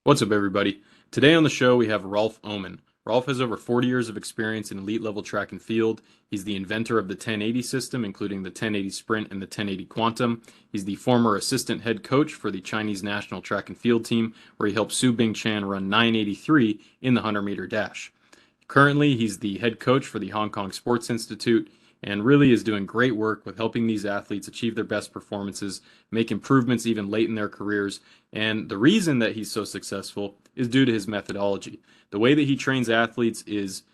What's up, everybody? Today on the show, we have Rolf Ohman. Rolf has over 40 years of experience in elite level track and field. He's the inventor of the 1080 system, including the 1080 Sprint and the 1080 Quantum. He's the former assistant head coach for the Chinese national track and field team, where he helped Su Bingtian run 983 in the 100-meter dash. Currently, he's the head coach for the Hong Kong Sports Institute and really is doing great work with helping these athletes achieve their best performances, make improvements even late in their careers. And the reason that he's so successful is due to his methodology. The way that he trains athletes is,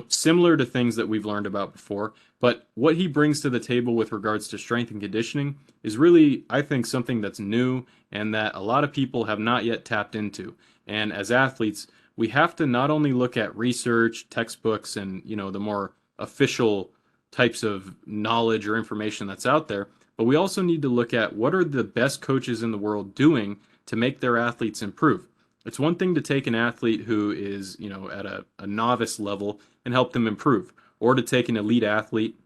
similar to things that we've learned about before, but what he brings to the table with regards to strength and conditioning is really, I think, something that's new and that a lot of people have not yet tapped into. And as athletes, we have to not only look at research, textbooks, and the more official types of knowledge or information that's out there, but we also need to look at what are the best coaches in the world doing to make their athletes improve. It's one thing to take an athlete who is, at a novice level and help them improve, or to take an elite athlete,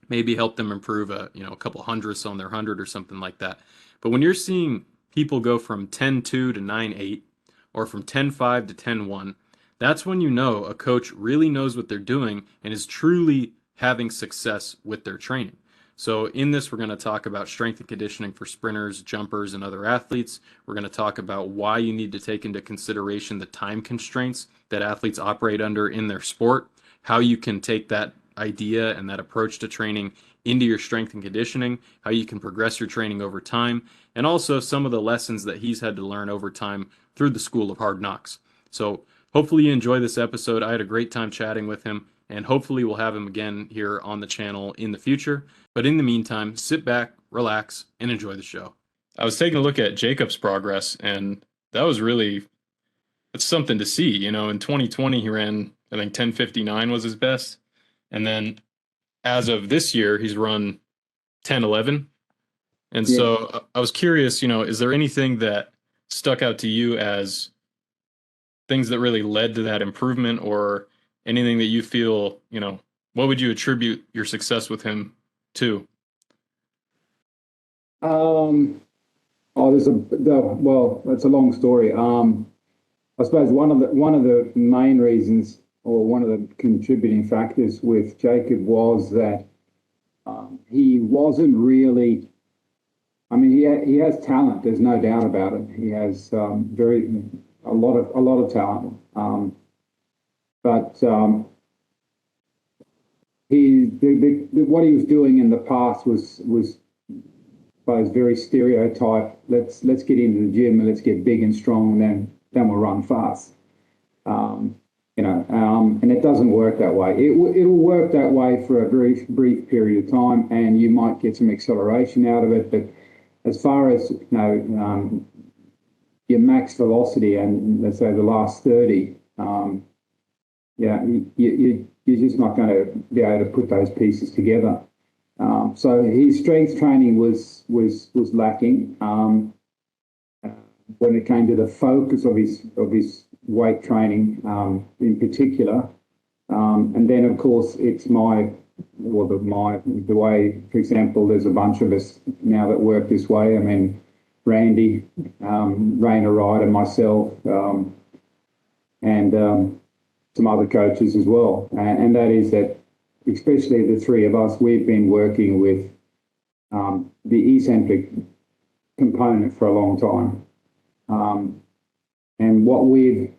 maybe help them improve a couple hundredths on their 100 or something like that. But when you're seeing people go from 10-2 to 9-8 or from 10-5 to 10-1, that's when you know a coach really knows what they're doing and is truly having success with their training. So in this, we're going to talk about strength and conditioning for sprinters, jumpers, and other athletes. We're going to talk about why you need to take into consideration the time constraints that athletes operate under in their sport, how you can take that idea and that approach to training into your strength and conditioning, how you can progress your training over time, and also some of the lessons that he's had to learn over time through the School of Hard Knocks. So hopefully you enjoy this episode. I had a great time chatting with him, and hopefully we'll have him again here on the channel in the future. But in the meantime, sit back, relax, and enjoy the show. I was taking a look at Jacob's progress, and that was really, it's something to see. In 2020, he ran, I think 10:59 was his best. And then as of this year, he's run 10:11. And Yeah. so I was curious, is there anything that stuck out to you as things that really led to that improvement, or anything that you feel, what would you attribute your success with him to? Um, well, it's a long story. I suppose one of the main reasons, or one of the contributing factors with Jacob, was that he wasn't really. I mean, he has talent. There's no doubt about it. He has a lot of talent. But what he was doing in the past was very stereotyped. Let's get into the gym and let's get big and strong, and then we'll run fast. And it doesn't work that way. It'll work that way for a very brief period of time, and you might get some acceleration out of it. But as far as your max velocity, and let's say the last 30, yeah, you're just not going to be able to put those pieces together. So his strength training was lacking when it came to the focus of his weight training in particular. And then of course it's the way. For example, there's a bunch of us now that work this way. I mean, Randy, Rainer Wright, and myself, and some other coaches as well. And that is that, especially the three of us, we've been working with the eccentric component for a long time. And what we've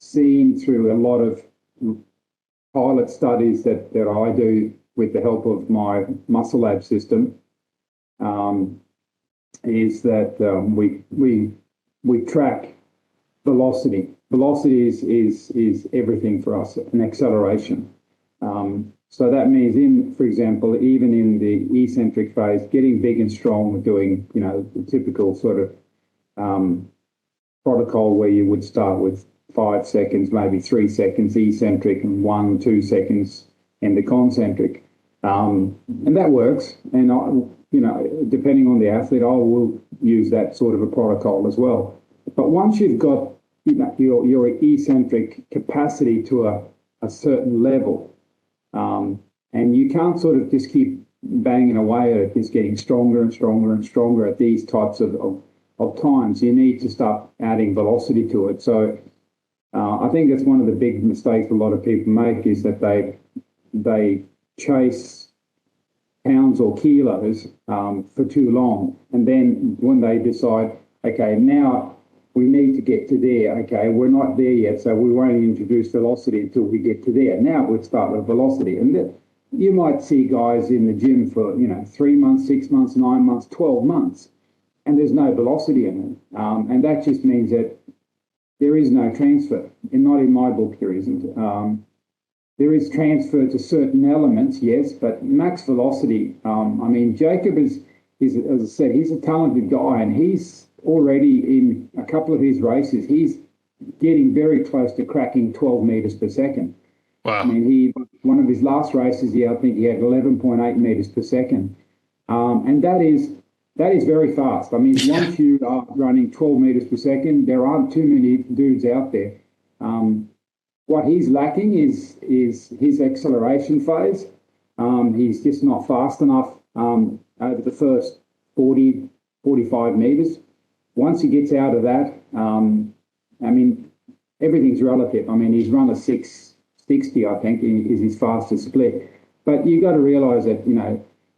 seen through a lot of pilot studies that I do with the help of my muscle lab system, is that we track velocity. Velocity is everything for us, an acceleration. So that means, for example, even in the eccentric phase, getting big and strong, doing the typical sort of protocol where you would start with 5 seconds, maybe 3 seconds eccentric, and 1-2 seconds in the concentric, and that works. And depending on the athlete, I will use that sort of a protocol as well. But once you've got your eccentric capacity to a certain level, and you can't sort of just keep banging away at it, just getting stronger and stronger and stronger at these types of times, you need to start adding velocity to it. So I think that's one of the big mistakes a lot of people make, is that they chase pounds or kilos for too long, and then when they decide, okay, now we need to get to there, okay, we're not there yet, so we won't introduce velocity until we get to there. Now we'll start with velocity. And you might see guys in the gym for 3 months, 6 months, 9 months, 12 months, and there's no velocity in it, and that just means that there is no transfer, and not in my book there isn't. There is transfer to certain elements, yes, but max velocity, I mean, Jacob is, as I said, he's a talented guy, and he's already in a couple of his races, he's getting very close to cracking 12 meters per second. Wow. I mean, one of his last races, I think he had 11.8 meters per second. And that is very fast. I mean, once you are running 12 meters per second, there aren't too many dudes out there. What he's lacking is his acceleration phase. He's just not fast enough over the first 40, 45 meters. Once he gets out of that, I mean, everything's relative. I mean, he's run a 660, I think, is his fastest split. But you've got to realise that,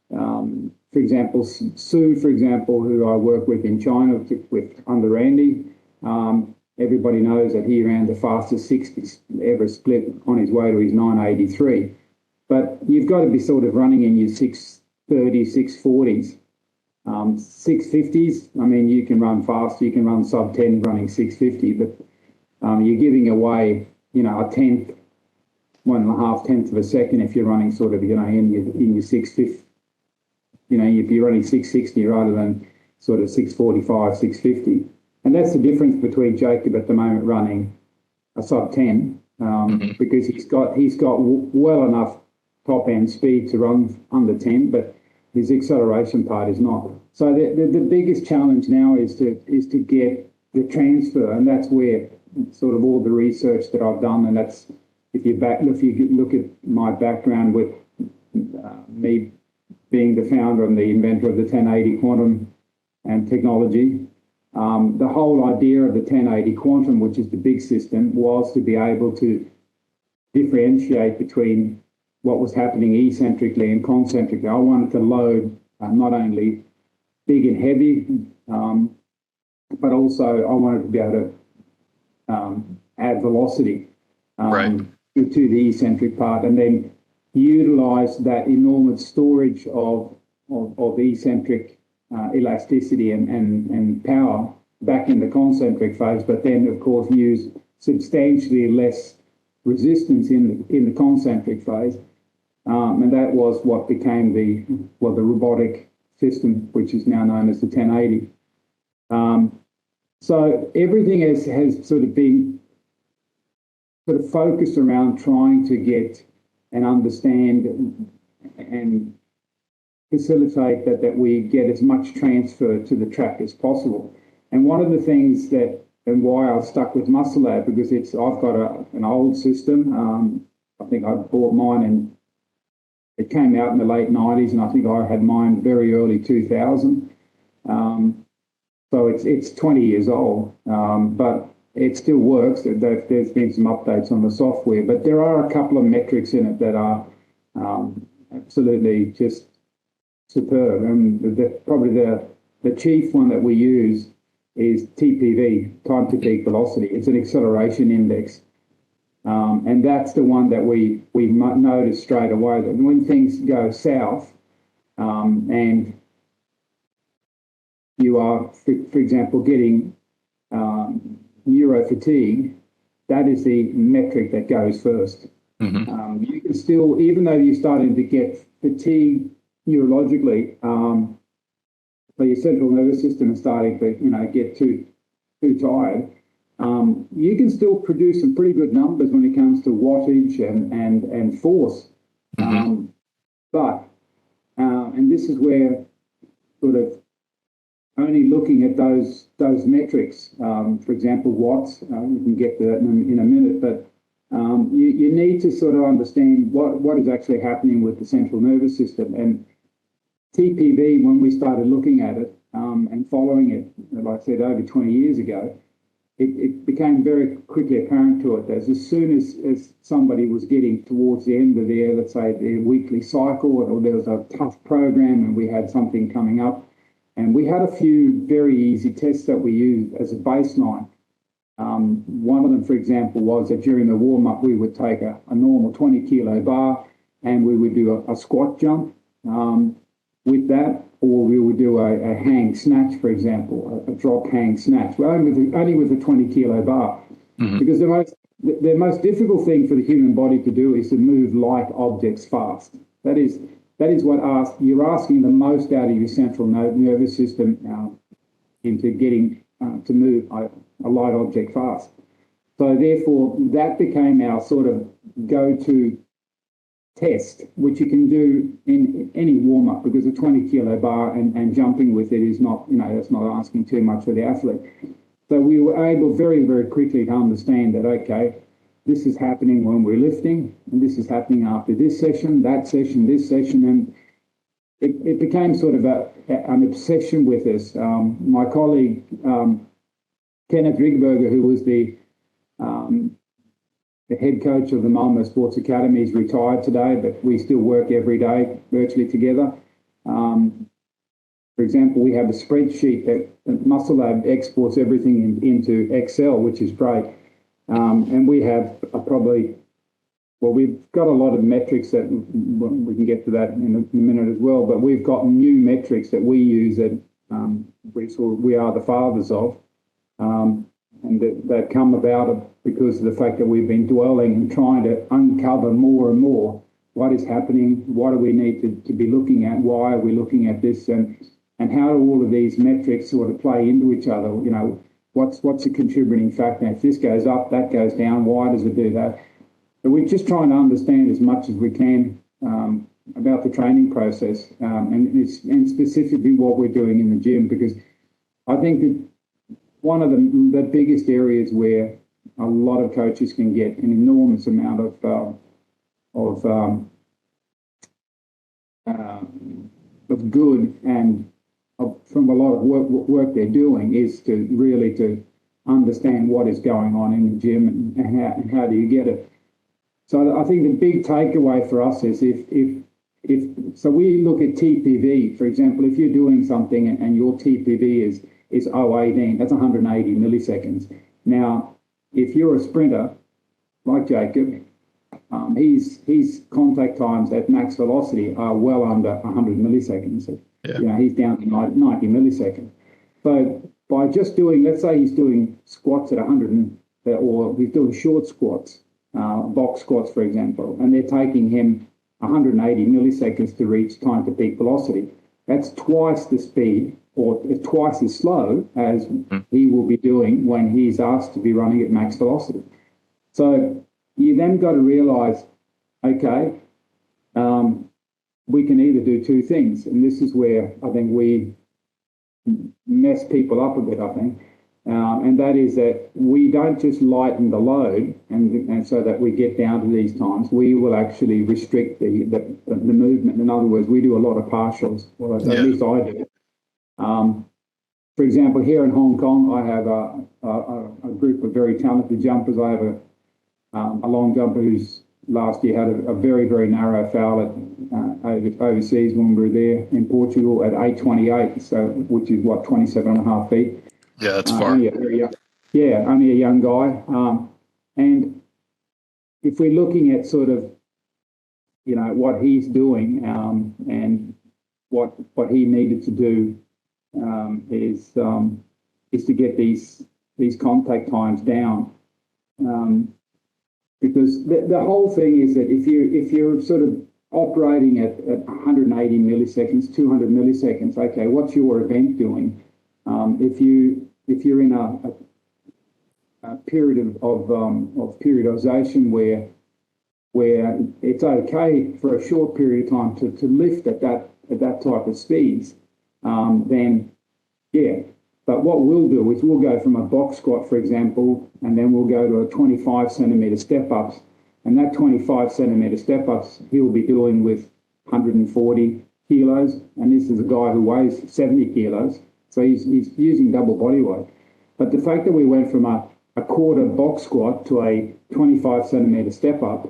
for example, Su, for example, who I work with in China under Andy, everybody knows that he ran the fastest 60s ever split on his way to his 983. But you've got to be sort of running in your 630, 640s. 650s, I mean, you can run fast, you can run sub 10 running 650, but you're giving away, a tenth, 1.5 tenths of a second if you're running sort of, in your 650, if you're running 660 rather than sort of 645, 650. And that's the difference between Jacob at the moment running a sub 10, because he's got well enough top end speed to run under 10, but his acceleration part is not. So the biggest challenge now is to get the transfer, and that's where sort of all the research that I've done, and that's if you look at my background with me being the founder and the inventor of the 1080 quantum and technology. The whole idea of the 1080 quantum, which is the big system, was to be able to differentiate between what was happening eccentrically and concentrically. I wanted to load not only big and heavy, but also I wanted to be able to add velocity to the eccentric part, and then utilize that enormous storage of eccentric elasticity and power back in the concentric phase, but then of course use substantially less resistance in the concentric phase, and that was what became the robotic system, which is now known as the 1080. So everything has sort of been focused around trying to get and understand and facilitate that we get as much transfer to the track as possible. And one of the things and why I stuck with Muscle Lab, because I've got an old system. I think I bought mine and it came out in the late 90s, and I think I had mine very early 2000. So it's 20 years old, but it still works. There's been some updates on the software, but there are a couple of metrics in it that are absolutely just superb. And probably the chief one that we use is TPV, time to peak velocity. It's an acceleration index. And that's the one that we notice straight away that when things go south, and you are, for example, getting neuro fatigue, that is the metric that goes first. You can still, even though you're starting to get fatigue neurologically, so your central nervous system is starting to get too tired, you can still produce some pretty good numbers when it comes to wattage and force. But and this is where sort of only looking at those metrics, for example, watts, we can get to that in a minute, but you need to sort of understand what is actually happening with the central nervous system. And TPV, when we started looking at it, and following it, like I said, over 20 years ago, it became very quickly apparent to it that as soon as somebody was getting towards the end of their, let's say, their weekly cycle, or there was a tough program and we had something coming up, and we had a few very easy tests that we used as a baseline. One of them, for example, was that during the warm-up, we would take a normal 20-kilo bar and we would do a squat jump with that, or we would do a hang snatch, for example, a drop hang snatch, well, only with a 20-kilo bar. Mm-hmm. Because the most difficult thing for the human body to do is to move light objects fast. That is what you're asking the most out of your central nervous system into getting to move a light object fast. So therefore, that became our sort of go-to test, which you can do in any warm-up, because a 20-kilo bar and jumping with it is not, that's not asking too much for the athlete. So we were able very, very quickly to understand that, okay, this is happening when we're lifting, and this is happening after this session, that session, this session, and it became sort of an obsession with us. My colleague, Kenneth Rigberger, who was the head coach of the Malmo Sports Academy, is retired today, but we still work every day virtually together. For example, we have a spreadsheet that Muscle Lab exports everything into Excel, which is great. And we have we've got a lot of metrics that we can get to that in a minute as well, but we've got new metrics that we use that we are the fathers of, and that come about because of the fact that we've been dwelling and trying to uncover more and more what is happening, what do we need to be looking at, why are we looking at this, and how do all of these metrics sort of play into each other. What's a contributing factor? If this goes up, that goes down, why does it do that? But we're just trying to understand as much as we can about the training process and specifically what we're doing in the gym, because I think that one of the biggest areas where a lot of coaches can get an enormous amount of good and from a lot of work they're doing is to really to understand what is going on in the gym and how do you get it. So I think the big takeaway for us is if we look at TPV, for example, if you're doing something and your TPV is 0.18, that's 180 milliseconds. Now, if you're a sprinter like Jacob, his contact times at max velocity are well under 100 milliseconds. Yeah. He's down to 90 milliseconds. So by just doing, let's say he's doing squats at 100, or he's doing short squats, box squats, for example, and they're taking him 180 milliseconds to reach time to peak velocity. That's twice the speed, or twice as slow as he will be doing when he's asked to be running at max velocity. So you then got to realize, okay, we can either do two things, and this is where I think we mess people up a bit, I think, and that is that we don't just lighten the load and so that we get down to these times. We will actually restrict the movement. In other words, we do a lot of partials, or at least I do. For example, here in Hong Kong, I have a group of very talented jumpers. I have a long jumper who's last year had a very, very narrow foul at overseas when we were there in Portugal at 8:28, so which is 27.5 feet. Yeah, that's far. Only a young guy. And if we're looking at sort of, what he's doing and what he needed to do is to get these contact times down. Because the whole thing is that if you're sort of operating at 180 milliseconds, 200 milliseconds, okay, what's your event doing? If you're in a period of periodization where it's okay for a short period of time to lift at that type of speeds, then yeah. But what we'll do is we'll go from a box squat, for example, and then we'll go to a 25 centimeter step ups. And that 25 centimeter step ups, he'll be doing with 140 kilos. And this is a guy who weighs 70 kilos. So he's using double body weight. But the fact that we went from a quarter box squat to a 25 centimetre step up,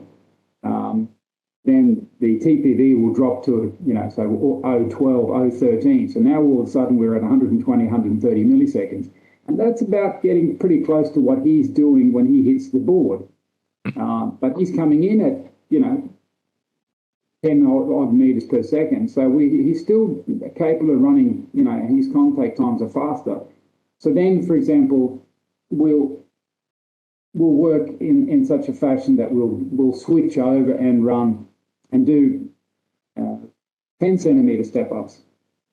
then the TPV will drop to, say 0.12, 0.13. So now all of a sudden we're at 120, 130 milliseconds. And that's about getting pretty close to what he's doing when he hits the board. But he's coming in at, 10 odd meters per second. So he's still capable of running, his contact times are faster. So then, for example, we'll work in such a fashion that we'll switch over and run and do 10 centimeter step ups.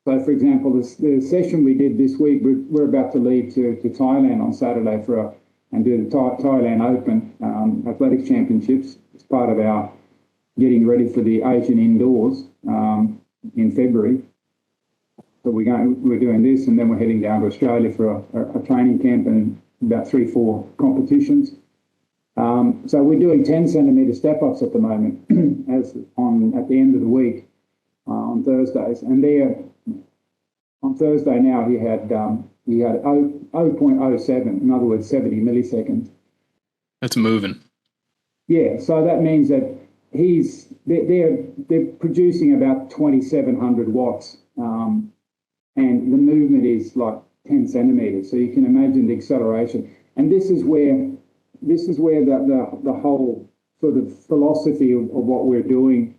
So, for example, the session we did this week, we're about to leave to Thailand on Saturday and do the Thailand Open Athletics Championships. It's part of our getting ready for the Asian Indoors in February. So we're doing this, and then we're heading down to Australia for a training camp and about 3-4 competitions. So we're doing 10 centimetre step-ups at the moment at the end of the week on Thursdays. And on Thursday now he had 0.07, in other words, 70 milliseconds. That's moving. Yeah, so that means that they're producing about 2,700 watts, and the movement is like 10 centimeters. So you can imagine the acceleration. And this is where the whole sort of philosophy of what we're doing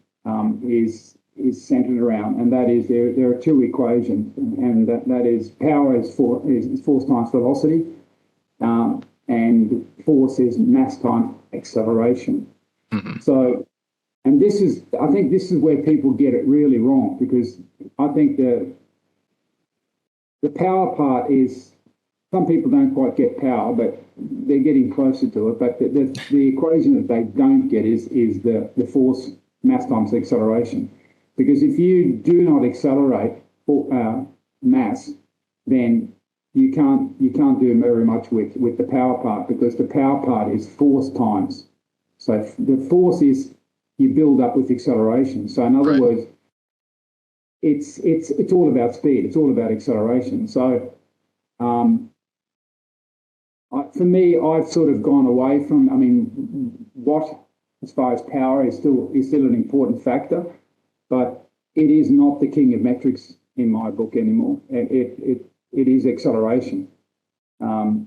is centered around, and that is there are two equations, and that is power is force times velocity, and force is mass times acceleration. Mm-hmm. So, and I think this is where people get it really wrong, because I think the power part is, some people don't quite get power, but they're getting closer to it. But the equation that they don't get is the force mass times acceleration. Because if you do not accelerate mass, then you can't do very much with the power part, because the power part is force times. So the force is you build up with acceleration. So in other words, it's all about speed. It's all about acceleration. So for me, I've sort of gone away from. Watt, as far as power, is still an important factor, but it is not the king of metrics in my book anymore. It is acceleration.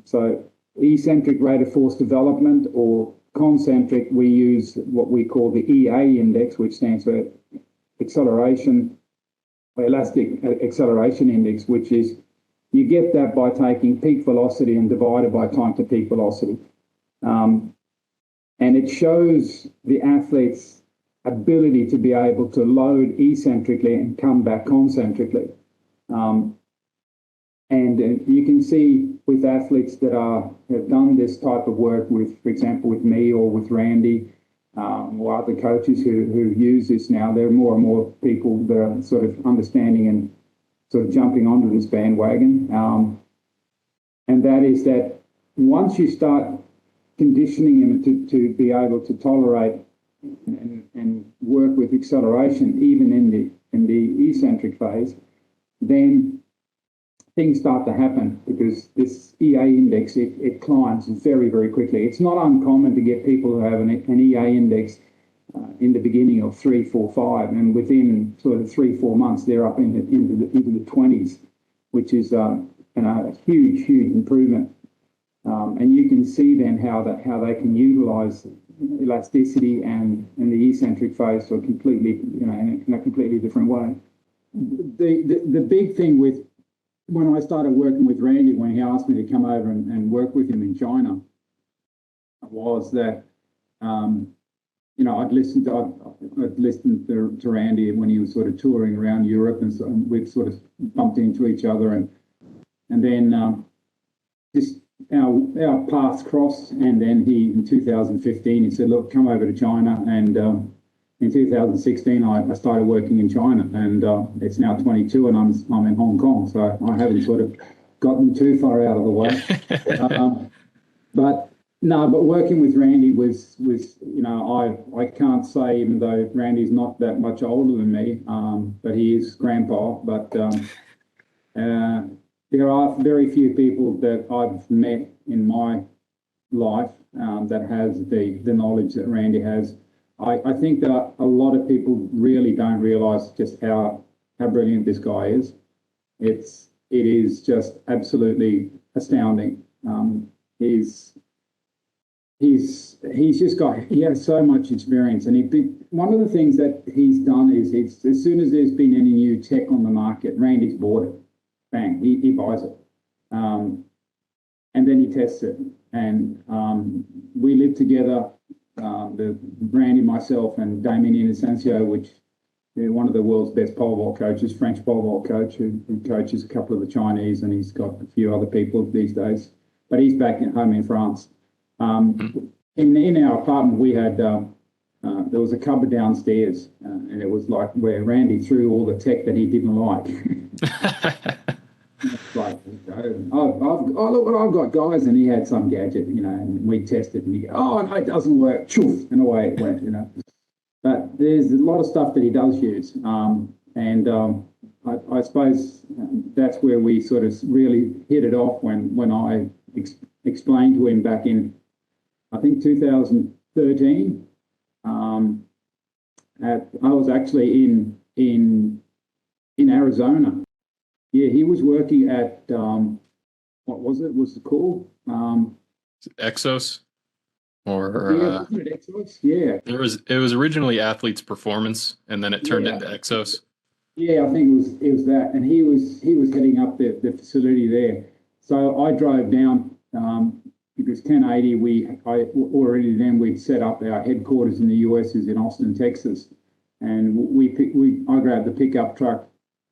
So eccentric rate of force development, or concentric, we use what we call the EA index, which stands for acceleration, elastic acceleration index, which is, you get that by taking peak velocity and divided by time to peak velocity. And it shows the athlete's ability to be able to load eccentrically and come back concentrically. And you can see with athletes that have done this type of work with, for example, with me or with Randy, or other coaches who use this now, there are more and more people that are sort of understanding and sort of jumping onto this bandwagon. And that is that once you start conditioning them to be able to tolerate and work with acceleration, even in the eccentric phase, then things start to happen, because this EA index, it climbs very, very quickly. It's not uncommon to get people who have an EA index in the beginning of 3, 4, 5, and within sort of 3-4 months they're up into the 20s, which is a huge improvement. And you can see then how they can utilise elasticity and the eccentric phase to a completely, in a completely different way. The big thing with, when I started working with Randy, when he asked me to come over and work with him in China, was that I'd listened to Randy when he was sort of touring around Europe, and so we've sort of bumped into each other, and then just our paths crossed, and then in 2015 he said, look, come over to China, and in 2016 I started working in China, and it's now 22 and I'm in Hong Kong, so I haven't sort of gotten too far out of the way. But working with Randy was I can't say, even though Randy's not that much older than me, but he is grandpa, but there are very few people that I've met in my life that has the knowledge that Randy has. I think that a lot of people really don't realise just how brilliant this guy is. It is just absolutely astounding. He's he has so much experience, and one of the things that he's done is as soon as there's been any new tech on the market, Randy's bought it. Bang, he buys it, and then he tests it. And we live together, Randy, myself, and Damien Inocencio, which is one of the world's best pole vault coaches, French pole vault coach, who coaches a couple of the Chinese, and he's got a few other people these days. But he's back at home in France. In our apartment, we had there was a cupboard downstairs, and it was like where Randy threw all the tech that he didn't like. It's like, look what I've got, guys, and he had some gadget, and we tested, and he go, oh no, it doesn't work, choof, and away it went, But there's a lot of stuff that he does use, and I suppose that's where we sort of really hit it off when I explained to him back in, I think 2013. I was actually in Arizona. Yeah, he was working at what was it? What's it called? Exos, or yeah, Exos. Yeah, it was originally Athletes Performance, and then it turned into Exos. Yeah, I think it was that, and he was heading up the facility there. So I drove down because 1080. Already then we'd set up our headquarters in the US is in Austin, Texas, and I grabbed the pickup truck.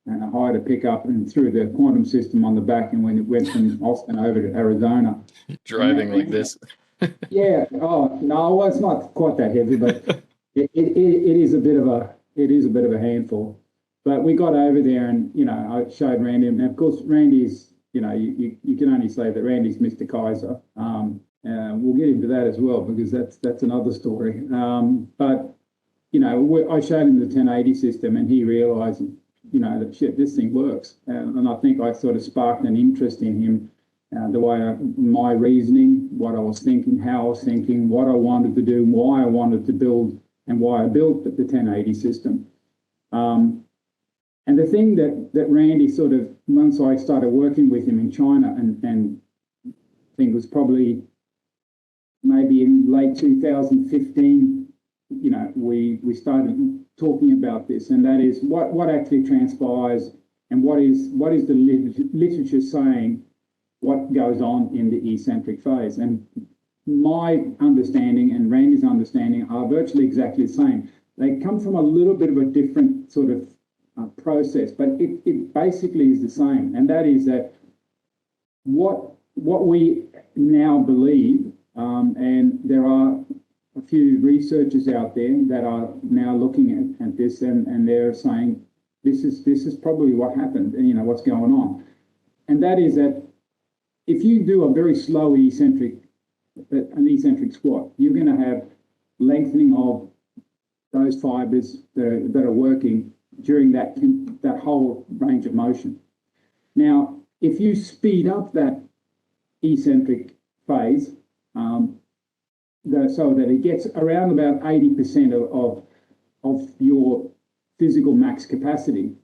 And I hired a pickup and threw the quantum system on the back, and when it went from Austin over to Arizona. Driving like this. Yeah. Oh no, well, it's not quite that heavy, but it is a bit of a handful. But we got over there, and I showed Randy, and of course Randy's, you can only say that Randy's Mr. Keiser. We'll get into that as well because that's another story. But I showed him the 1080 system, and he realised, that shit, this thing works. And I think I sort of sparked an interest in him, the way my reasoning, what I was thinking, how I was thinking, what I wanted to do, why I wanted to build, and why I built the 1080 system. And the thing that Randy sort of, once I started working with him in China, and I think it was probably maybe in late 2015, we started talking about this, and that is what actually transpires, and what is the literature saying what goes on in the eccentric phase. And my understanding and Randy's understanding are virtually exactly the same. They come from a little bit of a different sort of process, but it basically is the same, and that is that what we now believe, and there are a few researchers out there that are now looking at this, and they're saying this is probably what happened, and what's going on, and that is that if you do a very slow an eccentric squat, you're going to have lengthening of those fibers that are working during that whole range of motion. Now, if you speed up that eccentric phase, so that it gets around about 80% of your physical max capacity,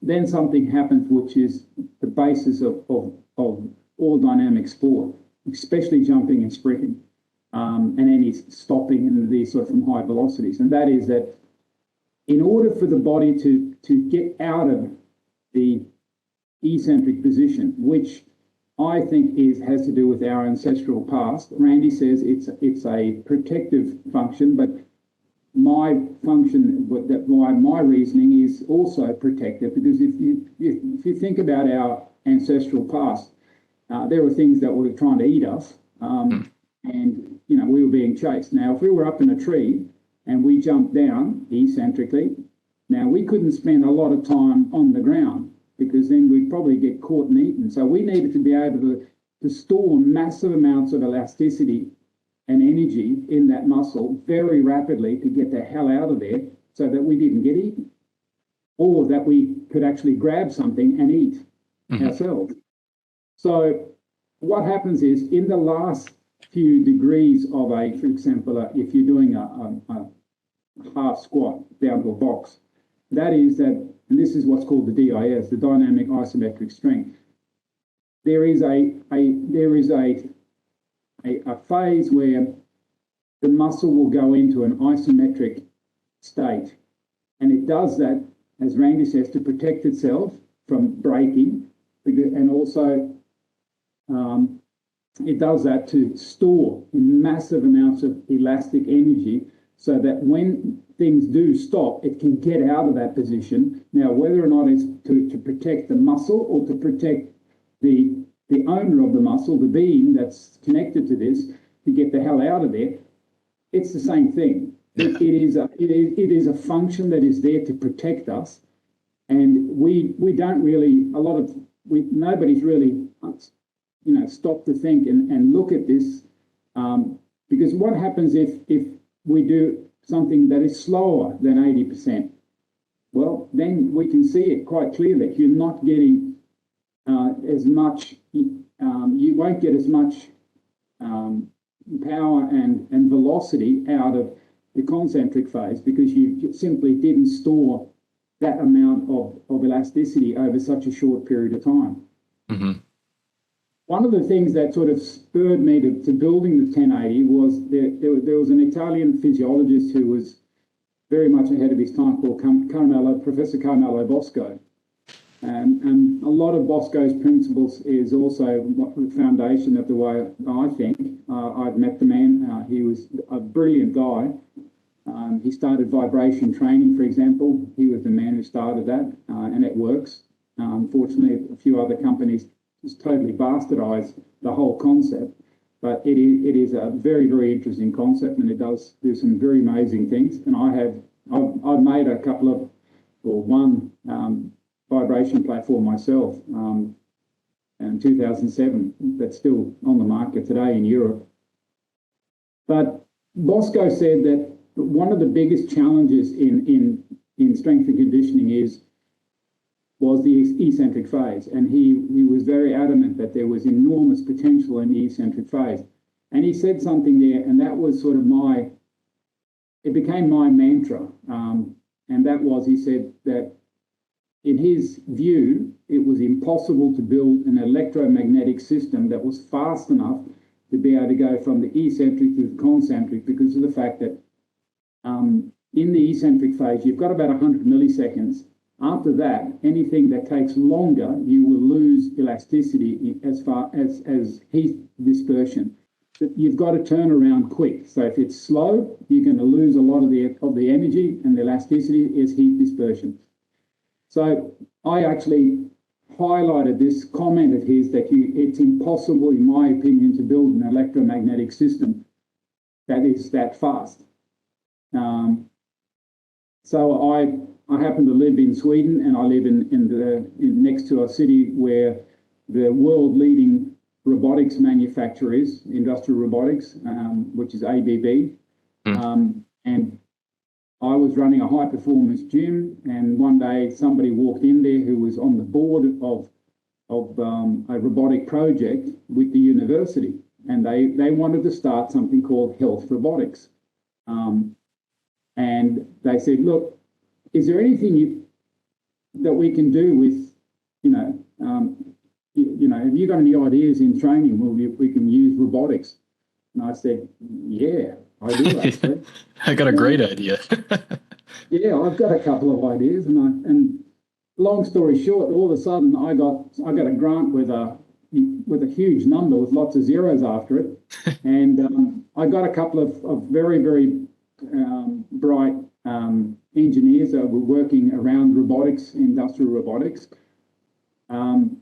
then something happens which is the basis of all dynamic sport, especially jumping and sprinting, and any stopping and these sort of from high velocities. And that is that in order for the body to get out of the eccentric position, which I think has to do with our ancestral past. Randy says it's a protective function, but my function, my reasoning is also protective, because if you think about our ancestral past, there were things that were trying to eat us, and we were being chased. Now, if we were up in a tree and we jumped down eccentrically, now we couldn't spend a lot of time on the ground, because then we'd probably get caught and eaten. So we needed to be able to store massive amounts of elasticity and energy in that muscle very rapidly to get the hell out of there, so that we didn't get eaten, or that we could actually grab something and eat ourselves. So what happens is in the last few degrees of for example, if you're doing a half squat down to a box, that is that, and this is what's called the DIS, the dynamic isometric strength. There is a phase where the muscle will go into an isometric state, and it does that, as Randy says, to protect itself from breaking, and also it does that to store massive amounts of elastic energy so that when things do stop, it can get out of that position. Now, whether or not it's to protect the muscle or to protect the owner of the muscle, the being that's connected to this, to get the hell out of there, it's the same thing. Yeah. It is a function that is there to protect us, and we don't really, nobody's really, stop to think and look at this, because what happens if we do something that is slower than 80%? Well, then we can see it quite clearly. You're not getting as much, you won't get as much power and velocity out of the concentric phase, because you simply didn't store that amount of elasticity over such a short period of time. Mm-hmm. One of the things that sort of spurred me to building the 1080 was there was an Italian physiologist who was very much ahead of his time called Professor Carmelo Bosco. And a lot of Bosco's principles is also the foundation of the way I think. I've met the man. He was a brilliant guy. He started vibration training, for example. He was the man who started that, and it works. Unfortunately, a few other companies just totally bastardized the whole concept, but it is a very, very interesting concept, and it does do some very amazing things. And I've made a couple of, or one vibration platform myself in 2007 that's still on the market today in Europe. But Bosco said that one of the biggest challenges in strength and conditioning was the eccentric phase, and he was very adamant that there was enormous potential in the eccentric phase. And he said something there, and that was sort of it became my mantra, and that was, he said that in his view, it was impossible to build an electromagnetic system that was fast enough to be able to go from the eccentric to the concentric, because of the fact that in the eccentric phase, you've got about 100 milliseconds. After that, anything that takes longer, you will lose elasticity as far as heat dispersion. You've got to turn around quick. So if it's slow, you're going to lose a lot of the energy, and the elasticity is heat dispersion. So I actually highlighted this comment of his that it's impossible, in my opinion, to build an electromagnetic system that is that fast. So I happen to live in Sweden, and I live in next to a city where the world-leading robotics manufacturer is, industrial robotics, which is ABB. And I was running a high-performance gym, and one day somebody walked in there who was on the board of a robotic project with the university, and they wanted to start something called health robotics. And they said, look, is there anything that we can do with, have you got any ideas in training? Well, we can use robotics. And I said, yeah, I do actually. I got a great idea. Yeah, I've got a couple of ideas, and long story short, all of a sudden I got a grant with a huge number with lots of zeros after it, and I got a couple of very, very bright engineers that were working around robotics, industrial robotics, and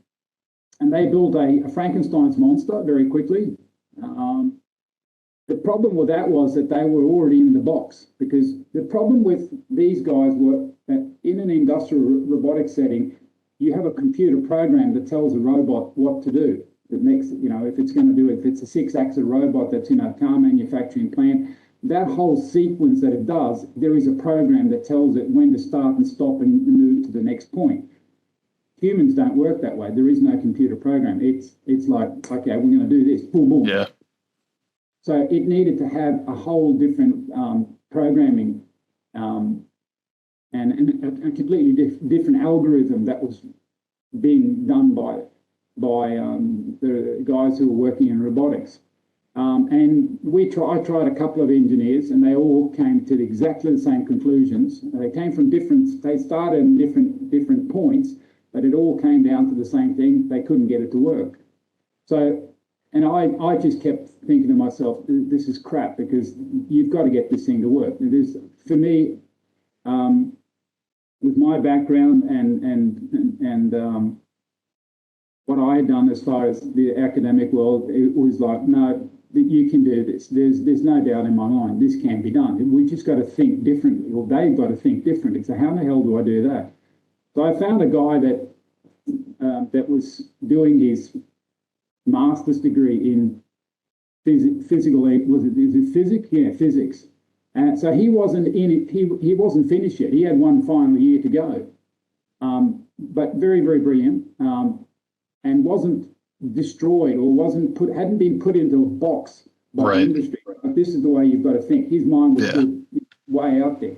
they built a Frankenstein's monster very quickly. The problem with that was that they were already in the box, because the problem with these guys were that in an industrial robotics setting, you have a computer program that tells a robot what to do. That next, if it's a 6-axis robot that's in a car manufacturing plant, that whole sequence that it does, there is a program that tells it when to start and stop and move to the next point. Humans don't work that way. There is no computer program. It's like, okay, we're going to do this, boom, boom. Yeah. So it needed to have a whole different programming and a completely different algorithm that was being done by the guys who were working in robotics. And I tried a couple of engineers, and they all came to exactly the same conclusions. They came from they started in different points, but it all came down to the same thing. They couldn't get it to work. So, and I just kept thinking to myself, this is crap, because you've got to get this thing to work. It is, for me, with my background and what I had done as far as the academic world, it was like, no, you can do this. There's no doubt in my mind this can be done. We just got to think differently, or they've got to think differently. So how the hell do I do that? So I found a guy that was doing his master's degree in physical. Was it physics? Yeah, physics. So he wasn't in it. He wasn't finished yet. He had one final year to go. But very, very brilliant, and wasn't destroyed or hadn't been put into a box by the industry. Like, this is the way you've got to think. His mind was still way out there.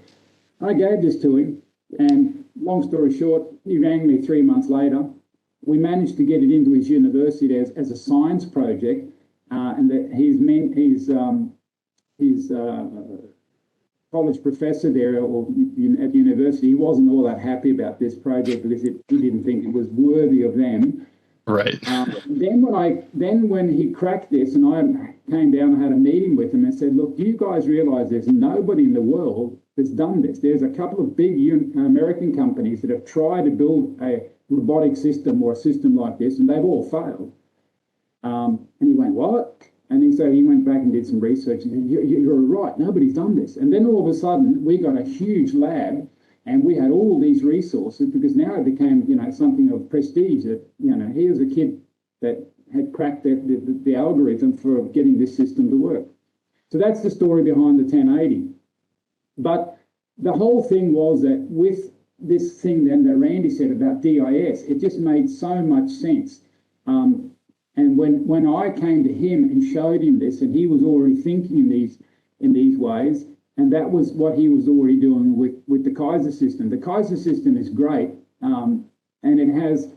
I gave this to him, and long story short, he rang me 3 months later. We managed to get it into his university as a science project, and that his college professor there, or at the university, he wasn't all that happy about this project because he didn't think it was worthy of them. Right. Then when he cracked this, and I came down and had a meeting with him and said, look, do you guys realize there's nobody in the world that's done this? There's a couple of big American companies that have tried to build a robotic system or a system like this, and they've all failed. And he went, what? And so he went back and did some research and said, you're right, nobody's done this. And then all of a sudden, we got a huge lab, and we had all these resources, because now it became, something of prestige that, here's a kid that had cracked the algorithm for getting this system to work. So that's the story behind the 1080. But the whole thing was that with this thing then that Randy said about DIS, it just made so much sense. And when I came to him and showed him this, and he was already thinking in these ways, and that was what he was already doing with the Keiser system. The Keiser system is great, and it has,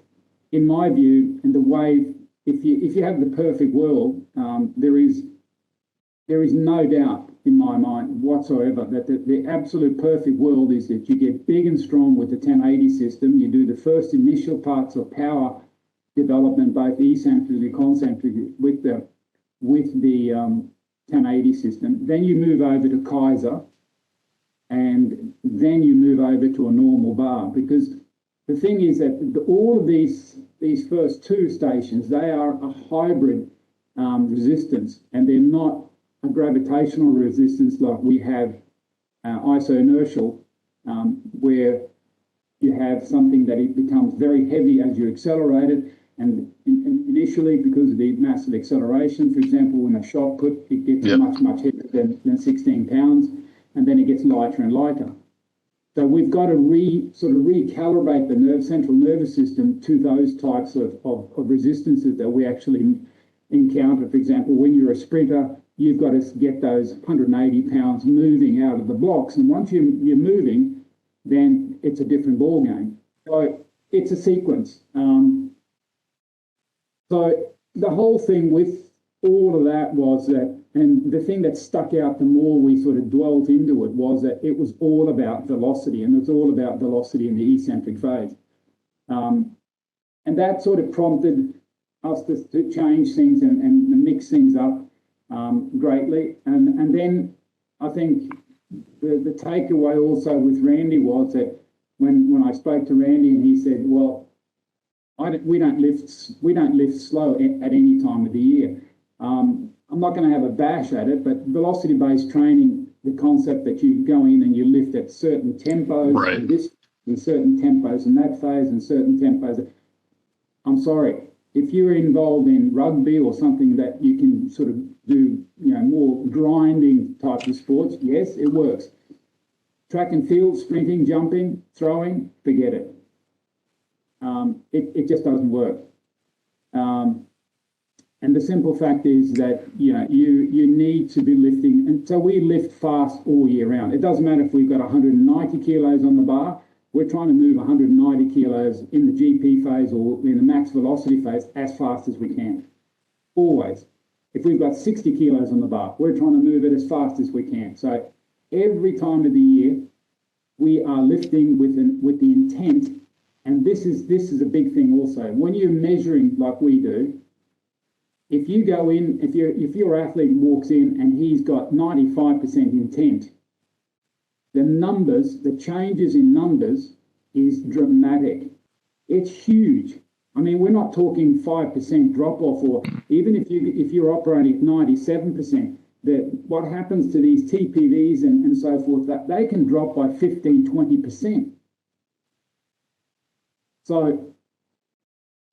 in my view, and the way, if you have the perfect world, there is no doubt in my mind whatsoever that the absolute perfect world is that you get big and strong with the 1080 system. You do the first initial parts of power development, both eccentric and concentric, with the 1080 system. Then you move over to Keiser, and then you move over to a normal bar, because the thing is that all of these first two stations, they are a hybrid resistance, and they're not a gravitational resistance like we have isoinertial, where you have something that it becomes very heavy as you accelerate it, and initially, because of the massive acceleration, for example, when a shot put, it gets much, much heavier than 16 pounds, and then it gets lighter and lighter. So we've got to recalibrate the central nervous system to those types of resistances that we actually encounter. For example, when you're a sprinter, you've got to get those 180 pounds moving out of the blocks, and once you're moving, then it's a different ball game. So it's a sequence. So the whole thing with all of that was that, and the thing that stuck out the more we sort of dwelt into it, was that it was all about velocity, and it was all about velocity in the eccentric phase. And that sort of prompted us to change things and mix things up greatly. And then I think the takeaway also with Randy was that when I spoke to Randy, and he said, well, we don't lift slow at any time of the year. I'm not going to have a bash at it, but velocity-based training, the concept that you go in and you lift at certain tempos, and certain tempos in that phase, and certain tempos. I'm sorry, if you're involved in rugby or something that you can sort of do, more grinding type of sports, yes, it works. Track and field, sprinting, jumping, throwing, forget it. it just doesn't work. And the simple fact is that, you need to be lifting. And so we lift fast all year round. It doesn't matter if we've got 190 kilos on the bar. We're trying to move 190 kilos in the GP phase or in the max velocity phase as fast as we can. Always. If we've got 60 kilos on the bar, we're trying to move it as fast as we can. So every time of the year, we are lifting with the intent. And this is a big thing also. When you're measuring like we do, if you go in, if your athlete walks in and he's got 95% intent, the numbers, the changes in numbers is dramatic. It's huge. I mean, we're not talking 5% drop off, or even if you're operating at 97%, what happens to these TPVs and so forth, that they can drop by 15, 20%. So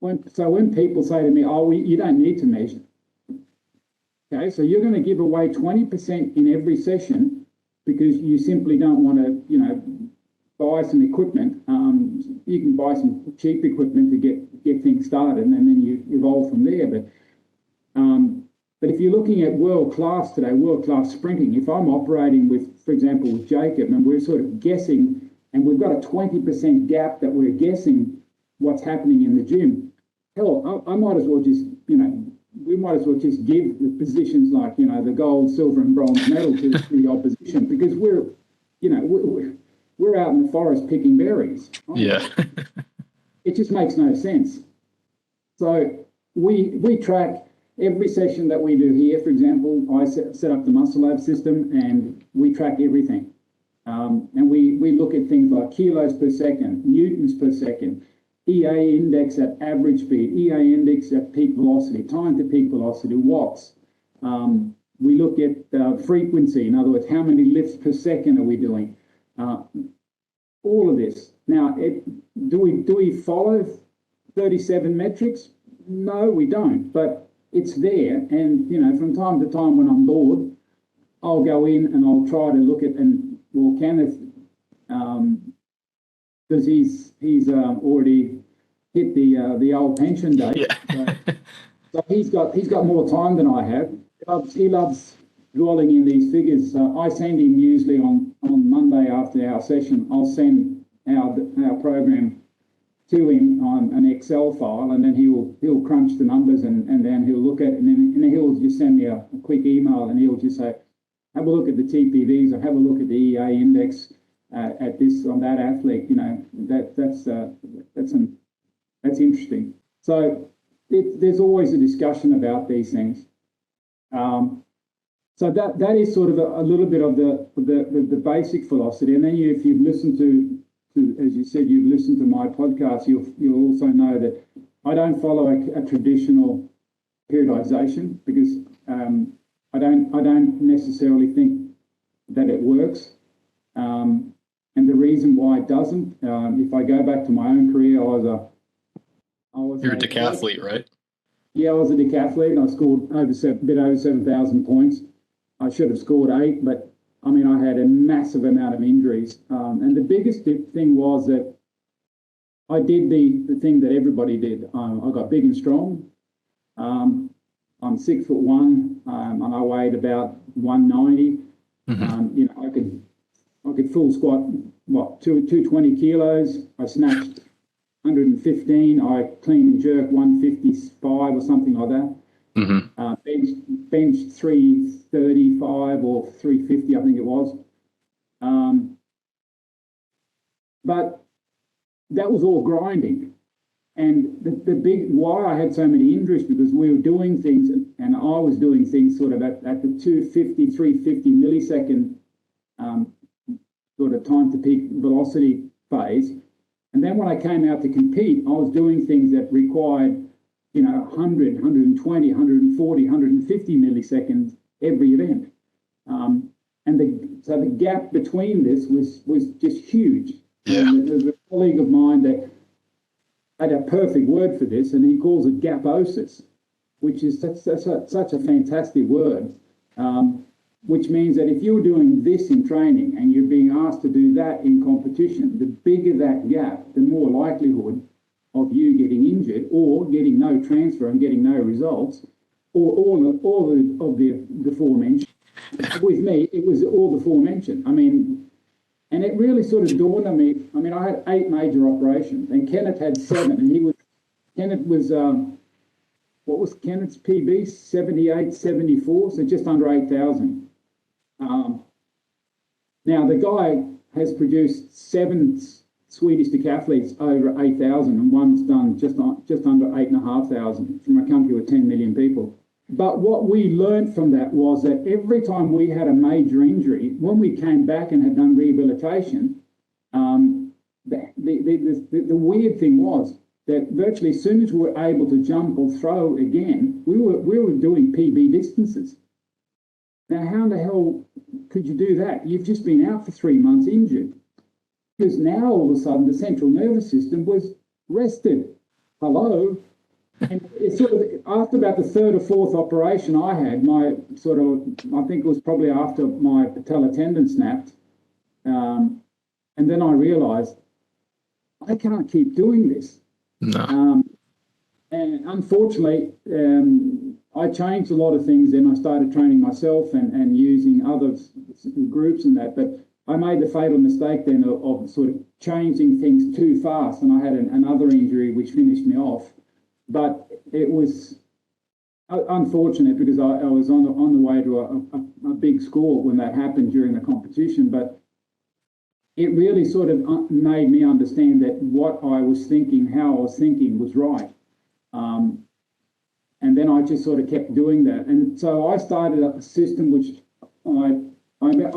when people say to me, oh, you don't need to measure. Okay, so you're going to give away 20% in every session because you simply don't want to, buy some equipment. You can buy some cheap equipment to get things started, and then you evolve from there. But if you're looking at world class today, world class sprinting, if I'm operating with, for example, with Jacod, and we're sort of guessing, and we've got a 20% gap that we're guessing what's happening in the gym, hell, I might as well just, we might as well just give the positions like, the gold, silver, and bronze medal to the opposition, because we're out in the forest picking berries. Yeah. It just makes no sense. So we track every session that we do here. For example, I set up the Muscle Lab system, and we track everything. And we look at things like kilos per second, newtons per second, EA index at average speed, EA index at peak velocity, time to peak velocity, watts. We look at frequency, in other words, how many lifts per second are we doing? All of this. Now, do we follow 37 metrics? No, we don't, but it's there. And, from time to time when I'm bored, I'll go in and I'll try to look at, Kenneth, because he's already hit the old pension date. Yeah. So he's got more time than I have. He loves dwelling in these figures. I send him usually on Monday after our session. I'll send our program to him on an Excel file, and then he'll crunch the numbers, and then he'll look at it, and then he'll just send me a quick email, and he'll just say, have a look at the TPVs, or have a look at the EA index at this on that athlete. That's interesting. So there's always a discussion about these things. So that is sort of a little bit of the basic philosophy. And then if you've listened to, as you said, you've listened to my podcast, you'll also know that I don't follow a traditional periodization, because I don't necessarily think that it works. And the reason why it doesn't, if I go back to my own career, You're a decathlete, right? Yeah, I was a decathlete, and I scored a bit over 7,000 points. I should have scored 8, but I mean, I had a massive amount of injuries. And the biggest thing was that I did the thing that everybody did. I got big and strong. I'm 6'1", and I weighed about 190. Mm-hmm. I could full squat 220 kilos. I snatched 115. I clean and jerk 155 or something like that. Mm-hmm. Bench 335 or 350, I think it was. But that was all grinding. And the big why I had so many injuries, because we were doing things, and I was doing things sort of at the 250, 350 millisecond sort of time to peak velocity phase. And then when I came out to compete, I was doing things that required 100, 120, 140, 150 milliseconds every event. So the gap between this was just huge. Yeah. There's a colleague of mine that had a perfect word for this, and he calls it gaposis, which is such a fantastic word, which means that if you're doing this in training and you're being asked to do that in competition, the bigger that gap, the more likelihood of you getting injured or getting no transfer and getting no results, or all of the aforementioned. With me, it was all the aforementioned. I mean, and it really sort of dawned on me. I mean, I had 8 major operations, and Kenneth had 7, and Kenneth was what was Kenneth's PB? 78, 74, so just under 8,000. Now the guy has produced 7 Swedish decathletes over 8,000, and one's done just under 8,500 from a country with 10 million people. But what we learned from that was that every time we had a major injury, when we came back and had done rehabilitation, the weird thing was that virtually as soon as we were able to jump or throw again, we were doing PB distances. Now, how in the hell could you do that? You've just been out for 3 months injured. Because now all of a sudden the central nervous system was rested. Hello? And it's sort of after about the 3rd or 4th operation I had, I think it was probably after my patella tendon snapped. And then I realized I can't keep doing this. No. And unfortunately, I changed a lot of things. Then I started training myself and using other groups and that. But I made the fatal mistake then of sort of changing things too fast. And I had another injury which finished me off. But it was unfortunate because I was on the way to a big score when that happened during the competition. But it really sort of made me understand that what I was thinking, how I was thinking was right. And then I just sort of kept doing that. And so I started a system which I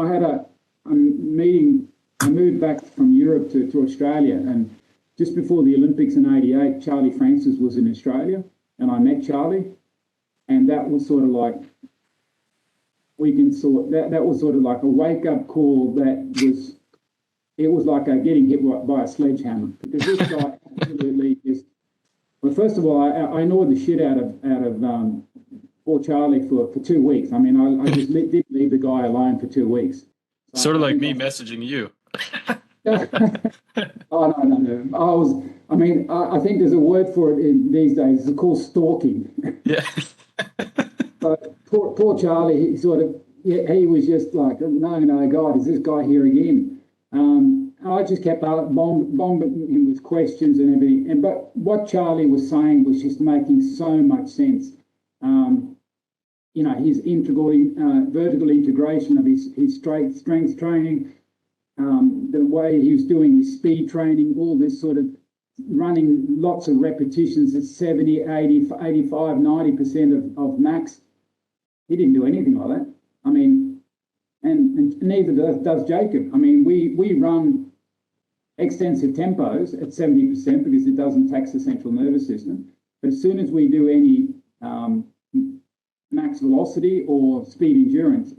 had a meeting. I moved back from Europe to Australia, and just before the Olympics in '88, Charlie Francis was in Australia, and I met Charlie, and that was sort of like that was sort of like a wake-up call. It was like getting hit by a sledgehammer, because this guy absolutely just. Well, first of all, I annoyed the shit out of poor Charlie for 2 weeks. I mean, I just didn't leave the guy alone for 2 weeks. So sort of like me messaging you. Oh, no. I think there's a word for it these days. It's called stalking. Yeah. But poor Charlie, he was just like, no, God, is this guy here again? I just kept bombing him with questions and everything. But what Charlie was saying was just making so much sense. His vertical integration of his strength training, the way he was doing his speed training, all this sort of running lots of repetitions at 70, 80, 85, 90% of max. He didn't do anything like that. I mean, and neither does Jacod. I mean, we run extensive tempos at 70% because it doesn't tax the central nervous system. But as soon as we do any max velocity or speed endurance,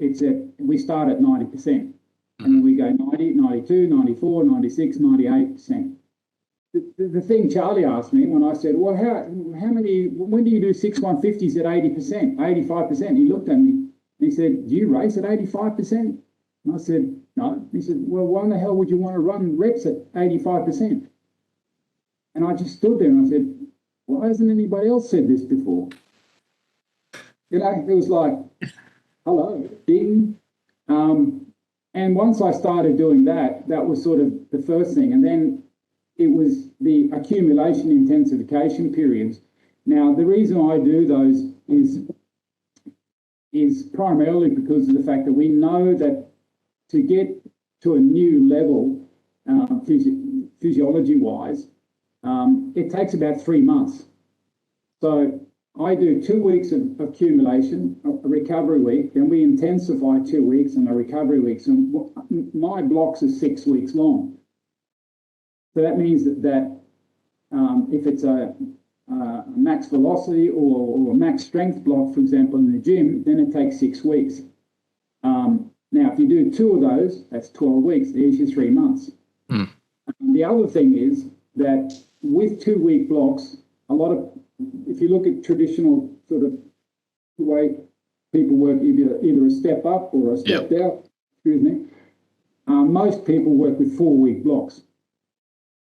we start at 90%. And then we go 90, 92, 94, 96, 98%. The thing Charlie asked me when I said, well, when do you do 6-150s at 80%, 85%? He looked at me and he said, do you race at 85%? And I said, no. He said, well, why in the hell would you want to run reps at 85%? And I just stood there and I said, why hasn't anybody else said this before? It was like, hello, ding. And once I started doing that, that was sort of the first thing. And then it was the accumulation intensification periods. Now, the reason I do those is primarily because of the fact that we know that to get to a new level, physiology-wise, it takes about 3 months. So I do 2 weeks of accumulation, a recovery week, then we intensify 2 weeks and a recovery week. So my blocks are 6 weeks long. So that means that if it's a max velocity or a max strength block, for example, in the gym, then it takes 6 weeks. Now, if you do 2 of those, that's 12 weeks. There's your 3 months. The other thing is that with 2 week blocks, if you look at traditional sort of the way people work, either a step up or a step down, most people work with 4 week blocks.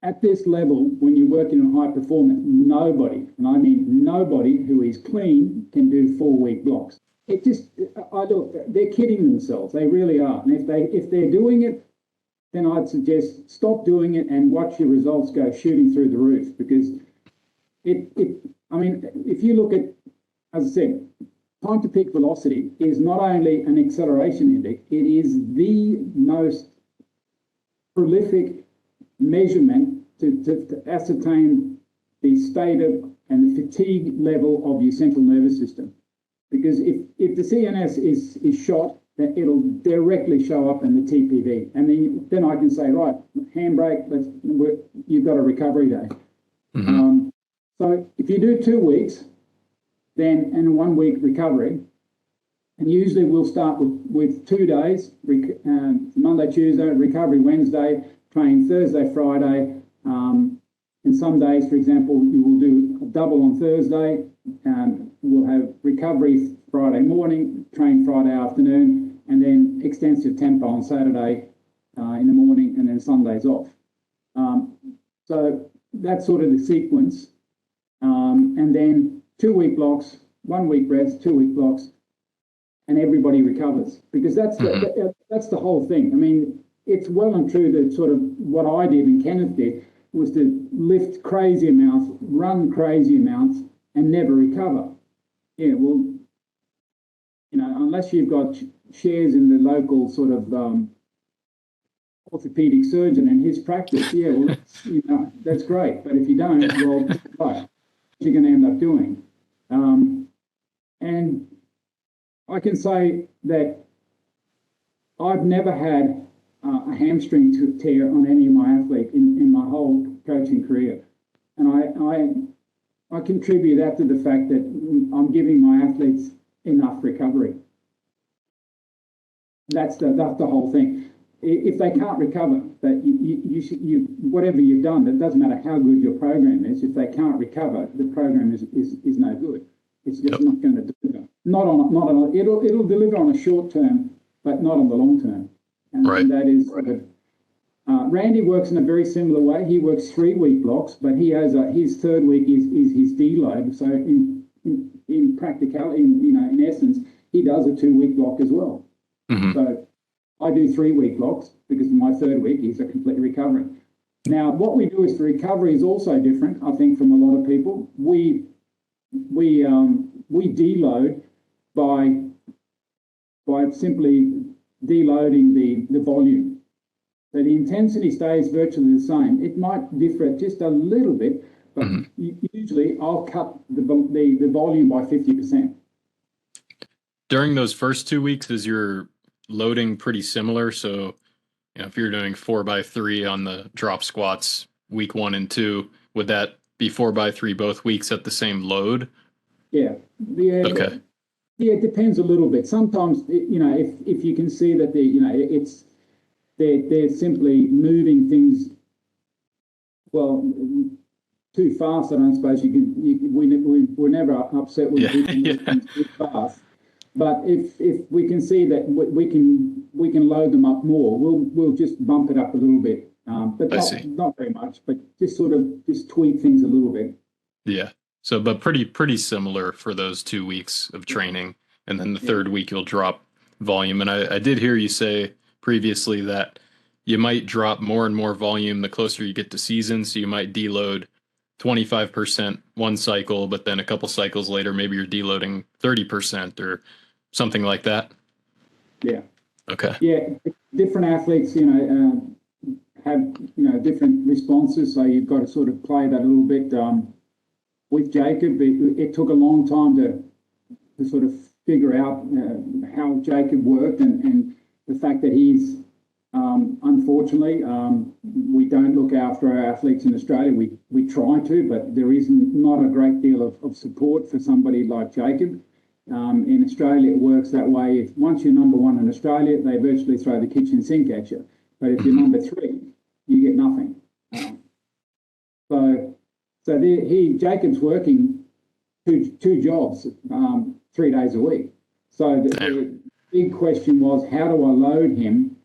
at this level, when you're working on high performance, nobody, and I mean nobody who is clean can do 4-week blocks. It just, I look, they're kidding themselves. They really are. And if they're doing it, then I'd suggest stop doing it and watch your results go shooting through the roof, because I mean, if you look at, as I said, time to peak velocity is not only an acceleration index, it is the most prolific measurement to ascertain the state of and the fatigue level of your central nervous system. Because if the CNS is shot, then it'll directly show up in the TPV. And then I can say, right, handbrake, you've got a recovery day. Mm-hmm. So if you do 2 weeks, then and 1 week recovery, and usually we'll start with 2 days, Monday, Tuesday, recovery Wednesday, train Thursday, Friday. And some days, for example, you will do a double on Thursday, and we'll have recovery Friday morning, train Friday afternoon, and then extensive tempo on Saturday in the morning, and then Sundays off. So that's sort of the sequence. And then 2 week blocks, 1 week rest, 2 week blocks, and everybody recovers, because that's that's the whole thing. I mean, it's well and true that sort of what I did and Kenneth did was to lift crazy amounts, run crazy amounts, and never recover. Yeah, well, you know, unless you've got shares in the local sort of orthopedic surgeon and his practice, yeah, well, that's great. But if you don't, well, what you're going to end up doing. And I can say that I've never had a hamstring tear on any of my athletes in my whole coaching career. And I contribute that to the fact that I'm giving my athletes enough recovery. That's the whole thing. If they can't recover, that you whatever you've done, it doesn't matter how good your program is. If they can't recover, the program is no good. It's just not going to deliver. It'll deliver on a short term, but not on the long term. And that is Randy works in a very similar way. He works 3 week blocks, but he has his third week is his deload. So in practicality, in essence, he does a 2 week block as well. Mm-hmm. So I do 3 week blocks because my third week is a complete recovery. Now, what we do is the recovery is also different, I think, from a lot of people. We deload by simply deloading the volume. So the intensity stays virtually the same. It might differ just a little bit, but usually I'll cut the volume by 50%. During those first 2 weeks, is your loading pretty similar? So, if you're doing 4x3 on the drop squats week 1 and 2, would that be 4x3 both weeks at the same load? Yeah. Okay. Yeah, it depends a little bit. Sometimes, if you can see that they're simply moving things, well, too fast. I don't suppose we're never upset with people moving things too fast. But if we can see that we can load them up more, we'll just bump it up a little bit, but not very much. But just sort of tweak things a little bit. Yeah. So, but pretty similar for those 2 weeks of training, and then the third week you'll drop volume. And I did hear you say previously that you might drop more and more volume the closer you get to season. So you might deload 25% one cycle, but then a couple cycles later, maybe you're deloading 30% or something like that. Yeah. Okay. Yeah. Different athletes, have, different responses. So you've got to sort of play that a little bit. With Jacob, it took a long time to sort of figure out how Jacob worked, and the fact that he's unfortunately we don't look after our athletes in Australia. We try to, but there is not a great deal of support for somebody like Jacob. In Australia, it works that way. Once you're number 1 in Australia, they virtually throw the kitchen sink at you. But if you're number 3, you get nothing. So Jacob's working two jobs 3 days a week. So the big question was, how do I load him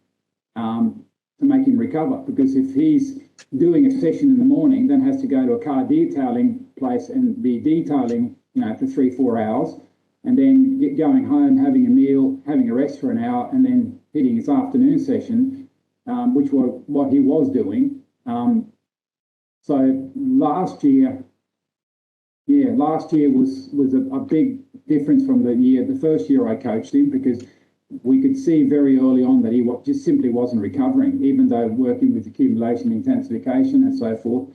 to make him recover? Because if he's doing a session in the morning, then has to go to a car detailing place and be detailing, for 3-4 hours, and then going home, having a meal, having a rest for an hour, and then hitting his afternoon session, which was what he was doing. So last year was a big difference from the first year I coached him, because we could see very early on that he just simply wasn't recovering, even though working with accumulation, intensification, and so forth.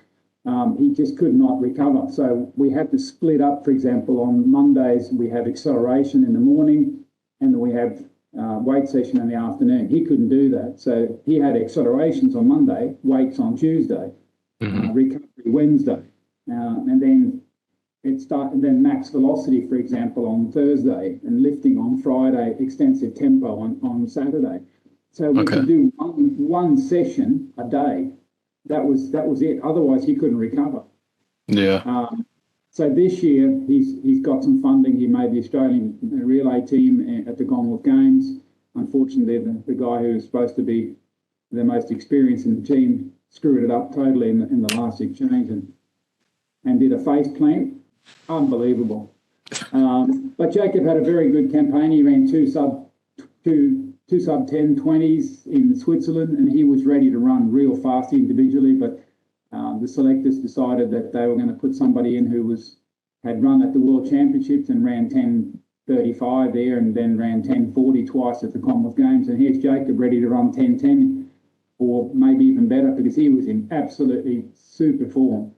He just could not recover. So we had to split up. For example, on Mondays, we have acceleration in the morning, and then we have weight session in the afternoon. He couldn't do that. So he had accelerations on Monday, weights on Tuesday, recovery Wednesday, and then max velocity, for example, on Thursday, and lifting on Friday, extensive tempo on Saturday. So we could do one session a day. That was it. Otherwise, he couldn't recover. Yeah. So this year, he's got some funding. He made the Australian relay team at the Commonwealth Games. Unfortunately, the guy who was supposed to be the most experienced in the team screwed it up totally in the last exchange and did a face plant. Unbelievable. But Jacob had a very good campaign. He ran two sub 10 20s in Switzerland, and he was ready to run real fast individually, but the selectors decided that they were going to put somebody in who had run at the World Championships and ran 10:35 there, and then ran 10:40 twice at the Commonwealth Games. And here's Jacob ready to run 10:10, or maybe even better, because he was in absolutely super form.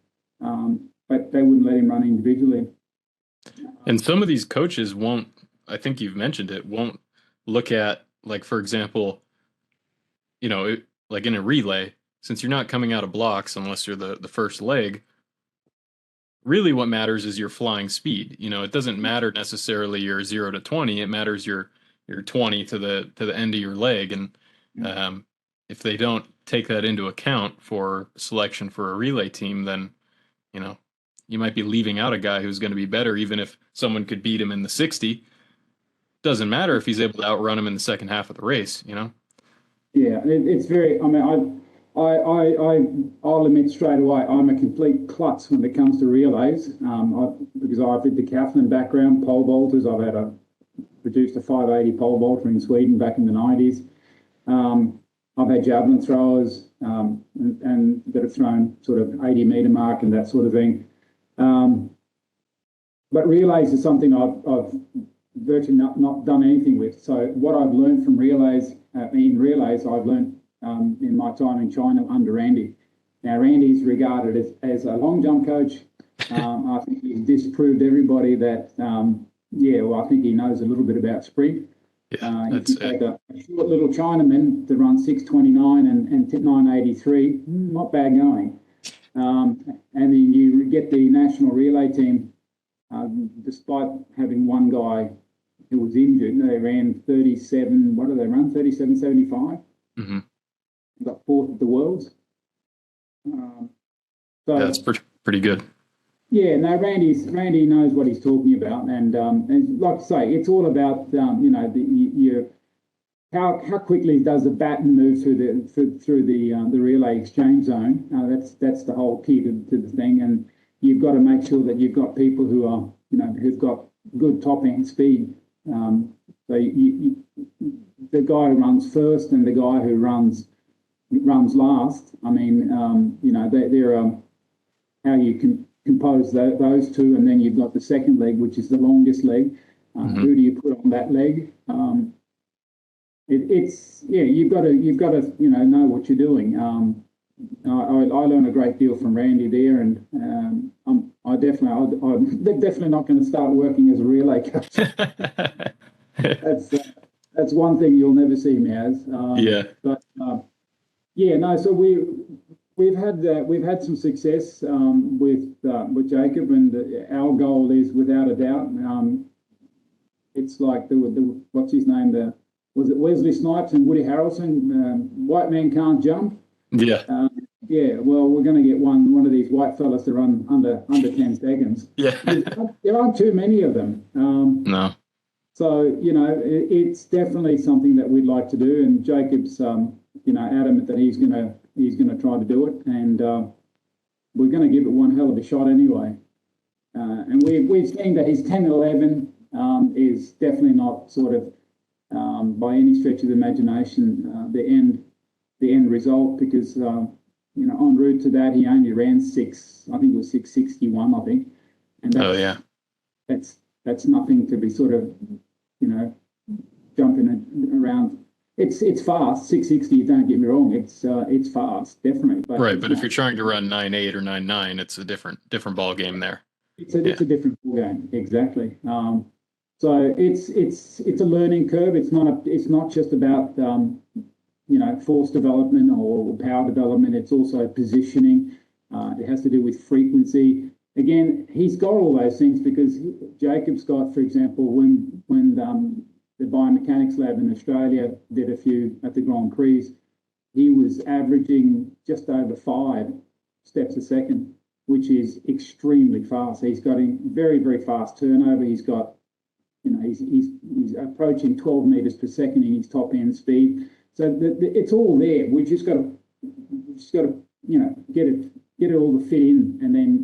But they wouldn't let him run individually. And some of these coaches won't, I think you've mentioned it, won't look at, like, for example, like in a relay, since you're not coming out of blocks unless you're the first leg, really what matters is your flying speed. It doesn't matter necessarily your 0 to 20. It matters your 20 to the end of your leg. And if they don't take that into account for selection for a relay team, then, you might be leaving out a guy who's going to be better, even if someone could beat him in the 60. Doesn't matter if he's able to outrun him in the second half of the race, Yeah, it's very, I'll admit straight away, I'm a complete klutz when it comes to relays, because I've had the decathlon background, pole vaulters. I've produced a 580 pole vaulter in Sweden back in the 90s. I've had javelin throwers and that have thrown sort of 80-meter mark and that sort of thing. But relays is something I've virtually not done anything with. So what I've learned from relays, I've learned in my time in China under Randy. Now, Randy's regarded as a long jump coach. I think he's disproved everybody that, I think he knows a little bit about sprint. If you take a short little Chinaman to run 6:29 and 9:83, not bad going. And then you get the national relay team, despite having one guy who was injured, they ran 37, what did they run, 37.75? Mm-hmm. Got fourth at the Worlds. So that's pretty good. Yeah, no, Randy knows what he's talking about, and like I say, it's all about how quickly does the baton move through the relay exchange zone. That's the whole key to the thing, and you've got to make sure that you've got people who are who've got good top end speed. So the guy who runs first and the guy who runs last. I mean, they're how you can compose those two, and then you've got the second leg, which is the longest leg. Who do you put on that leg? You've got to know what you're doing. I learned a great deal from Randy there, and I'm definitely not going to start working as a relay coach. That's one thing you'll never see me as. So we've had some success with Jacob, and our goal is, without a doubt, it's like what's his name, was it Wesley Snipes and Woody Harrelson? White man can't jump. Yeah. Well, we're going to get one of these white fellas to run under 10 seconds. Yeah. There aren't too many of them. No. So it's definitely something that we'd like to do, and Jacob's adamant that he's going to to try to do it, and we're going to give it one hell of a shot anyway. And we've seen that his 10-11 is definitely not sort of by any stretch of the imagination the end result, because en route to that he only ran 661, I think, and that's nothing to be sort of jumping around. It's fast. 660. Don't get me wrong. It's fast, definitely. But right, but if you're trying to run 9.8 or 9.9, it's a different ball game there. It's a different ball game, exactly. So it's a learning curve. It's not just about force development or power development. It's also positioning. It has to do with frequency. Again, he's got all those things because Jacob's got, for example, when the biomechanics lab in Australia did a few at the Grand Prix, he was averaging just over 5 steps a second, which is extremely fast. He's got a very, very fast turnover. He's got, he's approaching 12 meters per second in his top end speed. So it's all there. We just got to, get it all to fit in, and then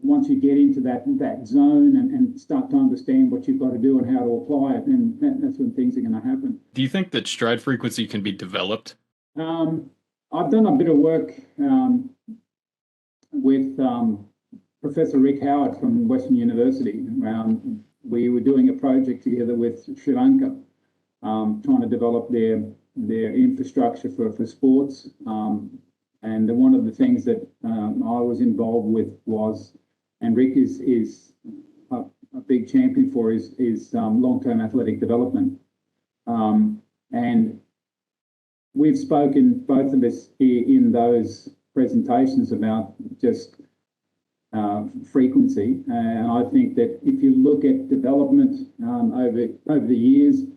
once you get into that zone and start to understand what you've got to do and how to apply it, then that's when things are going to happen. Do you think that stride frequency can be developed? I've done a bit of work with Professor Rick Howard from Western University. We were doing a project together with Sri Lanka, trying to develop their infrastructure for sports. And one of the things that I was involved with was, and Rick is a big champion for, is long-term athletic development. And we've spoken, both of us, in those presentations about just frequency. And I think that if you look at development over the years,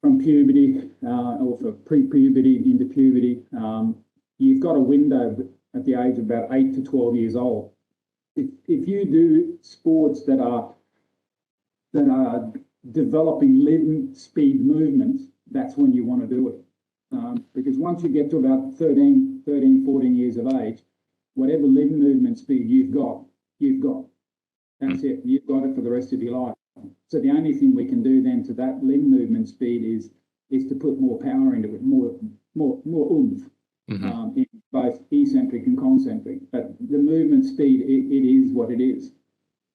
from puberty or for pre-puberty into puberty, you've got a window at the age of about 8 to 12 years old. If you do sports that are developing limb speed movements, that's when you want to do it. Because once you get to about 13, 14 years of age, whatever limb movement speed you've got. That's it. You've got it for the rest of your life. So the only thing we can do then to that limb movement speed is to put more power into it, more oomph. In both eccentric and concentric, but the movement speed, it is what it is.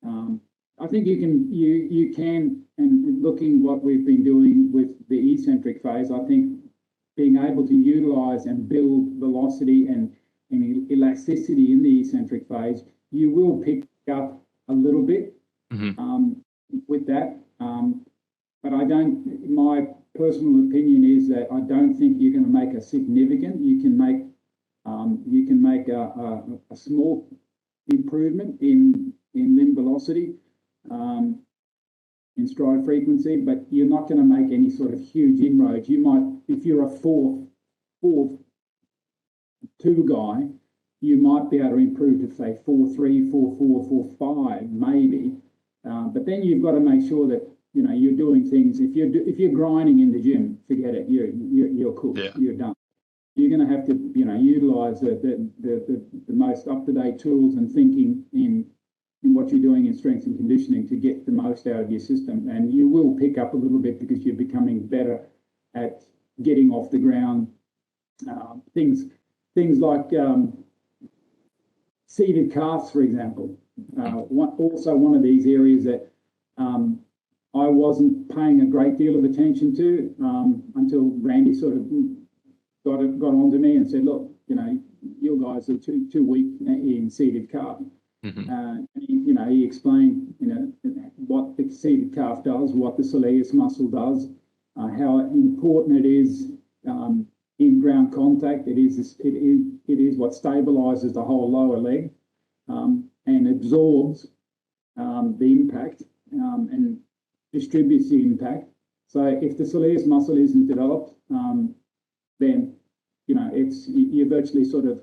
I think you can, and looking what we've been doing with the eccentric phase, I think being able to utilize and build velocity and elasticity in the eccentric phase, you will pick up a little bit with that. But my personal opinion is that I don't think you're going to make a significant. You can make a small improvement in limb velocity, in stride frequency, but you're not going to make any sort of huge inroads. You might, if you're a 4.2 guy, you might be able to improve to say 4.3, 4.4, 4.5 maybe, but then you've got to make sure that you're doing things. If you're grinding in the gym, forget it. You're cool. Yeah. You're done. You're going to have to utilize the most up-to-date tools and thinking in what you're doing in strength and conditioning to get the most out of your system. And you will pick up a little bit because you're becoming better at getting off the ground. Things like seated calves, for example. One of these areas that I wasn't paying a great deal of attention to until Randy sort of got onto me and said, look, you guys are too weak in seated calf. And he explained, what the seated calf does, what the soleus muscle does, how important it is in ground contact. It is what stabilizes the whole lower leg and absorbs the impact and distributes the impact. So if the soleus muscle isn't developed, then you're virtually sort of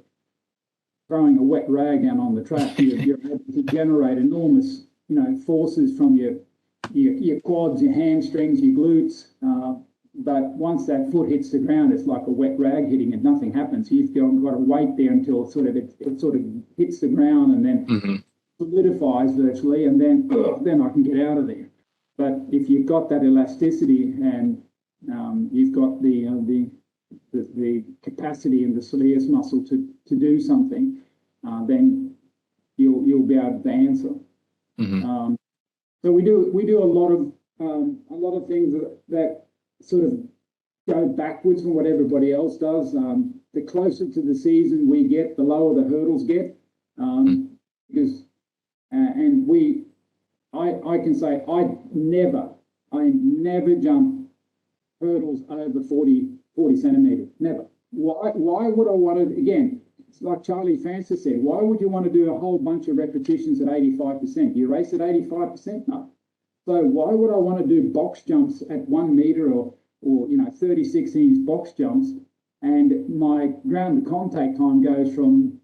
throwing a wet rag down on the track. You're able to generate enormous forces from your quads, your hamstrings, your glutes, but once that foot hits the ground, it's like a wet rag hitting it. Nothing happens. You've got to wait there until it sort of hits the ground and then solidifies virtually, and then I can get out of there. But if you've got that elasticity and you've got the capacity in the soleus muscle to do something, then you'll be able to answer. So we do a lot of things that sort of go backwards from what everybody else does. The closer to the season we get, the lower the hurdles get, because I can say I never jump hurdles over 40 centimeters. Never. Why would I want to, again, it's like Charlie Francis said, why would you want to do a whole bunch of repetitions at 85%? You race at 85%? No. So why would I want to do box jumps at 1 meter or 36-inch box jumps, and my ground to contact time goes from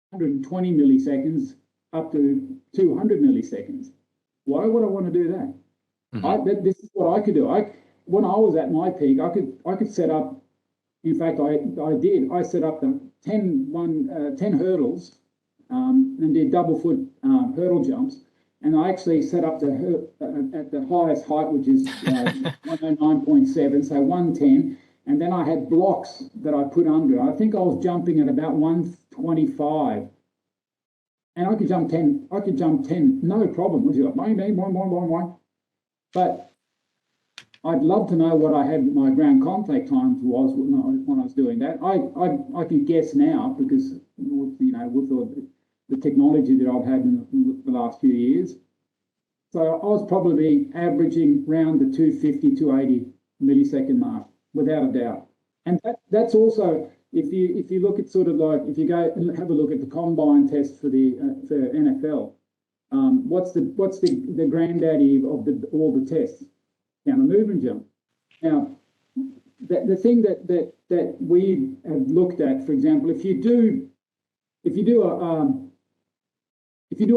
120 milliseconds up to 200 milliseconds? Why would I want to do that? This is what I could do. When I was at my peak, I could set up. In fact, I did. I set up the 10 hurdles and did double foot hurdle jumps. And I actually set up at the highest height, which is 109.7, so 110. And then I had blocks that I put under. I think I was jumping at about 125. And I could jump 10, no problem. But I'd love to know what I had my ground contact times was when I was doing that. I can guess now because with the technology that I've had in the last few years. So I was probably averaging around the 250, 280 millisecond mark, without a doubt. And that's also, if you look at sort of like, if you go and have a look at the combine test for the for NFL, what's the granddaddy of all the tests? Counter movement jump. Now, the thing that we have looked at, for example, if you do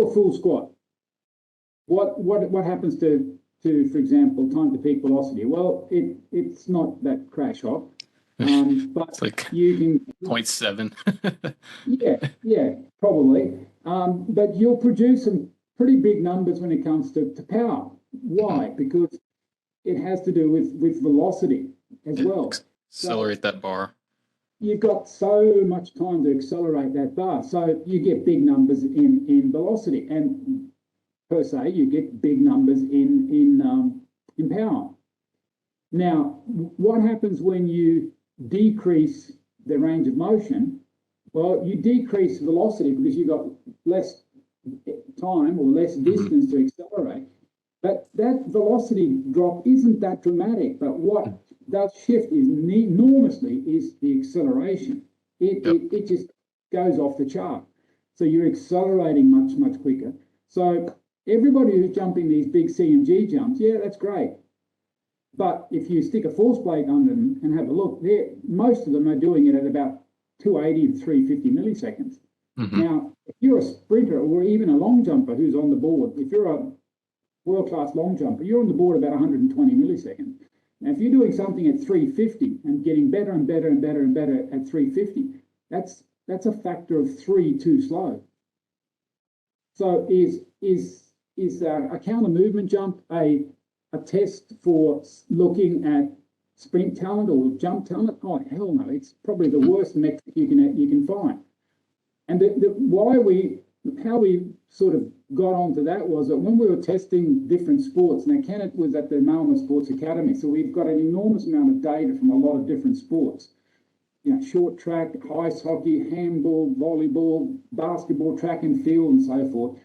a full squat, what happens to for example, time to peak velocity? Well, it's not that crash hot, but it's like you can 0.7. yeah, probably. But you'll produce some pretty big numbers when it comes to power. Why? Because it has to do with velocity as well. Accelerate that bar. You've got so much time to accelerate that bar, so you get big numbers in velocity, and per se you get big numbers in power. Now, what happens when you decrease the range of motion? Well, you decrease velocity because you've got less time or less distance to accelerate. But that velocity drop isn't that dramatic. But what does shift enormously is the acceleration. It just goes off the chart. So you're accelerating much, much quicker. So everybody who's jumping these big CMG jumps, yeah, that's great. But if you stick a force plate under them and have a look, most of them are doing it at about 280 to 350 milliseconds. Now, if you're a sprinter or even a long jumper who's on the board, if you're a world-class long jumper, you're on the board about 120 milliseconds. Now, if you're doing something at 350 and getting better and better and better and better at 350, that's a factor of 3 too slow. So is a counter movement jump a test for looking at sprint talent or jump talent? Oh, hell no! It's probably the worst metric you can find. And how we sort of got onto that was that when we were testing different sports. Now, Kenneth was at the Milan Sports Academy, so we've got an enormous amount of data from a lot of different sports. Short track, ice hockey, handball, volleyball, basketball, track and field, and so forth.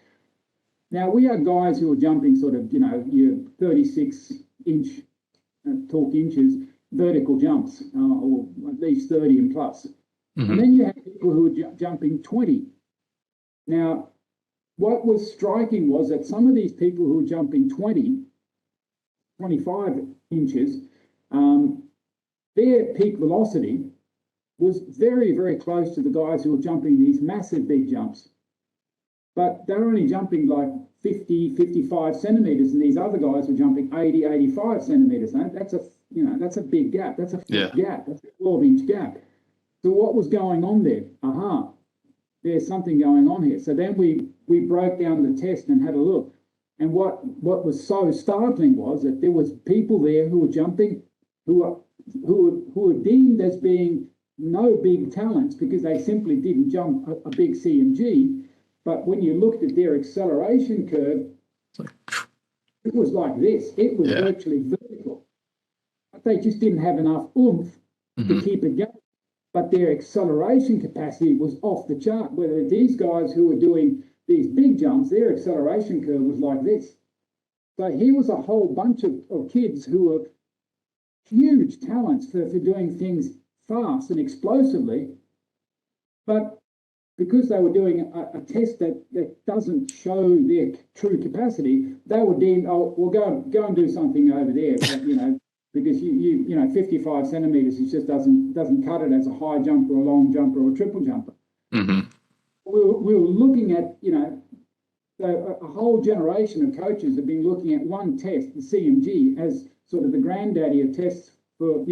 Now, we had guys who were jumping sort of, your 36-inch, talk inches, vertical jumps, or at least 30 and plus. And then you had people who were jumping 20. Now, what was striking was that some of these people who were jumping 20, 25 inches, their peak velocity was very, very close to the guys who were jumping these massive big jumps. but they're only jumping like 50, 55 centimeters, and these other guys were jumping 80, 85 centimeters. And that's a big gap. That's a foot gap. That's a 12-inch gap. So what was going on there? There's something going on here. So then we broke down the test and had a look. And what was so startling was that there was people there who were jumping, who were deemed as being no big talents because they simply didn't jump a big CMG. But when you looked at their acceleration curve, it was like this. It was virtually vertical. But they just didn't have enough oomph to keep it going. But their acceleration capacity was off the chart. Whether these guys who were doing these big jumps, their acceleration curve was like this. So here was a whole bunch of kids who were huge talents for doing things fast and explosively, but because they were doing a test that doesn't show their true capacity, they were deemed, oh, well, go and do something over there, but, because you 55 centimeters, it just doesn't cut it as a high jumper, a long jumper, or a triple jumper. Mm-hmm. We were looking at, so a whole generation of coaches have been looking at one test, the CMG, as sort of the granddaddy of tests for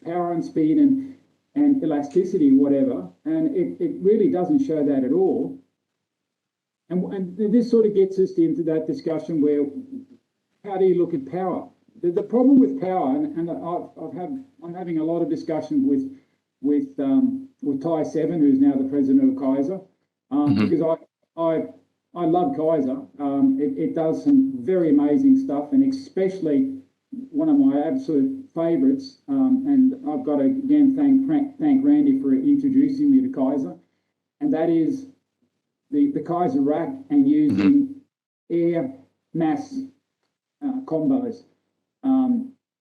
power and speed and elasticity, whatever, and it really doesn't show that at all. And this sort of gets us into that discussion where, how do you look at power? The problem with power, and I'm having a lot of discussion with Ty Seven, who's now the president of Keiser, because I love Keiser. It does some very amazing stuff, and especially one of my absolute favourites, and I've got to again thank Randy for introducing me to Keiser, and that is the Keiser rack and using air mass combos.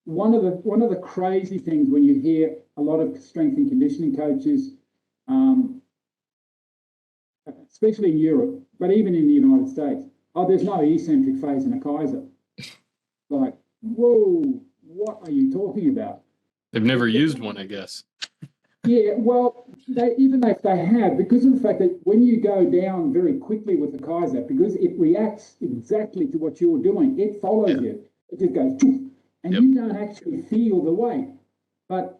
One of the crazy things when you hear a lot of strength and conditioning coaches, especially in Europe, but even in the United States, there's no eccentric phase in a Keiser. Like, whoa, what are you talking about? They've never used one, I guess. Yeah, well, even if they have, because of the fact that when you go down very quickly with the Keiser, because it reacts exactly to what you're doing, it follows you. It just goes, and you don't actually feel the weight. But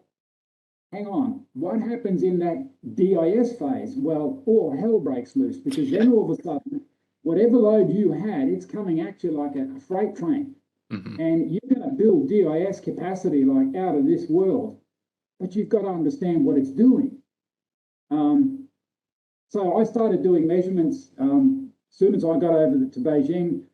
hang on, what happens in that DIS phase? Well, all hell breaks loose, because then all of a sudden, whatever load you had, it's coming at you like a freight train. And you're going to build DIS capacity like out of this world, but you've got to understand what it's doing. So I started doing measurements. As soon as I got over to Beijing,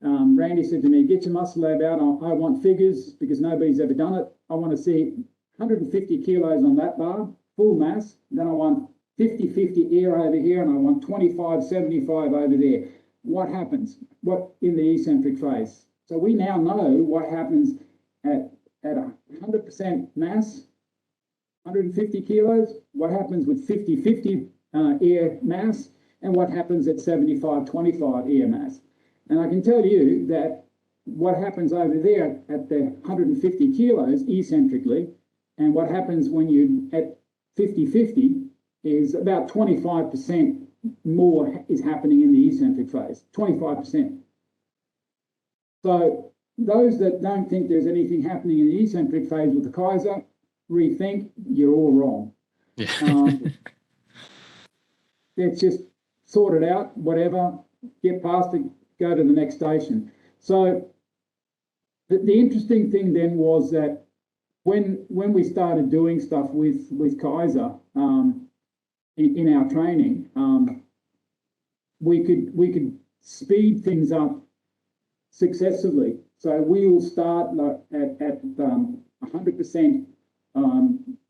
Randy said to me, get your muscle lab out. I want figures because nobody's ever done it. I want to see 150 kilos on that bar, full mass. Then I want 50-50 air over here, and I want 25-75 over there. What happens? What in the eccentric phase? So we now know what happens at 100% mass, 150 kilos, what happens with 50-50 air mass, and what happens at 75-25 air mass. And I can tell you that what happens over there at the 150 kilos eccentrically, and what happens when you at 50-50 is about 25% more is happening in the eccentric phase, 25%. So those that don't think there's anything happening in the eccentric phase with the Keiser, rethink, you're all wrong. Let's just sort it out, whatever, get past it, go to the next station. So the interesting thing then was that when we started doing stuff with Keiser in our training, we could speed things up successively. So we'll start at 100%.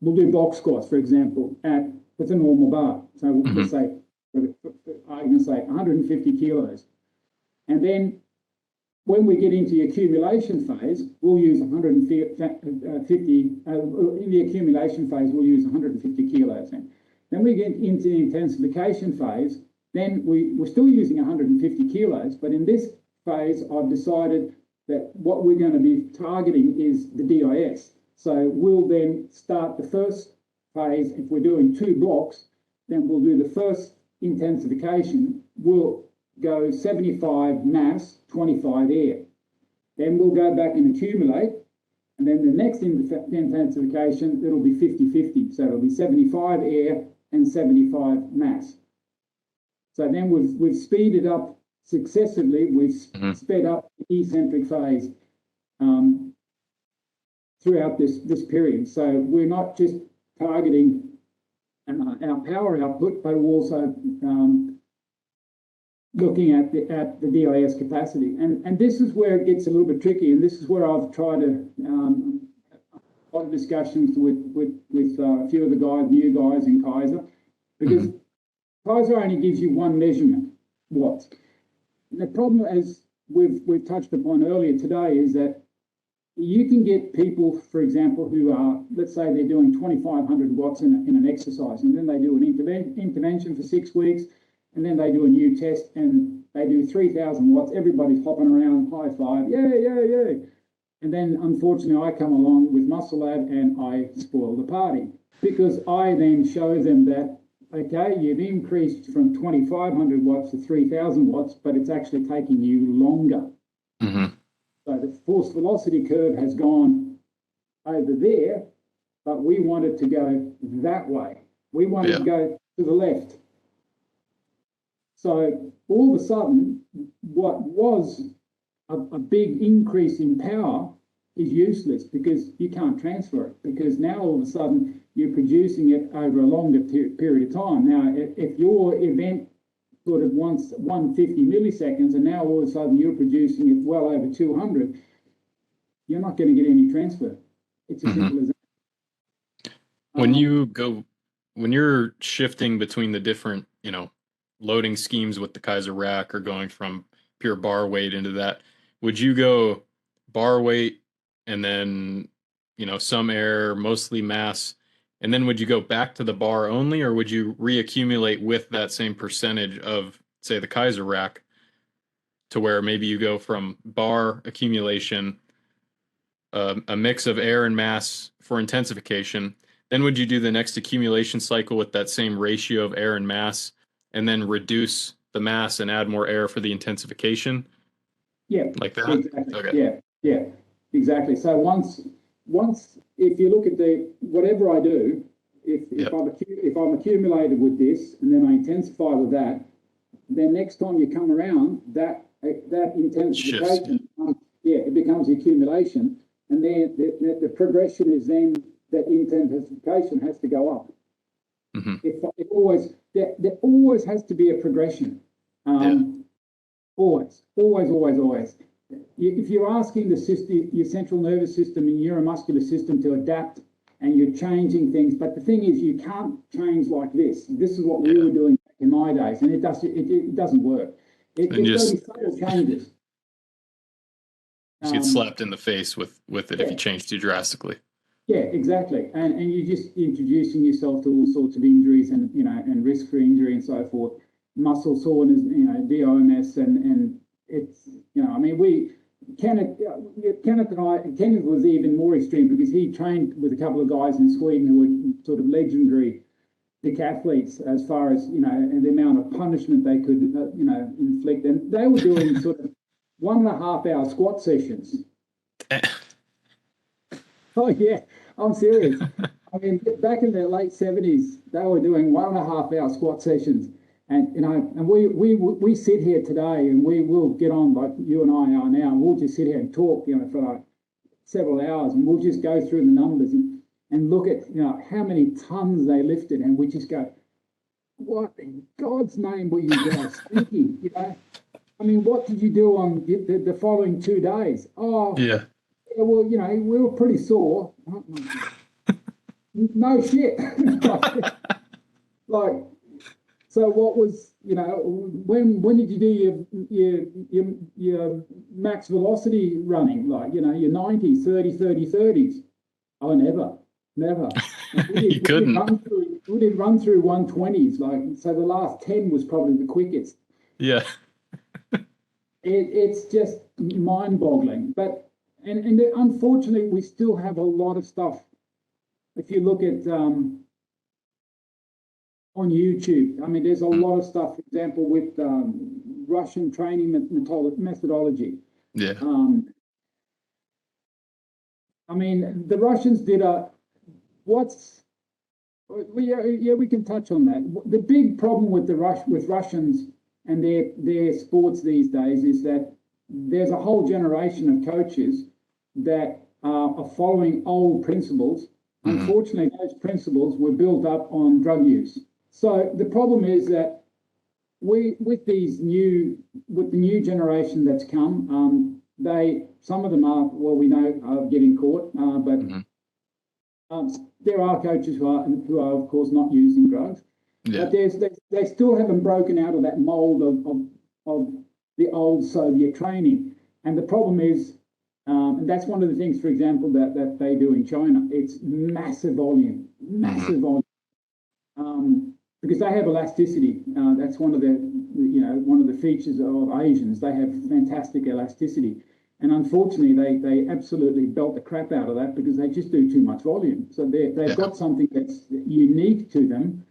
We'll do box squats, for example, with a normal bar. So we'll say, I'm going to say 150 kilos. And then when we get into the accumulation phase, we'll use 150, in the accumulation phase, we'll use 150 kilos. And then we get into the intensification phase, then we're still using 150 kilos, but in this phase, I've decided that what we're going to be targeting is the DIS. So we'll then start the first phase. If we're doing 2 blocks, then we'll do the first intensification. We'll go 75 mass, 25 air. Then we'll go back and accumulate. And then the next intensification, it'll be 50-50. So it'll be 75 air and 75 mass. So then we've speeded up successively. We've sped up the eccentric phase throughout this period. So we're not just targeting our power output, but also looking at the DIS capacity. And this is where it gets a little bit tricky. And this is where I've tried to a lot of discussions with a few of the guys, new guys in Keiser, because Keiser only gives you one measurement, watts. The problem, as we've touched upon earlier today, is that you can get people, for example, who are, let's say they're doing 2,500 watts in an exercise, and then they do an intervention for 6 weeks, and then they do a new test, and they do 3,000 watts. Everybody's hopping around, high five, yay. And then, unfortunately, I come along with Muscle Lab and I spoil the party, because I then show them that, okay, you've increased from 2,500 watts to 3,000 watts, but it's actually taking you longer. So the force velocity curve has gone over there, but we want it to go that way. We want it to go to the left. So all of a sudden, what was a big increase in power is useless, because you can't transfer it, because now all of a sudden you're producing it over a longer period of time. Now, if your event sort of wants 150 milliseconds, and now all of a sudden you're producing it well over 200, you're not going to get any transfer. It's as simple as that. When you're shifting between the different, loading schemes with the Keiser rack, or going from pure bar weight into that, would you go bar weight and then, some air, mostly mass, and then would you go back to the bar only, or would you reaccumulate with that same percentage of, say, the Keiser rack, to where maybe you go from bar accumulation, a mix of air and mass for intensification, then would you do the next accumulation cycle with that same ratio of air and mass, and then reduce the mass and add more air for the intensification? Yeah, like that. Exactly. Okay. Yeah, exactly. So once, if you look at whatever I do, if I'm accumulated with this and then I intensify with that, then next time you come around, that intensification, it becomes accumulation, and then the progression is then that intensification has to go up. There always has to be a progression. Always. If you're asking the system, your central nervous system and neuromuscular system to adapt, and you're changing things, but the thing is, you can't change like this. This is what we were doing back in my days, and it doesn't work. It's going to be subtle changes. You get slapped in the face with it if you change too drastically. Yeah, exactly. And you're just introducing yourself to all sorts of injuries and and risk for injury and so forth. Muscle soreness, DOMS, and it's Kenneth was even more extreme, because he trained with a couple of guys in Sweden who were sort of legendary decathletes as far as and the amount of punishment they could inflict, and they were doing sort of 1.5 hour squat sessions. Oh yeah, I'm serious. I mean, back in the late 70s, they were doing 1.5 hour squat sessions, and and we sit here today, and we will get on like you and I are now, and we'll just sit here and talk, for like several hours, and we'll just go through the numbers and look at how many tons they lifted, and we just go, what in God's name were you guys thinking? I mean, what did you do on the following 2 days? Oh, yeah. Well, we were pretty sore. No shit. So what was, when did you do your max velocity running? Your 90s, 30s? Oh, never. You couldn't. We did run through 120s, so the last 10 was probably the quickest. Yeah. It's just mind-boggling, but and unfortunately we still have a lot of stuff. If you look at on YouTube, I mean, there's a lot of stuff. For example, with Russian training methodology. Yeah. I mean, the Russians did we can touch on that. The big problem with Russians and their sports these days is that there's a whole generation of coaches that are following old principles. Unfortunately, those principles were built up on drug use. So the problem is that with the new generation that's come, some of them we know are getting caught, but there are coaches who are of course not using drugs. Yeah. But they still haven't broken out of that mold of the old Soviet training. And the problem is, and that's one of the things, for example, that they do in China. It's massive volume, because they have elasticity. That's one of the features of Asians. They have fantastic elasticity. And unfortunately, they absolutely belt the crap out of that because they just do too much volume. So they've got something that's unique to them,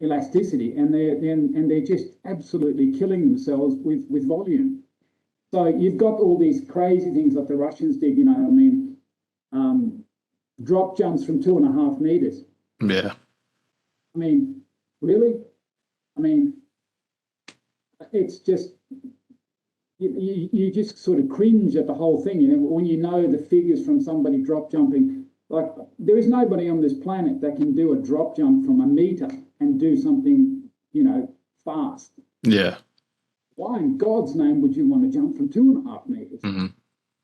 elasticity, and they're just absolutely killing themselves with volume. So you've got all these crazy things like the Russians did. Drop jumps from 2.5 meters. Yeah. I mean, really? I mean, it's just. You just sort of cringe at the whole thing, when you know the figures from somebody drop jumping. Like, there is nobody on this planet that can do a drop jump from 1 meter and do something, fast. Yeah. Why in God's name would you want to jump from 2.5 meters?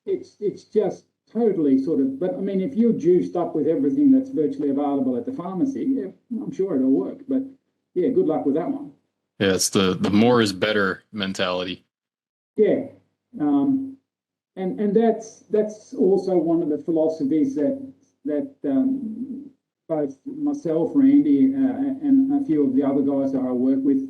It's just totally sort of. But I mean, if you're juiced up with everything that's virtually available at the pharmacy, yeah, I'm sure it'll work. But yeah, good luck with that one. Yeah, it's the more is better mentality. Yeah, and that's also one of the philosophies that both myself, Randy, and a few of the other guys that I work with,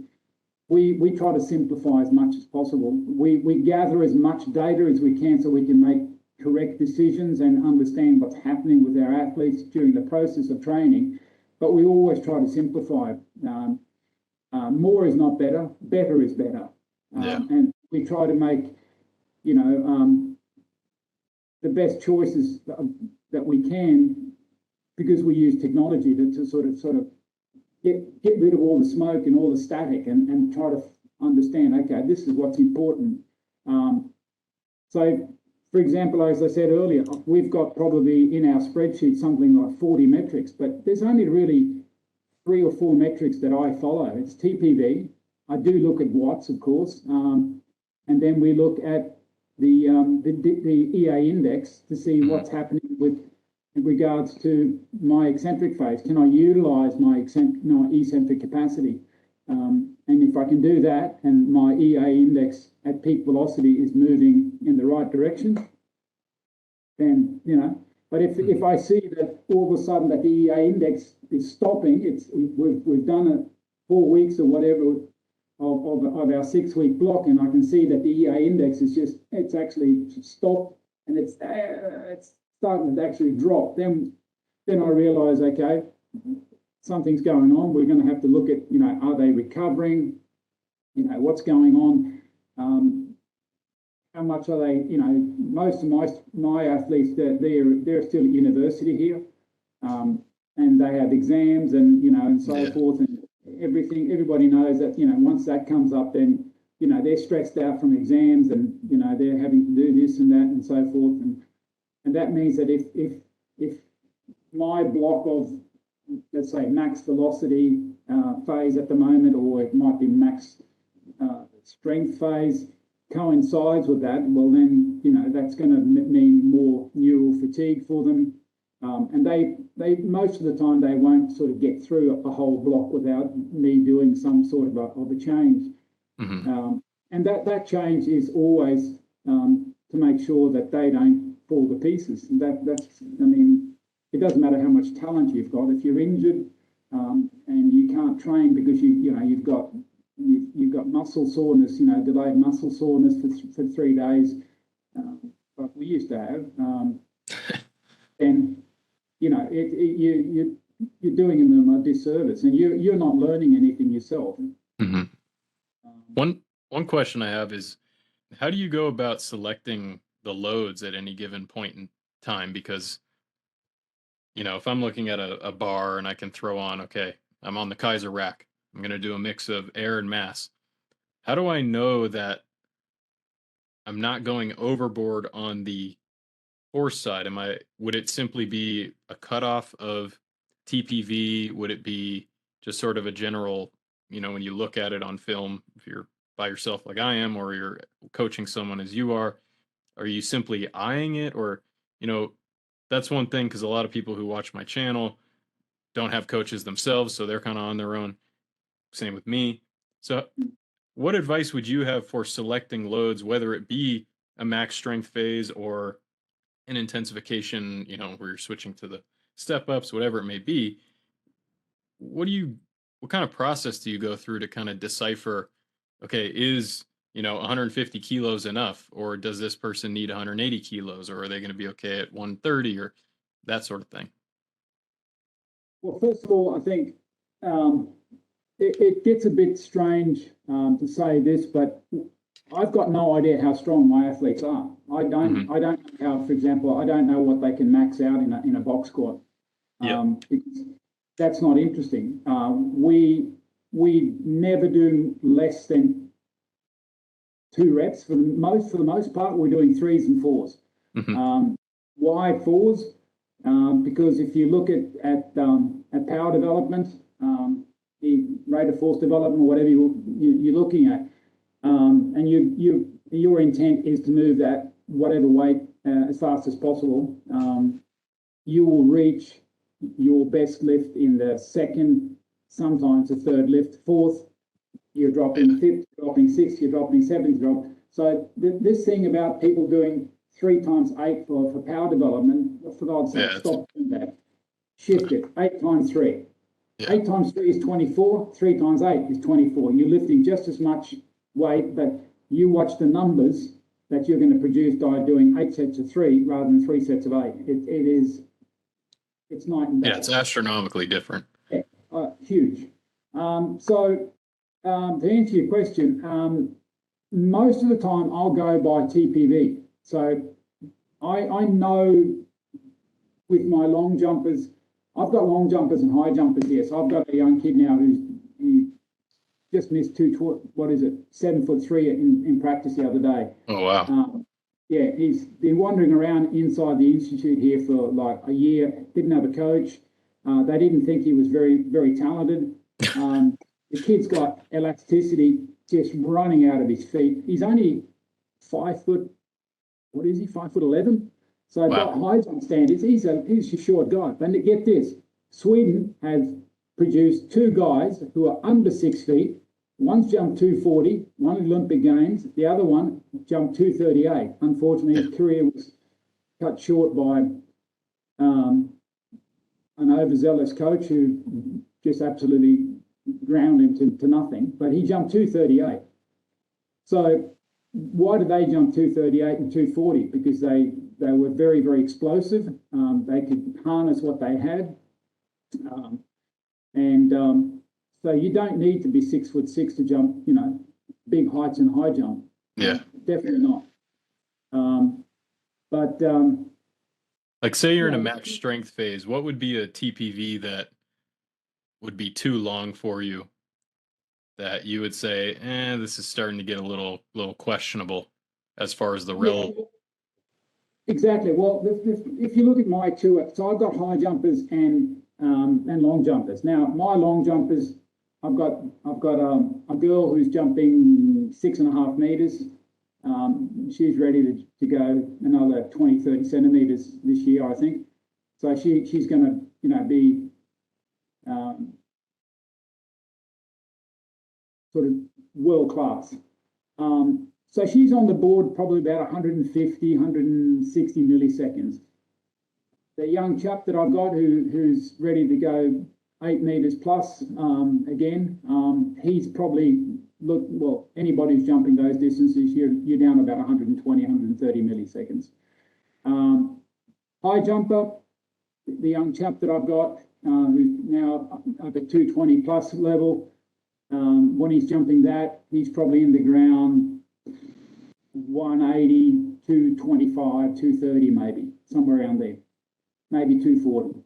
we try to simplify as much as possible. We gather as much data as we can so we can make correct decisions and understand what's happening with our athletes during the process of training. But we always try to simplify. More is not better. Better is better. And we try to make, the best choices that we can, because we use technology to sort of get rid of all the smoke and all the static and try to understand, okay, this is what's important. So, for example, as I said earlier, we've got probably in our spreadsheet something like 40 metrics, but there's only really 3 or 4 metrics that I follow. It's TPV. I do look at watts, of course, and then we look at the EA index to see what's happening in regards to my eccentric phase. Can I utilise my eccentric capacity? And if I can do that, and my EA index at peak velocity is moving in the right direction, then But if I see that all of a sudden that the EA index is stopping, we've done it 4 weeks or whatever of our 6-week block, and I can see that the EA index it's actually stopped and it's starting to actually drop, then I realise, okay, something's going on. We're going to have to look at, are they recovering? What's going on? How much are they? Most of my athletes, they're still at university here, and they have exams and so forth, and everything. Everybody knows that once that comes up, then they're stressed out from exams, and they're having to do this and that and so forth, and that means that if my block of, let's say, max velocity phase at the moment, or it might be max strength phase, coincides with that, well then that's going to mean more neural fatigue for them, and they most of the time they won't sort of get through a whole block without me doing some sort of a change. And that change is always to make sure that they don't fall to pieces. And it doesn't matter how much talent you've got. If you're injured and you can't train because you've got muscle soreness, delayed muscle soreness for 3 days, like we used to have, then you're doing them a disservice, and you're not learning anything yourself. One question I have is, how do you go about selecting the loads at any given point in time? Because, if I'm looking at a bar and I can throw on, okay, I'm on the Keiser rack, I'm going to do a mix of air and mass. How do I know that I'm not going overboard on the force side? Would it simply be a cutoff of TPV? Would it be just sort of a general, when you look at it on film, if you're by yourself like I am, or you're coaching someone as you are you simply eyeing it? Or, you know, that's one thing, because a lot of people who watch my channel don't have coaches themselves, so they're kind of on their own. Same with me. So what advice would you have for selecting loads, whether it be a max strength phase or an intensification, where you're switching to the step ups, whatever it may be? What kind of process do you go through to kind of decipher, okay, is, 150 kilos enough, or does this person need 180 kilos, or are they going to be okay at 130, or that sort of thing? Well, first of all, I think it gets a bit strange to say this, but I've got no idea how strong my athletes are. I don't know how, for example, I don't know what they can max out in a box squat. Because that's not interesting. We never do less than 2 reps. For the most part, we're doing 3s and 4s. Why 4s? Because if you look at power development, the rate of force development, or whatever you're looking at, and your intent is to move that whatever weight as fast as possible, you will reach your best lift in the second, sometimes the third lift. Fourth, you're dropping. Fifth, you're dropping. Sixth, you're dropping. Seventh, drop. So this thing about people doing 3 times 8 for power development, for God's sake, stop doing that. Shift it. 8 times 3. 8 times 3 is 24. 3 times 8 is 24. You're lifting just as much weight, but you watch the numbers that you're going to produce by doing 8 sets of 3 rather than 3 sets of 8. It's night and day. Yeah, it's astronomically different. Huge. So to answer your question, most of the time I'll go by TPV. So I know with my long jumpers, I've got long jumpers and high jumpers here. So I've got a young kid now who just missed 7'3" in practice the other day. Oh, wow. Yeah, he's been wandering around inside the institute here for like a year, didn't have a coach. They didn't think he was very, very talented. The kid's got elasticity just running out of his feet. He's only 5 foot, 5'11"? So by high jump standards, he's a short guy. But get this, Sweden has produced 2 guys who are under 6 feet. One's jumped 240, one Olympic Games. The other one jumped 238. Unfortunately, his career was cut short by an overzealous coach who just absolutely ground him to nothing. But he jumped 238. So why did they jump 238 and 240? Because they were very, very explosive. They could harness what they had. So you don't need to be 6'6" to jump, big heights and high jump. Yeah. Definitely not. Like, say you're in a max strength phase, what would be a TPV that would be too long for you, that you would say, this is starting to get a little questionable as far as the real... Yeah, exactly. Well, if you look at my 2, so I've got high jumpers and long jumpers. Now, my long jumpers, I've got a girl who's jumping 6.5 meters. She's ready to go another 20, 30 centimeters this year, I think. So she's going to, be sort of world class. So she's on the board probably about 150, 160 milliseconds. The young chap that I've got who's ready to go 8 meters plus, again, he's probably, anybody who's jumping those distances, you're down about 120, 130 milliseconds. High jumper, the young chap that I've got, who's now up at 220 plus level, When he's jumping that, he's probably in the ground 180, 225, 230 maybe, somewhere around there, maybe 240.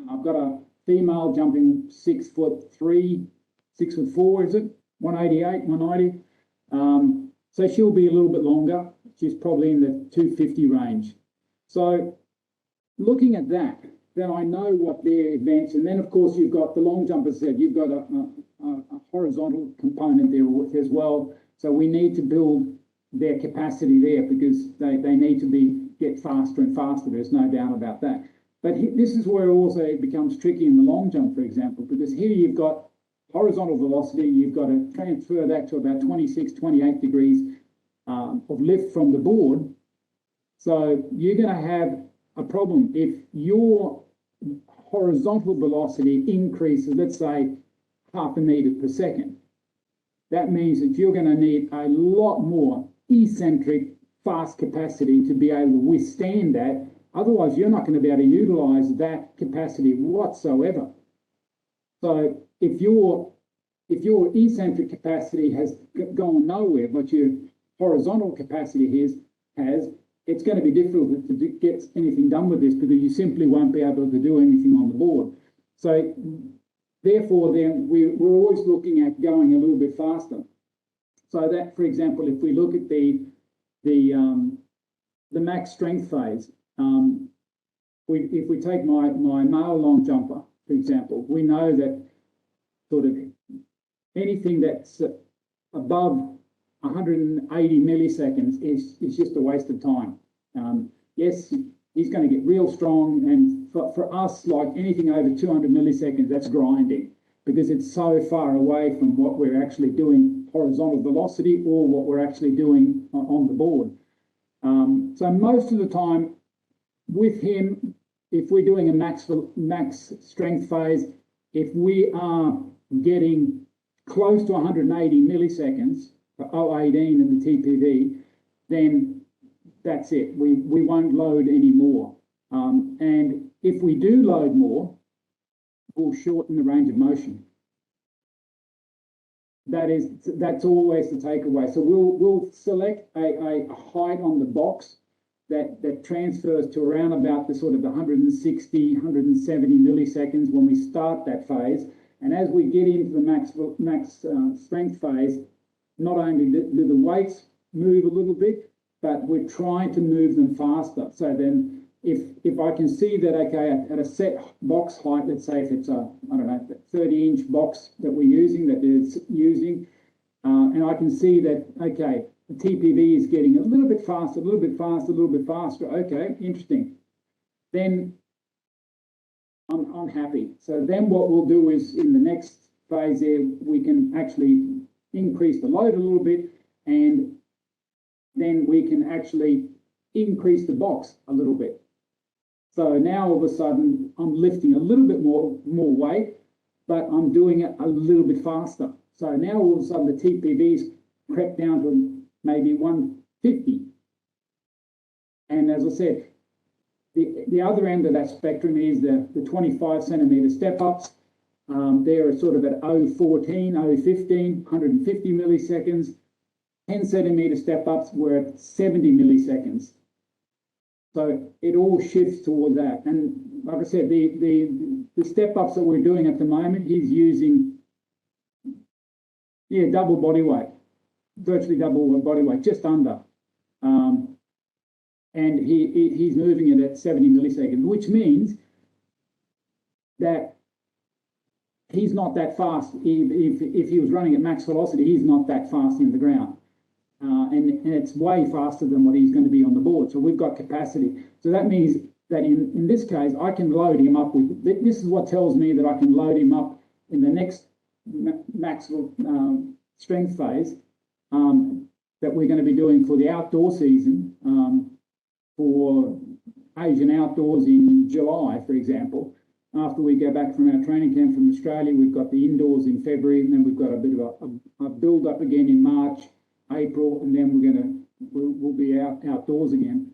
I've got a female jumping 6'3", 6'4", is it? 188, 190. So she'll be a little bit longer. She's probably in the 250 range. So looking at that, then I know what their events, and then of course you've got the long jumpers said, you've got a horizontal component there as well. So we need to build their capacity there because they need to get faster and faster. There's no doubt about that. But this is where also it becomes tricky in the long jump, for example, because here you've got horizontal velocity, you've got to transfer that to about 26, 28 degrees of lift from the board. So you're going to have a problem if your horizontal velocity increases, let's say, 0.5 meters per second. That means that you're going to need a lot more eccentric fast capacity to be able to withstand that. Otherwise, you're not going to be able to utilize that capacity whatsoever. So if your eccentric capacity has gone nowhere, but your horizontal capacity has, it's going to be difficult to get anything done with this because you simply won't be able to do anything on the board. So therefore, then we're always looking at going a little bit faster. So that, for example, if we look at the max strength phase, if we take my male long jumper, for example, we know that sort of anything that's above 180 milliseconds is just a waste of time. Yes, he's going to get real strong, and for us, like anything over 200 milliseconds, that's grinding because it's so far away from what we're actually doing horizontal velocity or what we're actually doing on the board. So most of the time with him, if we're doing a max strength phase, if we are getting close to 180 milliseconds for 018 and the TPV, then that's it. We won't load any more. And if we do load more, we'll shorten the range of motion. That's always the takeaway. So we'll select a height on the box that transfers to around about the sort of 160, 170 milliseconds when we start that phase. And as we get into the max strength phase, not only do the weights move a little bit, but we're trying to move them faster. So then if I can see that, okay, at a set box height, let's say if it's a, I don't know, 30-inch box that we're using, that it's using, and I can see that, okay, the TPV is getting a little bit faster, a little bit faster, a little bit faster. Okay, interesting. Then I'm happy. So then what we'll do is in the next phase there, we can actually increase the load a little bit, and then we can actually increase the box a little bit. So now all of a sudden I'm lifting a little bit more weight, but I'm doing it a little bit faster. So now all of a sudden the TPV's crept down to maybe 150. And as I said, the other end of that spectrum is the 25 centimeter step ups. They're sort of at 014, 015, 150 milliseconds. 10 centimeter step ups, we're at 70 milliseconds. So it all shifts toward that. And like I said, the step ups that we're doing at the moment, he's using, double body weight, virtually double body weight, just under. And he's moving it at 70 milliseconds, which means that he's not that fast. If he was running at max velocity, he's not that fast in the ground. And it's way faster than what he's going to be on the board. So we've got capacity. So that means that in this case, I can load him up with, this is what tells me that I can load him up in the next max strength phase that we're going to be doing for the outdoor season, for Asian outdoors in July, for example. After we go back from our training camp from Australia, we've got the indoors in February, and then we've got a bit of a build up again in March, April, and then we'll be outdoors again.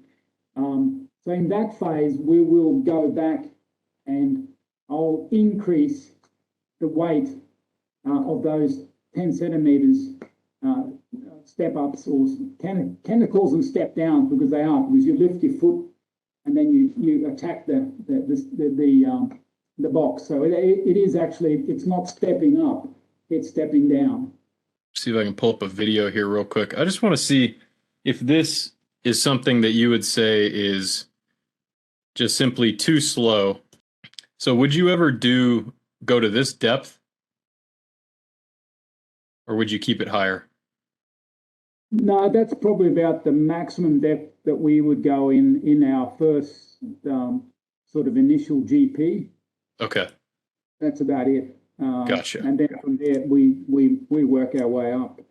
So in that phase, we will go back and I'll increase the weight of those 10 centimeters step ups, or Kenner calls them step downs because they are, because you lift your foot and then you attack the box. So it is actually, it's not stepping up, it's stepping down. See if I can pull up a video here real quick. I just want to see if this is something that you would say is just simply too slow. So would you ever go to this depth, or would you keep it higher? No, that's probably about the maximum depth that we would go in our first sort of initial GP. Okay. That's about it. Gotcha. And then from there, we work our way up.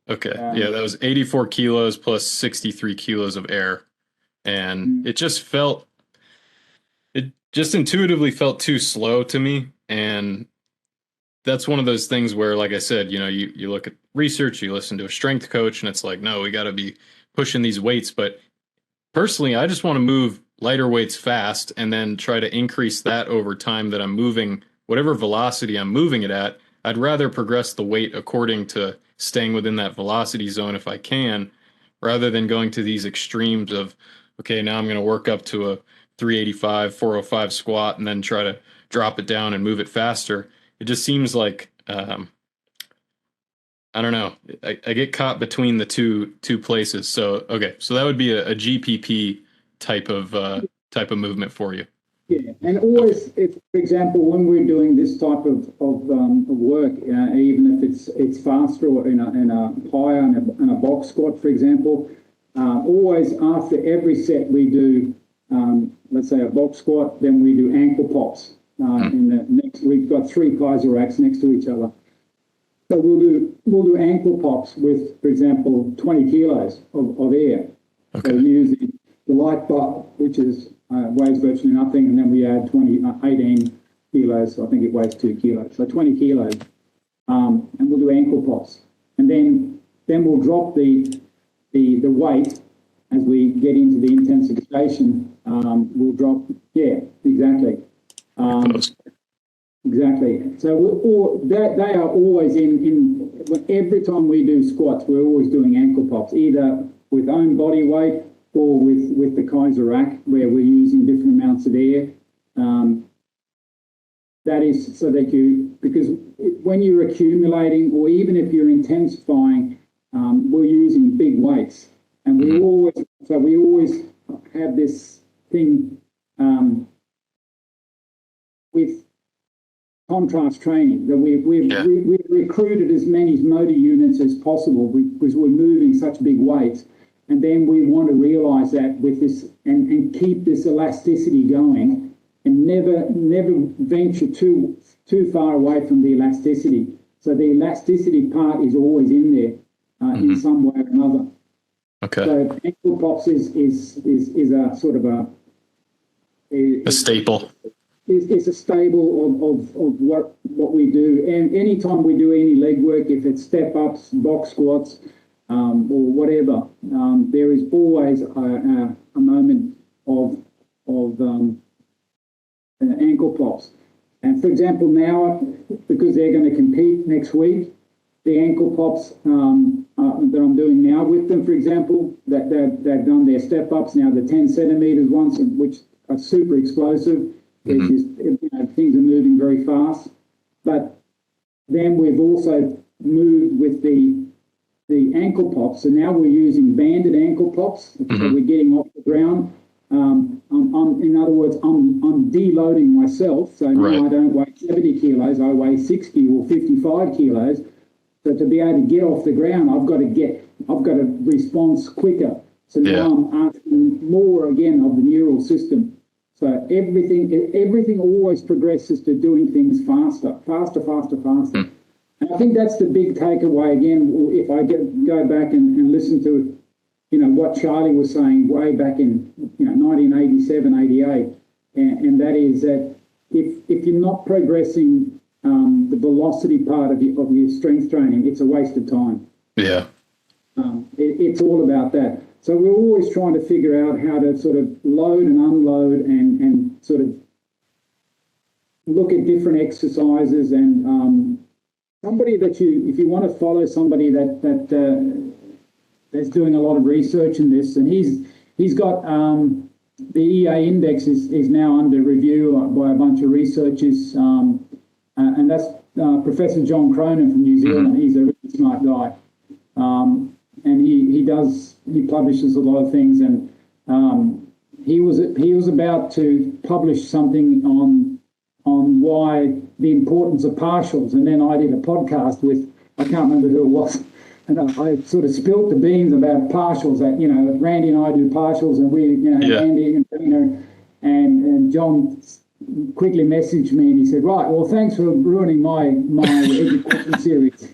Okay. Yeah, that was 84 kilos plus 63 kilos of air. And it just intuitively felt too slow to me. And that's one of those things where, like I said, you look at research, you listen to a strength coach, and it's like, no, we got to be pushing these weights. But personally, I just want to move lighter weights fast and then try to increase that over time that I'm moving, whatever velocity I'm moving it at. I'd rather progress the weight according to staying within that velocity zone if I can, rather than going to these extremes of, okay, now I'm going to work up to a 385, 405 squat and then try to drop it down and move it faster. It just seems like, I don't know. I get caught between the two places. So, okay. So that would be a GPP type of movement for you. Yeah. And always, if, for example, when we're doing this type of work, even if it's faster or in a higher in a box squat, for example, always after every set we do, let's say a box squat, then we do ankle pops. In the next, we've got 3 Keiser racks next to each other. So we'll do ankle pops with, for example, 20 kilos of air. Okay. So using the light bar, which weighs virtually nothing, and then we add 18 kilos. So I think it weighs 2 kilos. So 20 kilos, and we'll do ankle pops, and then we'll drop the weight as we get into the intensification. We'll drop, exactly. Exactly. So they are always in every time we do squats, we're always doing ankle pops, either with own body weight or with the Keiser rack, where we're using different amounts of air. That is so that because when you're accumulating, or even if you're intensifying, we're using big weights, and we always have this thing with contrast training, that we've recruited as many motor units as possible because we're moving such big weights, and then we want to realize that with this and keep this elasticity going, and never venture too far away from the elasticity. So the elasticity part is always in there in some way or another. Okay. So ankle pops is a sort of a staple. It's a staple of what we do. And anytime we do any leg work, if it's step ups, box squats, or whatever, there is always a moment of ankle pops. And for example, now, because they're going to compete next week, the ankle pops that I'm doing now with them, for example, that they've done their step ups now, the 10 centimeters ones, which are super explosive. Things are moving very fast. But then we've also moved with the ankle pops. So now we're using banded ankle pops. So we're getting off the ground. In other words, I'm deloading myself. So now I don't weigh 70 kilos. I weigh 60 or 55 kilos. So to be able to get off the ground, I've got to respond quicker. So now I'm asking more again of the neural system. So everything always progresses to doing things faster. And I think that's the big takeaway again. If I go back and listen to, what Charlie was saying way back in 1987, 88, and that is that if you're not progressing the velocity part of your strength training, it's a waste of time. Yeah. It's all about that. So we're always trying to figure out how to sort of load and unload and sort of look at different exercises and somebody that if you want to follow somebody that's doing a lot of research in this, and he's got the EA index is now under review by a bunch of researchers, and that's Professor John Cronin from New Zealand. He's a really smart guy, and he publishes a lot of things, and he was about to publish something on why the importance of partials, and then I did a podcast with, I can't remember who it was, and I sort of spilt the beans about partials. That Randy and I do partials, and Randy and John quickly messaged me, and he said, "Right, well, thanks for ruining my education series."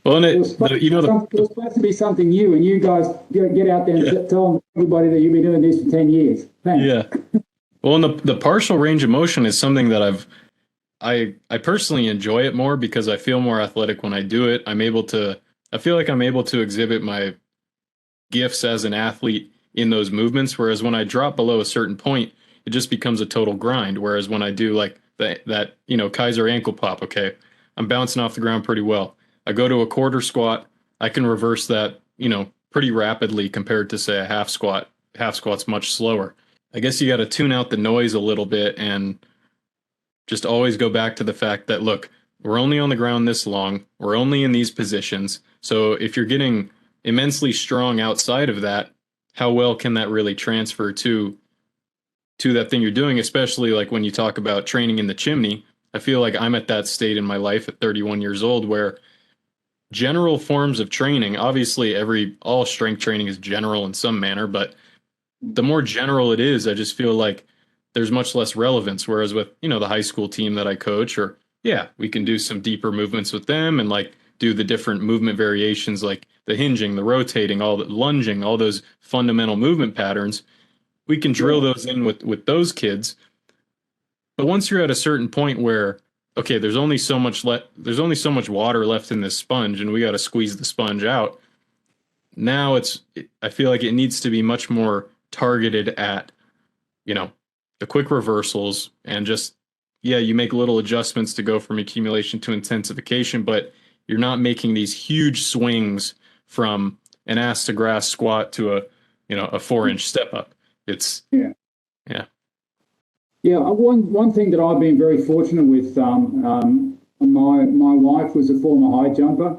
Well, it was supposed to be something new, and you guys get out there and tell everybody that you've been doing this for 10 years. Thanks. Yeah. Well, and the partial range of motion is something that I personally enjoy it more because I feel more athletic when I do it. I feel like I'm able to exhibit my gifts as an athlete in those movements, whereas when I drop below a certain point, it just becomes a total grind. Whereas when I do like that Keiser ankle pop, okay, I'm bouncing off the ground pretty well. I go to a quarter squat, I can reverse that, pretty rapidly compared to, say, a half squat. Half squat's much slower. I guess you got to tune out the noise a little bit and just always go back to the fact that, look, we're only on the ground this long. We're only in these positions. So if you're getting immensely strong outside of that, how well can that really transfer to that thing you're doing, especially like when you talk about training in the chimney? I feel like I'm at that state in my life at 31 years old where general forms of training, obviously all strength training is general in some manner, but the more general it is, I just feel like there's much less relevance. Whereas with, the high school team that I coach, we can do some deeper movements with them and like do the different movement variations, like the hinging, the rotating, all the lunging, all those fundamental movement patterns. We can drill those in with those kids. But once you're at a certain point where, okay, there's only so much water left in this sponge and we got to squeeze the sponge out. Now I feel like it needs to be much more targeted at, the quick reversals and just, you make little adjustments to go from accumulation to intensification, but you're not making these huge swings from an ass to grass squat to a 4-inch step up. It's one thing that I've been very fortunate with, my wife was a former high jumper,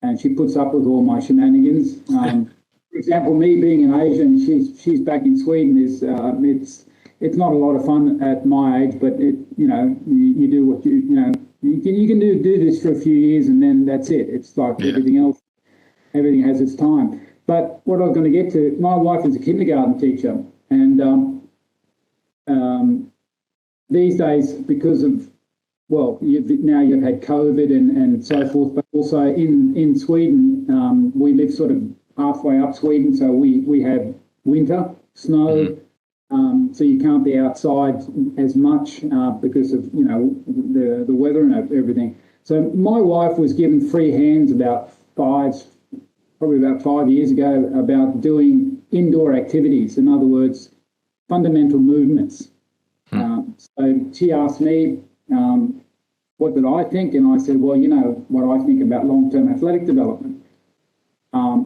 and she puts up with all my shenanigans. For example, me being an Asian, she's back in Sweden, it's not a lot of fun at my age, but you do what you can do this for a few years and then that's it. It's like everything else, everything has its time. But what I was going to get to, my wife is a kindergarten teacher, and these days, because of, you've had COVID and so forth, but also in Sweden, we live sort of halfway up Sweden, so we have winter, snow, so you can't be outside as much because of the weather and everything. So my wife was given free hands probably about 5 years ago, about doing indoor activities. In other words, fundamental movements. So she asked me, what did I think? And I said, well, what I think about long-term athletic development.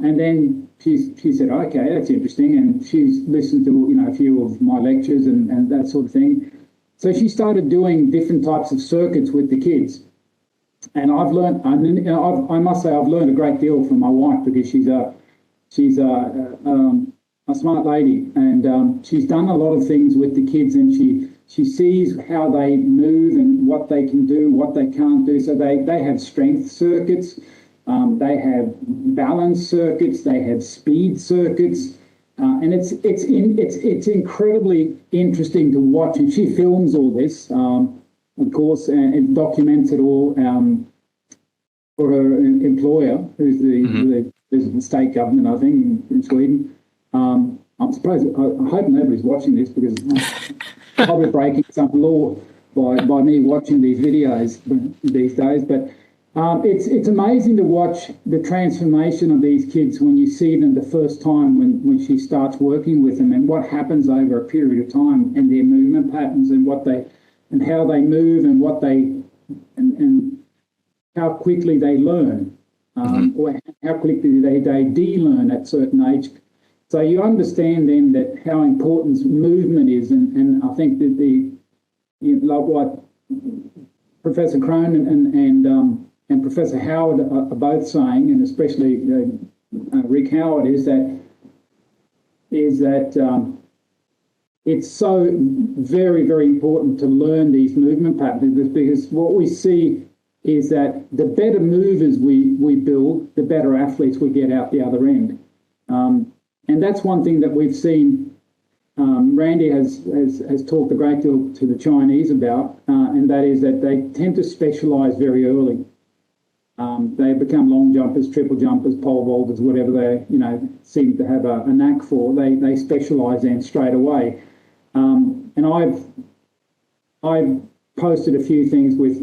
And then she said, okay, that's interesting. And she's listened to, a few of my lectures and that sort of thing. So she started doing different types of circuits with the kids. And I've learned, I must say, I've learned a great deal from my wife because she's a smart lady, and she's done a lot of things with the kids, and she sees how they move and what they can do, what they can't do. So they have strength circuits, they have balance circuits, they have speed circuits, and it's incredibly interesting to watch. And she films all this, of course, and documents it all for her employer, who's the state government, I think, in Sweden. I'm surprised. I hope nobody's watching this because I'm probably breaking some law by me watching these videos these days. But it's amazing to watch the transformation of these kids when you see them the first time when she starts working with them, and what happens over a period of time, and their movement patterns and what they and how they move and what they and how quickly they learn, or how quickly they de-learn at certain age. So you understand then that how important movement is, and I think that like what Professor Cronin and Professor Howard are both saying, and especially Rick Howard, is that it's so very, very important to learn these movement patterns, because what we see is that the better movers we build, the better athletes we get out the other end. And that's one thing that we've seen. Randy has talked a great deal to the Chinese about, and that is that they tend to specialise very early. They become long jumpers, triple jumpers, pole vaulters, whatever they seem to have a knack for. They specialise then straight away. And I've posted a few things with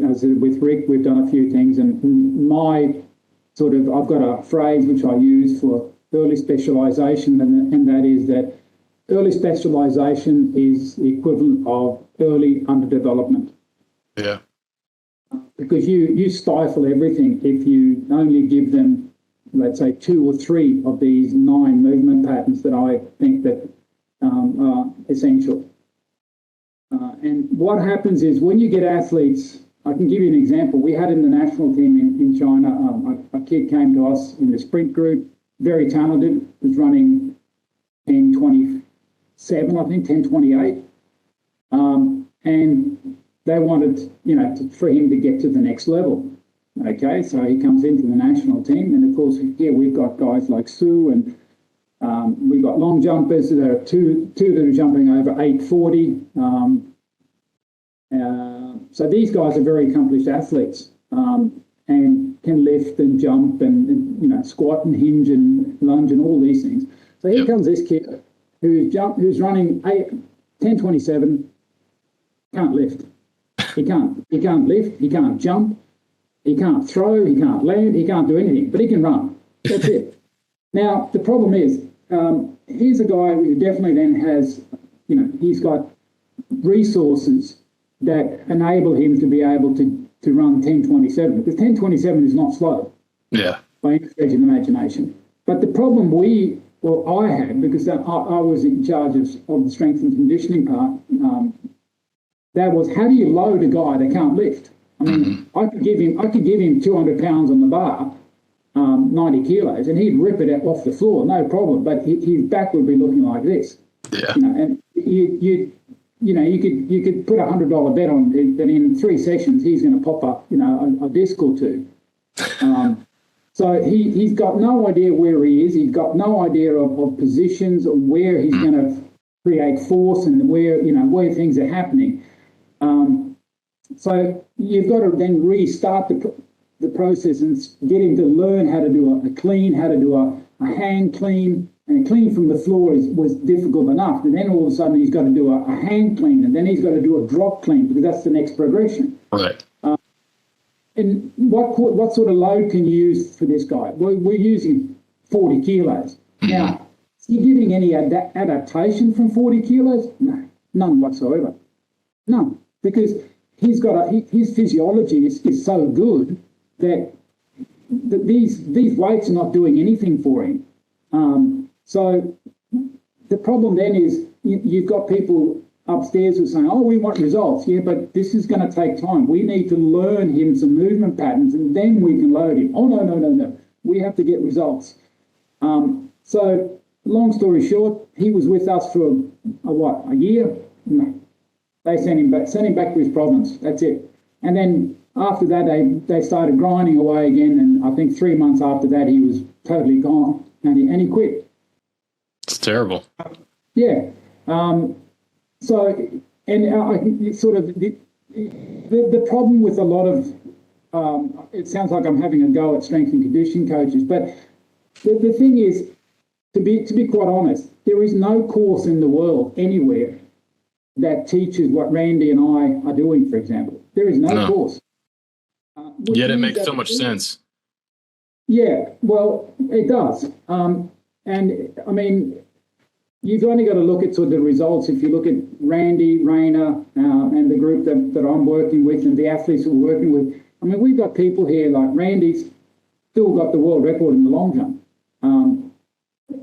Rick. We've done a few things, and I've got a phrase which I use for early specialisation, and that is that early specialisation is the equivalent of early underdevelopment. Yeah. Because you stifle everything if you only give them, let's say, 2 or 3 of these 9 movement patterns that I think that are essential. And what happens is when you get athletes, I can give you an example. We had in the national team in China, a kid came to us in the sprint group, very talented, was running 10:27, I think, 10:28. And they wanted, for him to get to the next level. Okay, so he comes into the national team, and of course, here we've got guys like Su, and we've got long jumpers. There are two that are jumping over 840. So these guys are very accomplished athletes, and can lift and jump and squat and hinge and lunge and all these things. So here comes this kid who's running 10:27, can't lift. He can't lift, he can't jump, he can't throw, he can't land, he can't do anything, but he can run. That's it. Now, the problem is, here's a guy who definitely then has, he's got resources that enable him to be able to run 10:27, because 10:27 is not slow. Yeah. By any stretch of the imagination. But the problem I had, because I was in charge of the strength and conditioning part, that was, how do you load a guy that can't lift? I mean, I could give him 200 pounds on the bar, 90 kilos, and he'd rip it off the floor, no problem. But his back would be looking like this. Yeah. And you could put $100 bet on that in 3 sessions he's going to pop up, a disc or 2. So he's got no idea where he is. He's got no idea of positions or where he's going to create force and where things are happening. So you've got to then restart the process and get him to learn how to do a clean, how to do a hand clean. And a clean from the floor was difficult enough. And then all of a sudden he's got to do a hand clean, and then he's got to do a drop clean, because that's the next progression. Right. And what sort of load can you use for this guy? We're using 40 kilos. Now, is he getting any adaptation from 40 kilos? No, none whatsoever. None, because he's got his physiology is so good that these weights are not doing anything for him. So the problem then is you've got people upstairs who are saying, oh, we want results. Yeah, but this is going to take time. We need to learn him some movement patterns, and then we can load him. Oh, no. We have to get results. So long story short, he was with us for a year? No. They sent him back to his province. That's it. And then after that, they started grinding away again, and I think 3 months after that, he was totally gone, and he quit. It's terrible. Yeah. So, and sort of the problem with a lot of, it sounds like I'm having a go at strength and conditioning coaches, but the thing is, to be quite honest, there is no course in the world anywhere that teaches what Randy and I are doing, for example. There is no course. Yet it makes so much sense. Yeah, well, it does. And I mean, you've only got to look at sort of the results. If you look at Randy, Rayner, and the group that I'm working with and the athletes that we're working with, I mean, we've got people here like Randy's still got the world record in the long jump.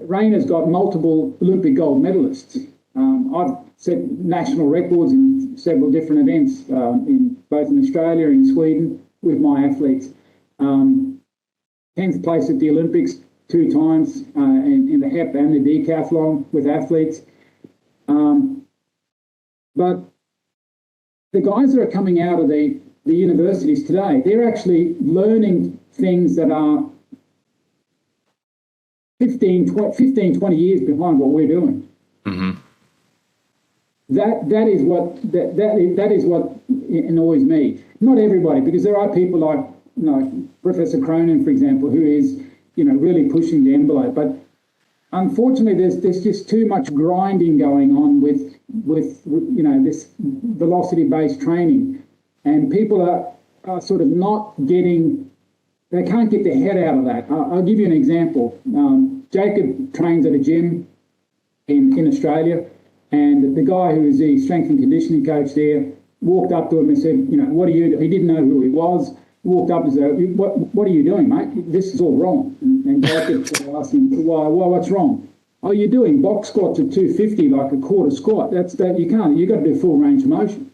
Rayner's got multiple Olympic gold medalists. I've set national records in several different events, in both in Australia and in Sweden with my athletes. 10th place at the Olympics 2 times in the HEP and the decathlon with athletes. But the guys that are coming out of the universities today, they're actually learning things that are 15, 20 years behind what we're doing. Mm-hmm. That is what annoys me. Not everybody, because there are people like Professor Cronin, for example, who is really pushing the envelope. But unfortunately, there's just too much grinding going on with this velocity-based training, and people are sort of not getting. They can't get their head out of that. I'll give you an example. Jacod trains at a gym in Australia, and the guy who is the strength and conditioning coach there walked up to him and said, what are you? He didn't know who he was. Walked up and said, what are you doing, mate? This is all wrong. And Jacod asked him, why, what's wrong? Oh, you're doing box squats at 250 like a quarter squat. You can't. You've got to do full range of motion.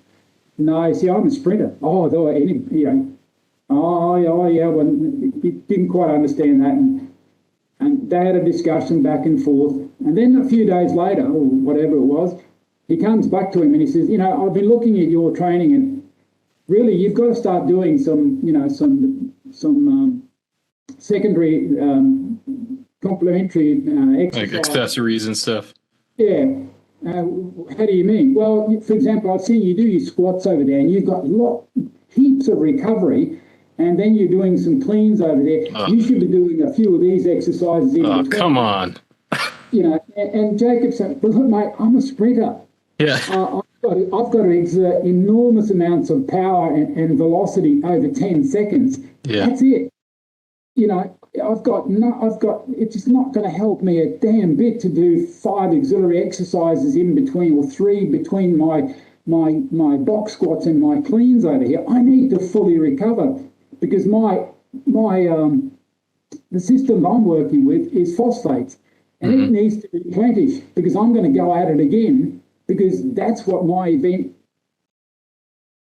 No, see, I'm a sprinter. Oh, yeah, well, he didn't quite understand that. And they had a discussion back and forth. And then a few days later, or whatever it was, he comes back to him and he says, I've been looking at your training, and really you've got to start doing some secondary complementary exercise. Like accessories and stuff. Yeah. How do you mean? Well, for example, I've seen you do your squats over there, and you've got heaps of recovery, and then you're doing some cleans over there. You should be doing a few of these exercises in between. Come on. And Jacob said, but look, mate, I'm a sprinter. Yeah. I've got to exert enormous amounts of power and velocity over 10 seconds. Yeah. That's it. It's just not going to help me a damn bit to do 5 auxiliary exercises in between, or 3 between my box squats and my cleans over here. I need to fully recover, because the system I'm working with is phosphates, and it needs to replenish, because I'm going to go at it again, because that's what my event.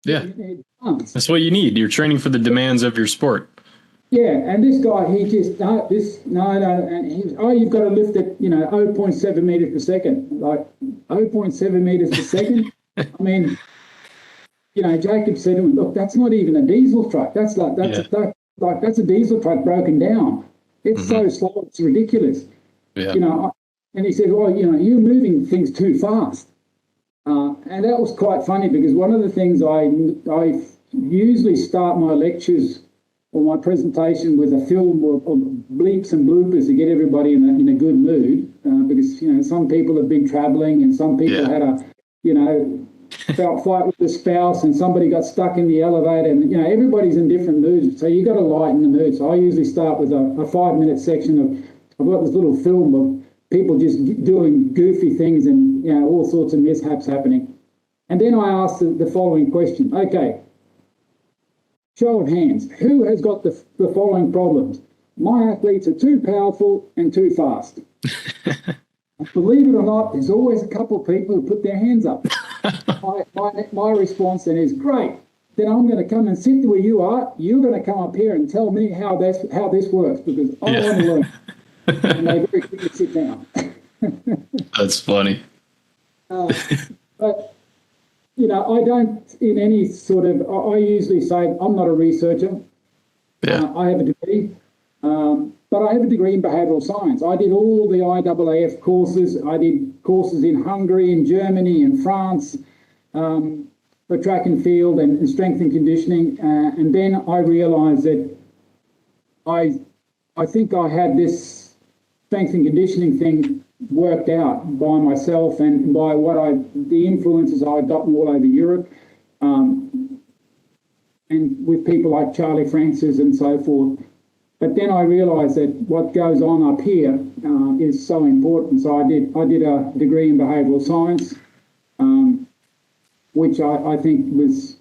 Yeah. That's what you need. You're training for the demands of your sport. Yeah, and this guy, he just, and you've got to lift it, 0.7 meters per second, like 0.7 meters per second. I mean, Jacob said to him, look, that's not even a diesel truck. That's a diesel truck broken down. It's so slow, it's ridiculous. Yeah. And he said, well, you're moving things too fast. And that was quite funny, because one of the things I usually start my lectures or my presentation with a film of bleeps and bloopers to get everybody in a good mood, because some people have been travelling, and some people had a fight with the spouse, and somebody got stuck in the elevator, and everybody's in different moods, so you got to lighten the mood. So I usually start with a 5-minute section of, I've got this little film of people just doing goofy things and all sorts of mishaps happening, and then I ask the following question. Okay, show of hands, who has got the following problems? My athletes are too powerful and too fast. Believe it or not, there's always a couple of people who put their hands up. My response then is, great, then I'm going to come and sit where you are. You're going to come up here and tell me how this works, because I want to learn. And they very quickly sit down. That's funny. But I don't, in any sort of, I usually say I'm not a researcher. Yeah. I have a degree, but I have a degree in behavioural science. I did all the IAAF courses. I did courses in Hungary, in Germany, in France, for track and field and strength and conditioning. And then I realised that I think I had this strength and conditioning thing worked out by myself and by the influences I'd gotten all over Europe, and with people like Charlie Francis and so forth. But then I realised that what goes on up here is so important. So I did a degree in behavioural science, which I think was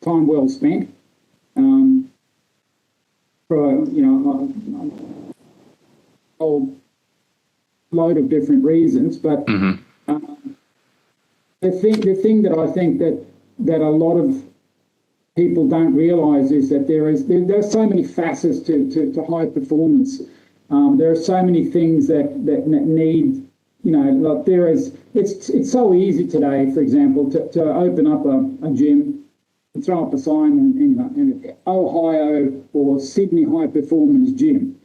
time well spent. For a whole load of different reasons, but the thing that I think that a lot of people don't realise is that there are so many facets to high performance. There are so many things that need, like it's so easy today, for example, to open up a gym, and throw up a sign in Ohio or Sydney high performance gym.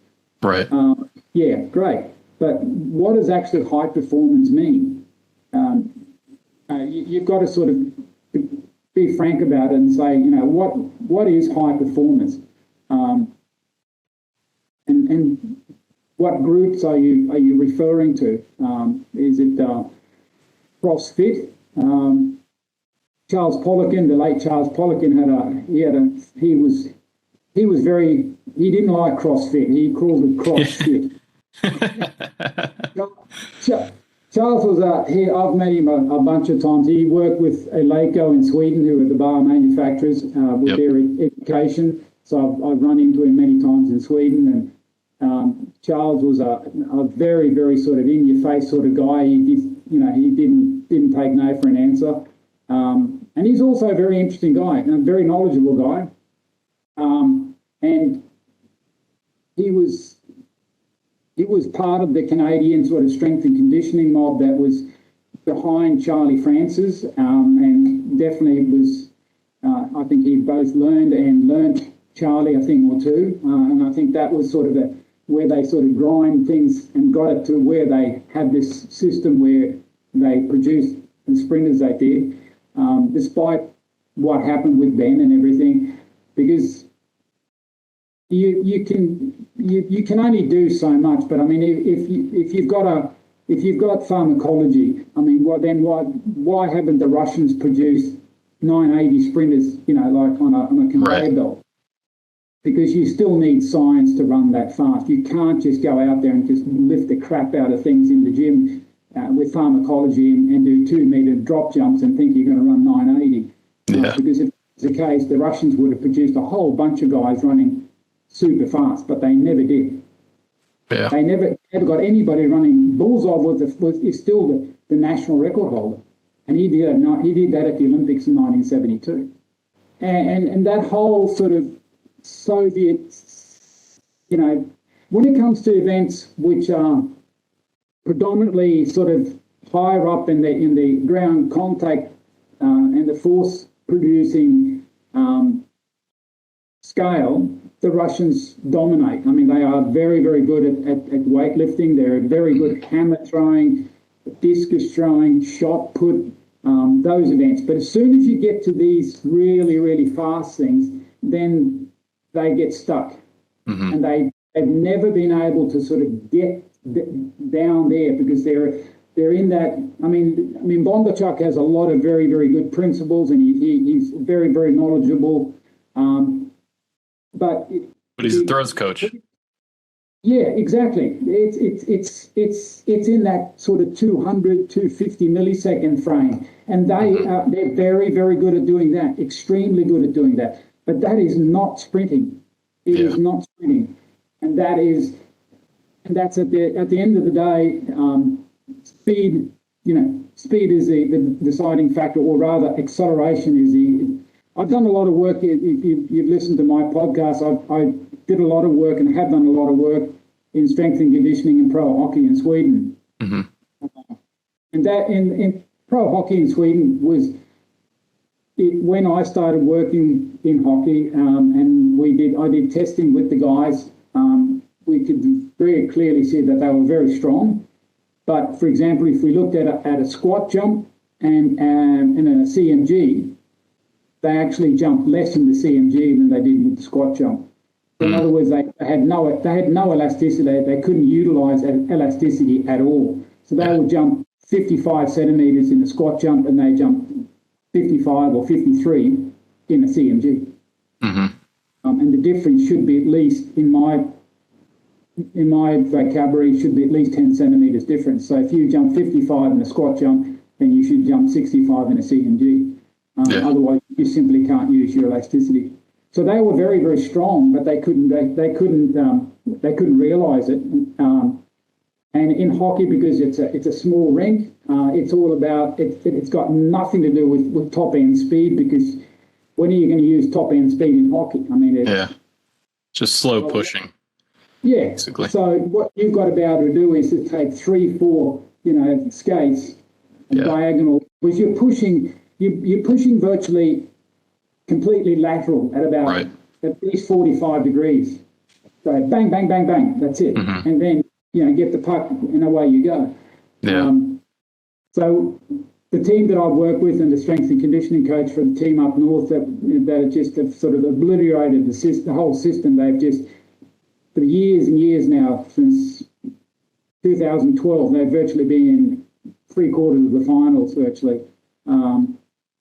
Right. Yeah, great. But what does actually high performance mean? You've got to sort of be frank about it and say, what is high performance? And what groups are you referring to? Is it CrossFit? Charles Poliquin, the late Charles Poliquin, he didn't like CrossFit. He called it CrossFit. Charles was I've met him a bunch of times. He worked with Eleiko in Sweden, who are the bar manufacturers, with their education. So I've run into him many times in Sweden. And Charles was a very, very sort of in-your-face sort of guy. He didn't take no for an answer. And he's also a very interesting guy, and a very knowledgeable guy. And he was part of the Canadian sort of strength and conditioning mob that was behind Charlie Francis, and definitely was, I think he both learned Charlie, I think, or two, and I think that was sort of where they sort of grind things and got it to where they had this system where they produced the sprinters they did, despite what happened with Ben and everything, because you can only do so much. But I mean, if you've got pharmacology, I mean, why haven't the Russians produced 980 sprinters, like on a conveyor belt? Because you still need science to run that fast. You can't just go out there and just lift the crap out of things in the gym with pharmacology and do 2-meter drop jumps and think you're going to run 980. Because if it's the case, the Russians would have produced a whole bunch of guys running super fast, but they never did. Yeah. They never got anybody running. Bullseye is still the national record holder, and he did that at the Olympics in 1972. And that whole sort of Soviet, when it comes to events which are predominantly sort of higher up in the ground contact and the force producing scale, the Russians dominate. I mean, they are very, very good at weightlifting. They're very good at hammer throwing, discus throwing, shot put, those events. But as soon as you get to these really, really fast things, then they get stuck. And they've never been able to sort of get down there because they're in that. I mean, Bondarchuk has a lot of very, very good principles, and he's very, very knowledgeable. But he's a throws coach. Yeah, exactly. It's in that sort of 200, 250 millisecond frame, and they're very, very good at doing that. Extremely good at doing that. But that is not sprinting. It is not sprinting, and that's at the end of the day. Speed, speed is the deciding factor, or rather, acceleration is the. I've done a lot of work. If you've listened to my podcast, I did a lot of work and have done a lot of work in strength and conditioning in pro hockey in Sweden. And that in pro hockey in Sweden was when I started working in hockey, and I did testing with the guys. We could very clearly see that they were very strong. But for example, if we looked at a squat jump and a CMG, they actually jumped less in the CMG than they did with the squat jump. In other words, they had no elasticity. They couldn't utilize elasticity at all. So they would jump 55 centimeters in the squat jump, and they jumped 55 or 53 in a CMG. And and the difference should be at least, in my vocabulary, should be at least 10 centimetres difference. So if you jump 55 in a squat jump, then you should jump 65 in a CMG. Otherwise, you simply can't use your elasticity. So they were very, very strong, but they couldn't realise it. And in hockey, because it's a small rink, it's all about it's got nothing to do with top end speed, because when are you going to use top end speed in hockey? I mean, just slow pushing. Yeah. Basically. So what you've got to be able to do is to take 3-4, skates diagonal, because you're pushing virtually completely lateral at about at least 45 degrees. So bang, bang, bang, bang. That's it. Mm-hmm. And then get the puck and away you go. Yeah. So the team that I work with and the strength and conditioning coach for the team up north that just have sort of obliterated the whole system. They've just, for years and years now, since 2012, they've virtually been in 3/4 of the finals virtually, and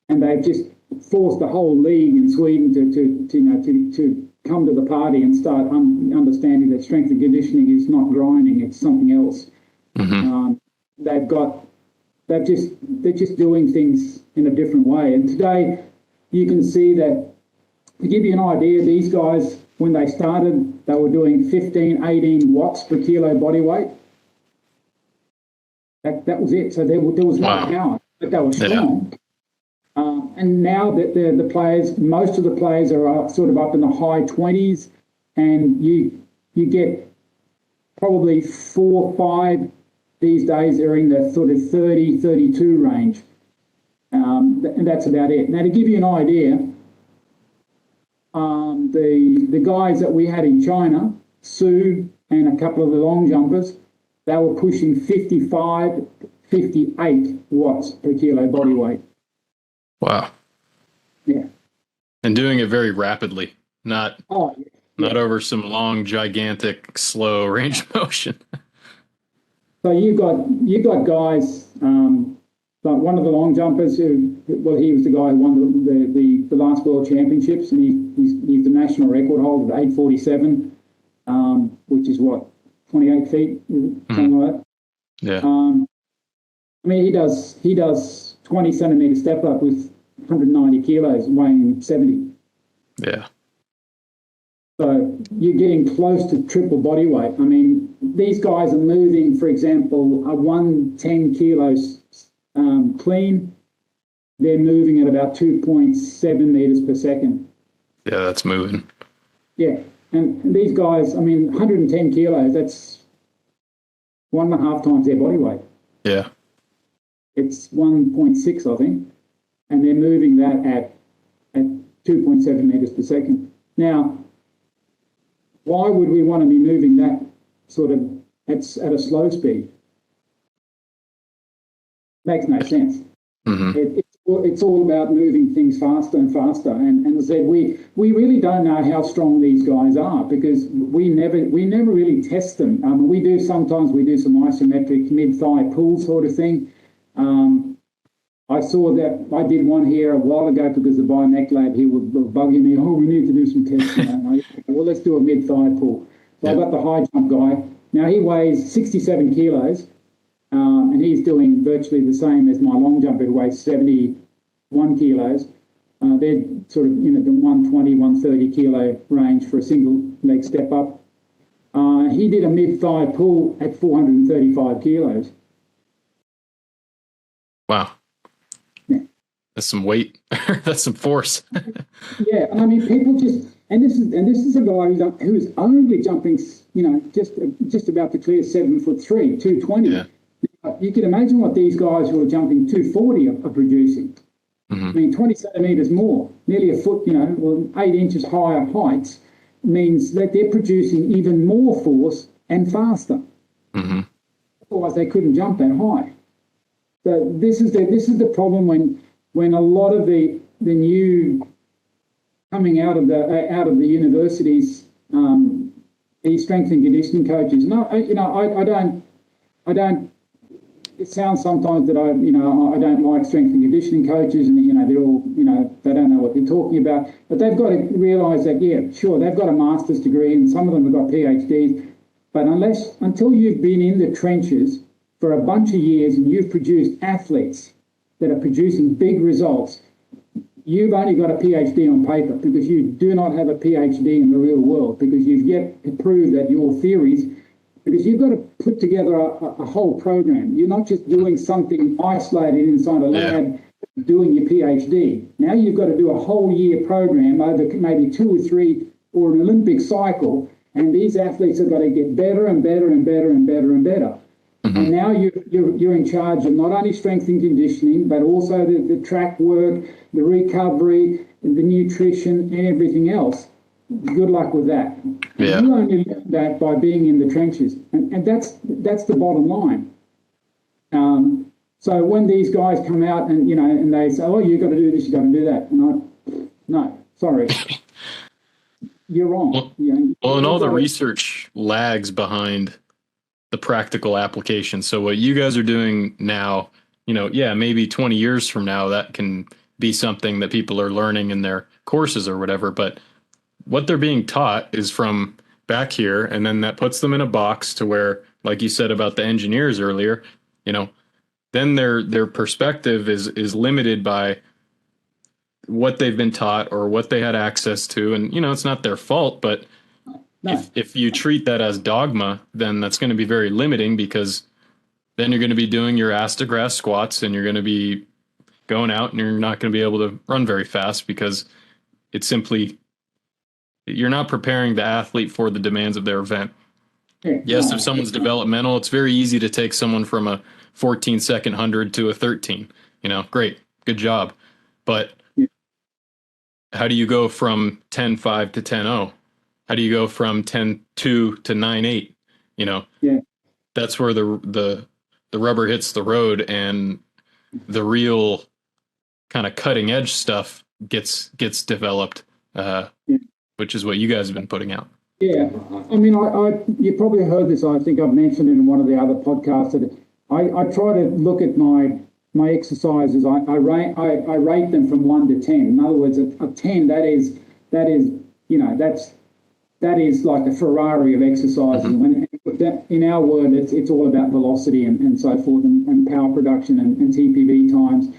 they've just forced the whole league in Sweden to come to the party and start understanding that strength and conditioning is not grinding; it's something else. Mm-hmm. They're just doing things in a different way. And today, you can see that, to give you an idea, these guys, when they started, they were doing 15, 18 watts per kilo body weight. That was it. So there was no power, but they were strong. Yeah. And now that the players, most of the players are sort of up in the high 20s, and you get probably 4 or 5 these days are in the sort of 30, 32 range. And that's about it. Now, to give you an idea, the guys that we had in China, Su and a couple of the long jumpers, they were pushing 55, 58 watts per kilo body weight. Wow. Yeah. And doing it very rapidly, not over some long, gigantic, slow range of motion. So you got guys, like one of the long jumpers he was the guy who won the last World Championships, and he's the national record holder at 8:47, which is what, 28 feet, something like that. Yeah. I mean, he does 20 centimeter step up with 190 kilos, weighing 70. Yeah. So you're getting close to triple body weight. I mean, these guys are moving, for example, a 110 kilos clean. They're moving at about 2.7 meters per second. Yeah, that's moving. Yeah. And these guys, I mean, 110 kilos, that's 1.5 times their body weight. Yeah. It's 1.6, I think. And they're moving that at 2.7 meters per second. Now, why would we want to be moving that sort of at a slow speed? Makes no sense. Mm-hmm. It's all about moving things faster and faster. And as I said, we really don't know how strong these guys are, because we never really test them. Sometimes we do some isometric mid-thigh pull sort of thing. I saw that I did one here a while ago because the biomech lab here was bugging me. Oh, we need to do some testing. Well, let's do a mid-thigh pull. So I got the high jump guy. Now he weighs 67 kilos, and he's doing virtually the same as my long jumper, who weighs 71 kilos. They're sort of in the 120, 130 kilo range for a single leg step up. He did a mid-thigh pull at 435 kilos. Wow. That's some weight. That's some force. Yeah, and I mean, people just, and this is a guy who's only jumping, just about to clear 7'3", 220. Yeah. You can imagine what these guys who are jumping 240 are producing. Mm-hmm. I mean, 20 centimeters more, nearly a foot, 8 inches higher heights, means that they're producing even more force and faster. Mm-hmm. Otherwise, they couldn't jump that high. So this is the problem when a lot of the new coming out of the universities, these strength and conditioning coaches. No, I don't. It sounds sometimes that I don't like strength and conditioning coaches, and they're all they don't know what what you're talking about. But they've got to realise that, yeah, sure, they've got a master's degree and some of them have got PhDs, but until you've been in the trenches for a bunch of years and you've produced athletes that are producing big results, you've only got a PhD on paper, because you do not have a PhD in the real world, because you've yet to prove that your theories, because you've got to put together a whole program. You're not just doing something isolated inside a lab, doing your PhD. Now you've got to do a whole year program over maybe 2 or 3 or an Olympic cycle, and these athletes have got to get better and better and better and better and better. And now you're in charge of not only strength and conditioning, but also the track work, the recovery, the nutrition, and everything else. Good luck with that. Yeah. You only learn that by being in the trenches, and that's the bottom line. So when these guys come out and and they say, "Oh, you've got to do this, you've got to do that," no, sorry, you're wrong. Well, and all the research lags behind the practical application. So what you guys are doing now, maybe 20 years from now, that can be something that people are learning in their courses or whatever. But what they're being taught is from back here, and then that puts them in a box to where, like you said about the engineers earlier, then their perspective is limited by what they've been taught or what they had access to. And, it's not their fault, but No. if you treat that as dogma, then that's going to be very limiting, because then you're going to be doing your ass to grass squats and you're going to be going out and you're not going to be able to run very fast, because it's simply, you're not preparing the athlete for the demands of their event. Yes, if someone's developmental, it's very easy to take someone from a 14-second 100 to a 13. Great, good job. But how do you go from 10.5 to 10.0? How do you go from 10.2 to 9.8? That's where the rubber hits the road, and the real kind of cutting edge stuff gets developed, which is what you guys have been putting out. Yeah, I mean, you probably heard this. I think I've mentioned it in one of the other podcasts that I try to look at my exercises. I rate them from 1 to 10. In other words, a 10 that is like a Ferrari of exercises. And in our world, it's all about velocity and so forth, and power production and TPV times.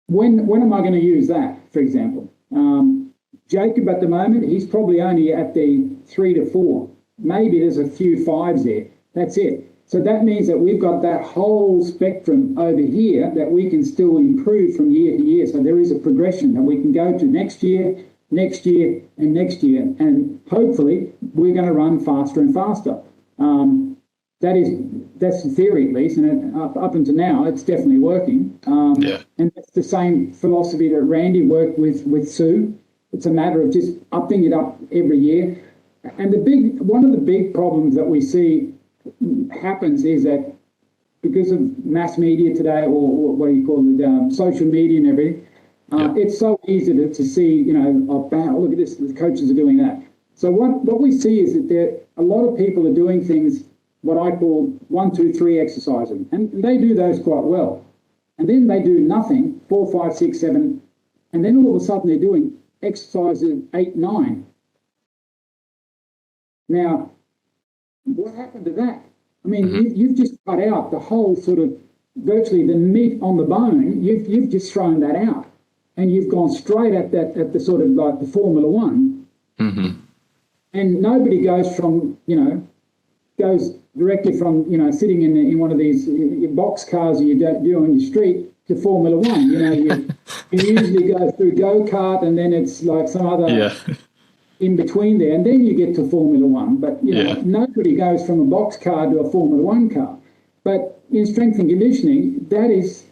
When am I going to use that, for example? Jacob at the moment, he's probably only at the 3 to 4. Maybe there's a few 5s there. That's it. So that means that we've got that whole spectrum over here that we can still improve from year to year. So there is a progression that we can go to next year, and next year. And hopefully we're going to run faster and faster. That's the theory, at least. And up until now, it's definitely working. And that's the same philosophy that Randy worked with Sue. It's a matter of just upping it up every year. And one of the big problems that we see happens is that because of mass media today, or what do you call it, social media and everything, it's so easy to see, look at this, the coaches are doing that. So what we see is that a lot of people are doing things, what I call 1, 2, 3 exercising, and they do those quite well. And then they do nothing, 4, 5, 6, 7, and then all of a sudden they're doing exercises 8, 9. Now, what happened to that? I mean, you've just cut out the whole sort of virtually the meat on the bone. You've just thrown that out, and you've gone straight at the sort of like the Formula One. And nobody goes directly from sitting in one of these box cars you do on your street to Formula One. You usually go through go-kart, and then it's like some other in between there, and then you get to Formula One. But nobody goes from a box car to a Formula One car. But in strength and conditioning, that is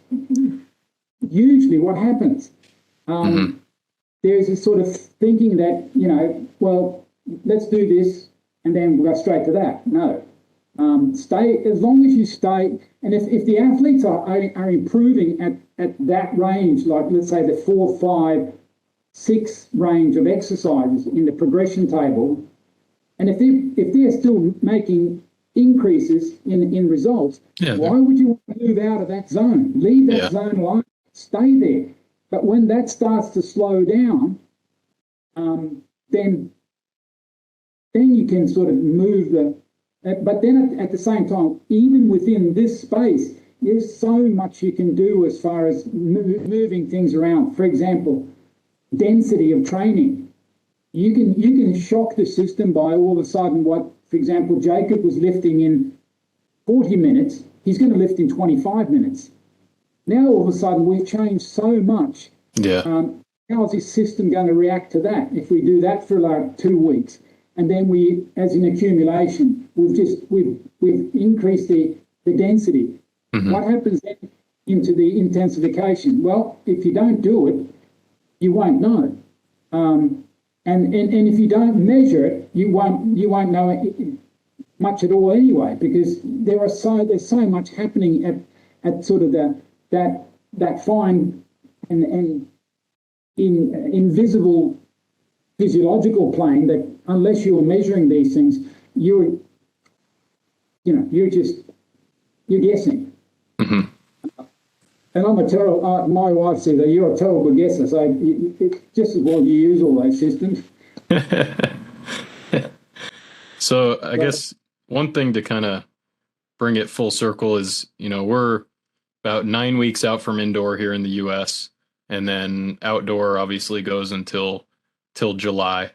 usually what happens. There's a sort of thinking that well, let's do this and then we'll go straight to that. No. Stay, as long as you stay, and if the athletes are improving at that range, like let's say the 4, 5, 6 range of exercises in the progression table, and if they're still making increases in results, why would you want to move out of that zone? Leave that zone alone. Stay there. But when that starts to slow down, then you can sort of move but then at the same time, even within this space, there's so much you can do as far as moving things around. For example, density of training. You can shock the system by all of a sudden for example, Jacod was lifting in 40 minutes, he's going to lift in 25 minutes. Now all of a sudden we've changed so much. Yeah. How is his system going to react to that? If we do that for like 2 weeks, and then we, as in accumulation, we've increased the density. Mm-hmm. What happens then into the intensification? Well, if you don't do it, you won't know. And if you don't measure it, you won't know it much at all anyway, because there's so much happening at sort of that fine and invisible physiological plane that unless you're measuring these things, you're guessing. Mm-hmm. And I'm a terrible. My wife says that you're a terrible guesser, so it's just as well you use all those systems. So I guess one thing to kind of bring it full circle is, we're about 9 weeks out from indoor here in the U.S., and then outdoor obviously goes till July.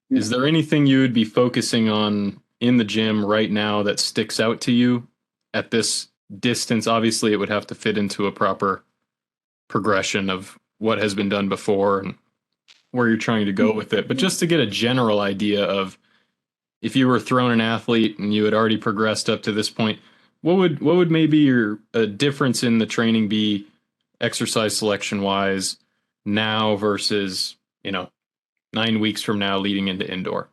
Yeah. Is there anything you would be focusing on in the gym right now that sticks out to you at this distance? Obviously, it would have to fit into a proper progression of what has been done before and where you're trying to go with it. But just to get a general idea of if you were thrown an athlete and you had already progressed up to this point, what would maybe a difference in the training be exercise selection wise now versus 9 weeks from now leading into indoor?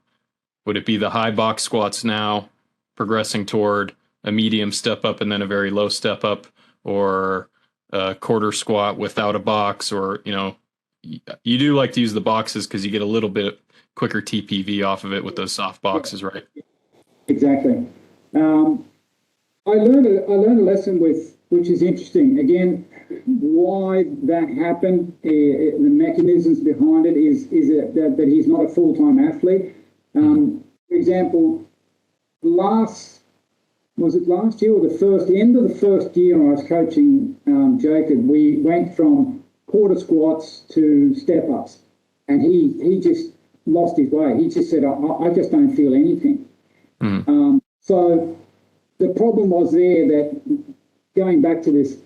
Would it be the high box squats now progressing toward a medium step up and then a very low step up, or a quarter squat without a box? Or you do like to use the boxes because you get a little bit quicker TPV off of it with those soft boxes, right? Exactly. I learned a lesson which is interesting. Again, why that happened, the mechanisms behind it is that he's not a full-time athlete. For example, last year or the end of the first year when I was coaching Jacod, we went from quarter squats to step-ups, and he just lost his way. He just said, I just don't feel anything. So the problem was there that going back to this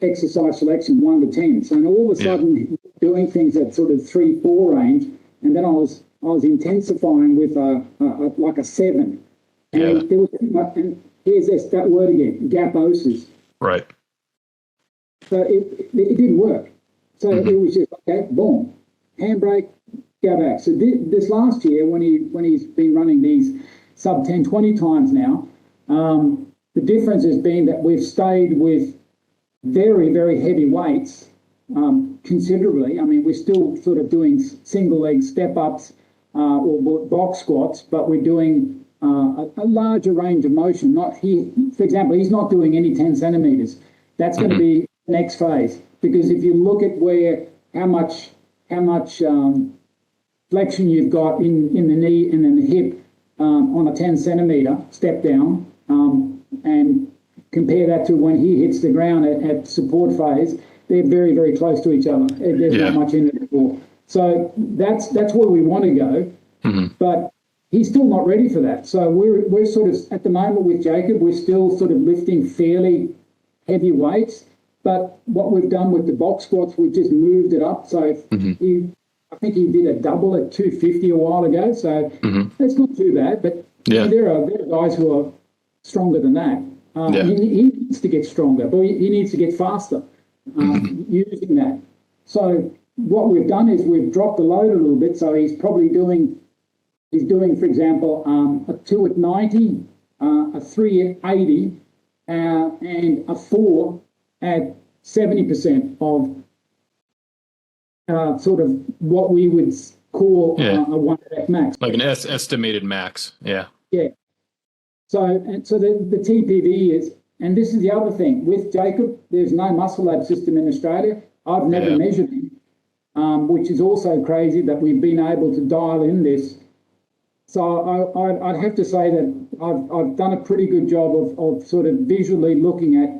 exercise selection 1 to 10. So all of a sudden doing things at sort of 3-4 range, and then I was intensifying with like a 7. And there was too much, and here's that word again, gaposis. Right. So it didn't work. So it was just okay, boom, handbrake, go back. So this last year when he's been running these sub 10, 20 times now, the difference has been that we've stayed with very, very heavy weights considerably. I mean, we're still sort of doing single leg step ups or box squats, but we're doing a larger range of motion. For example, he's not doing any 10 centimeters. That's going to be the next phase, because if you look at how much flexion you've got in the knee and in the hip on a 10 centimeter step down, and compare that to when he hits the ground at support phase, they're very, very close to each other. There's not much in it at all. So that's where we want to go, but he's still not ready for that. So we're sort of, at the moment with Jacod, we're still sort of lifting fairly heavy weights, but what we've done with the box squats, we've just moved it up. So I think he did a double at 250 a while ago, so that's not too bad, but there are guys who are stronger than that. He needs to get stronger, but he needs to get faster using that. So what we've done is we've dropped the load a little bit. So he's doing, for example, a 2 at 90, a 3 at 80, and a 4 at 70% of sort of what we would call a 1 rep max. Like an estimated max. Yeah. Yeah. So the TPV is, and this is the other thing, with Jacod, there's no muscle lab system in Australia. I've never measured him, which is also crazy that we've been able to dial in this. So I'd have to say that I've done a pretty good job of sort of visually looking at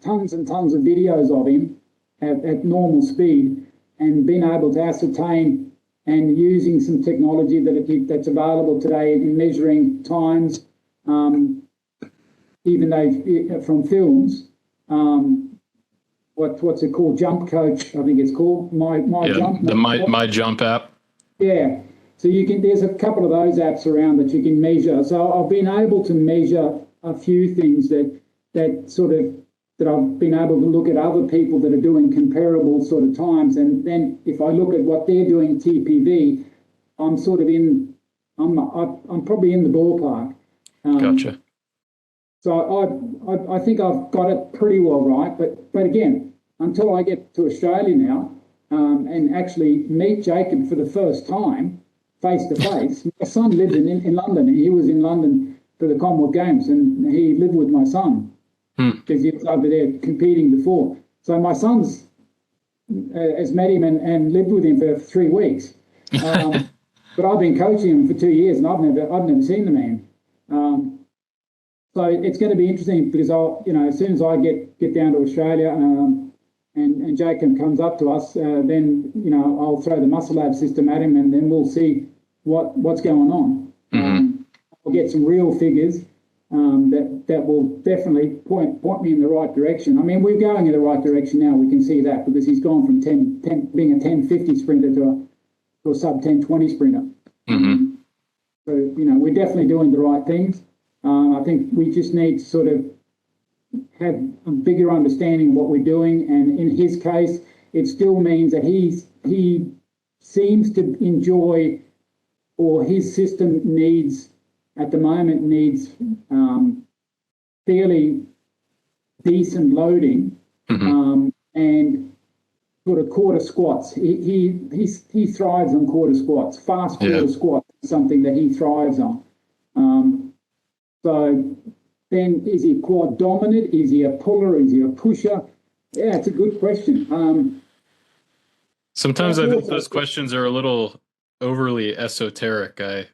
tons and tons of videos of him at normal speed and being able to ascertain and using some technology that's available today in measuring times, even though from films, what's it called? Jump Coach, I think it's called. My Jump app. Yeah. So there's a couple of those apps around that you can measure. So I've been able to measure a few things that I've been able to look at other people that are doing comparable sort of times. And then if I look at what they're doing TPV, I'm probably in the ballpark. Gotcha. So I think I've got it pretty well right. But again, until I get to Australia now and actually meet Jacob for the first time, face to face. My son lives in London. He was in London for the Commonwealth Games, and he lived with my son because he was over there competing before. So my son's has met him and lived with him for 3 weeks. But I've been coaching him for 2 years, and I've never seen the man. So it's going to be interesting because as soon as I get down to Australia and Jacob comes up to us, then I'll throw the Muscle Lab system at him, and then we'll see what's going on. I'll get some real figures that will definitely point me in the right direction. I mean, we're going in the right direction now. We can see that because he's gone from 10 being a 10:50 sprinter to a sub 10:20 sprinter. So we're definitely doing the right things. I think we just need to sort of have a bigger understanding of what we're doing, and in his case, it still means that he seems to enjoy, or his system at the moment needs fairly decent loading and sort of quarter squats. He thrives on quarter squats. Fast quarter squats is something that he thrives on. So then, is he quad dominant? Is he a puller? Is he a pusher? Yeah, it's a good question. Sometimes I think those questions are a little overly esoteric. I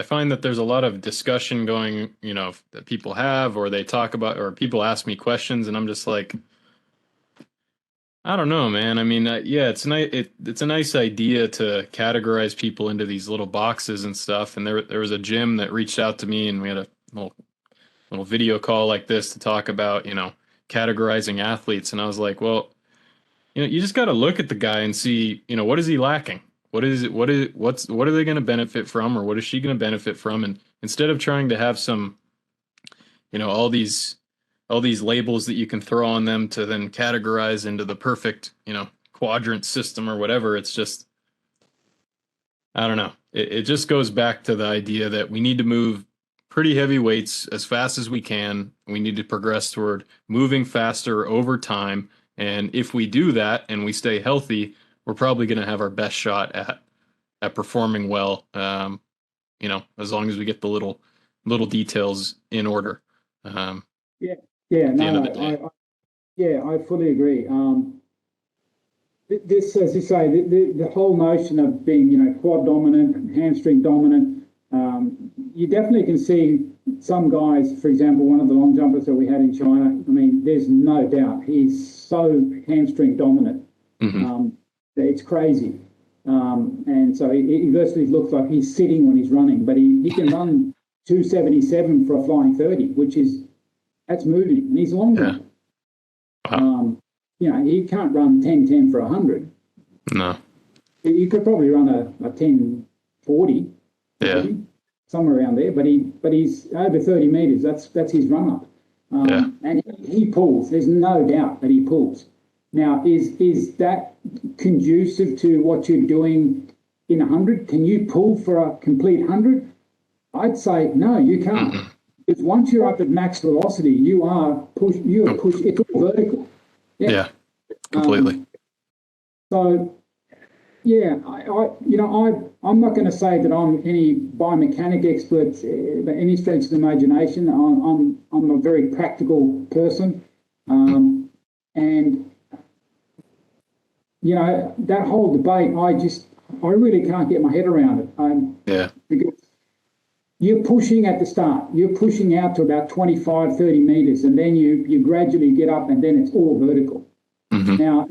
find that there's a lot of discussion going, that people have, or they talk about, or people ask me questions, and I'm just like, I don't know, man. I mean, it's a nice idea to categorize people into these little boxes and stuff. And there was a gym that reached out to me, and we had a little video call like this to talk about, categorizing athletes. And I was like, well, you just got to look at the guy and see, what is he lacking? What are they going to benefit from, or what is she going to benefit from? And instead of trying to have some, all these labels that you can throw on them to then categorize into the perfect, quadrant system or whatever, it's just, I don't know. It just goes back to the idea that we need to move pretty heavy weights as fast as we can. We need to progress toward moving faster over time. And if we do that and we stay healthy, we're probably going to have our best shot at performing well, as long as we get the little details in order. I fully agree. This, as you say, the whole notion of being, quad dominant, hamstring dominant, you definitely can see some guys, for example, one of the long jumpers that we had in China, I mean, there's no doubt he's so hamstring dominant. It's crazy. And so he virtually looks like he's sitting when he's running, but he can run 277 for a flying 30, that's moving, and he's longer. He can't run 10:10 for 100. No. He could probably run a 10:40. Somewhere around there, but he's over 30 meters. That's his run up. And he pulls. There's no doubt that he pulls. Now, is that conducive to what you're doing in 100? Can you pull for a complete 100? I'd say no, you can't. Because once you're up at max velocity, you are push. It's all vertical. Yeah, completely. So, I'm not going to say that I'm any biomechanic expert by any stretch of the imagination. I'm a very practical person, and that whole debate, I really can't get my head around it. Because you're pushing at the start, you're pushing out to about 25, 30 meters, and then you gradually get up, and then it's all vertical. Now,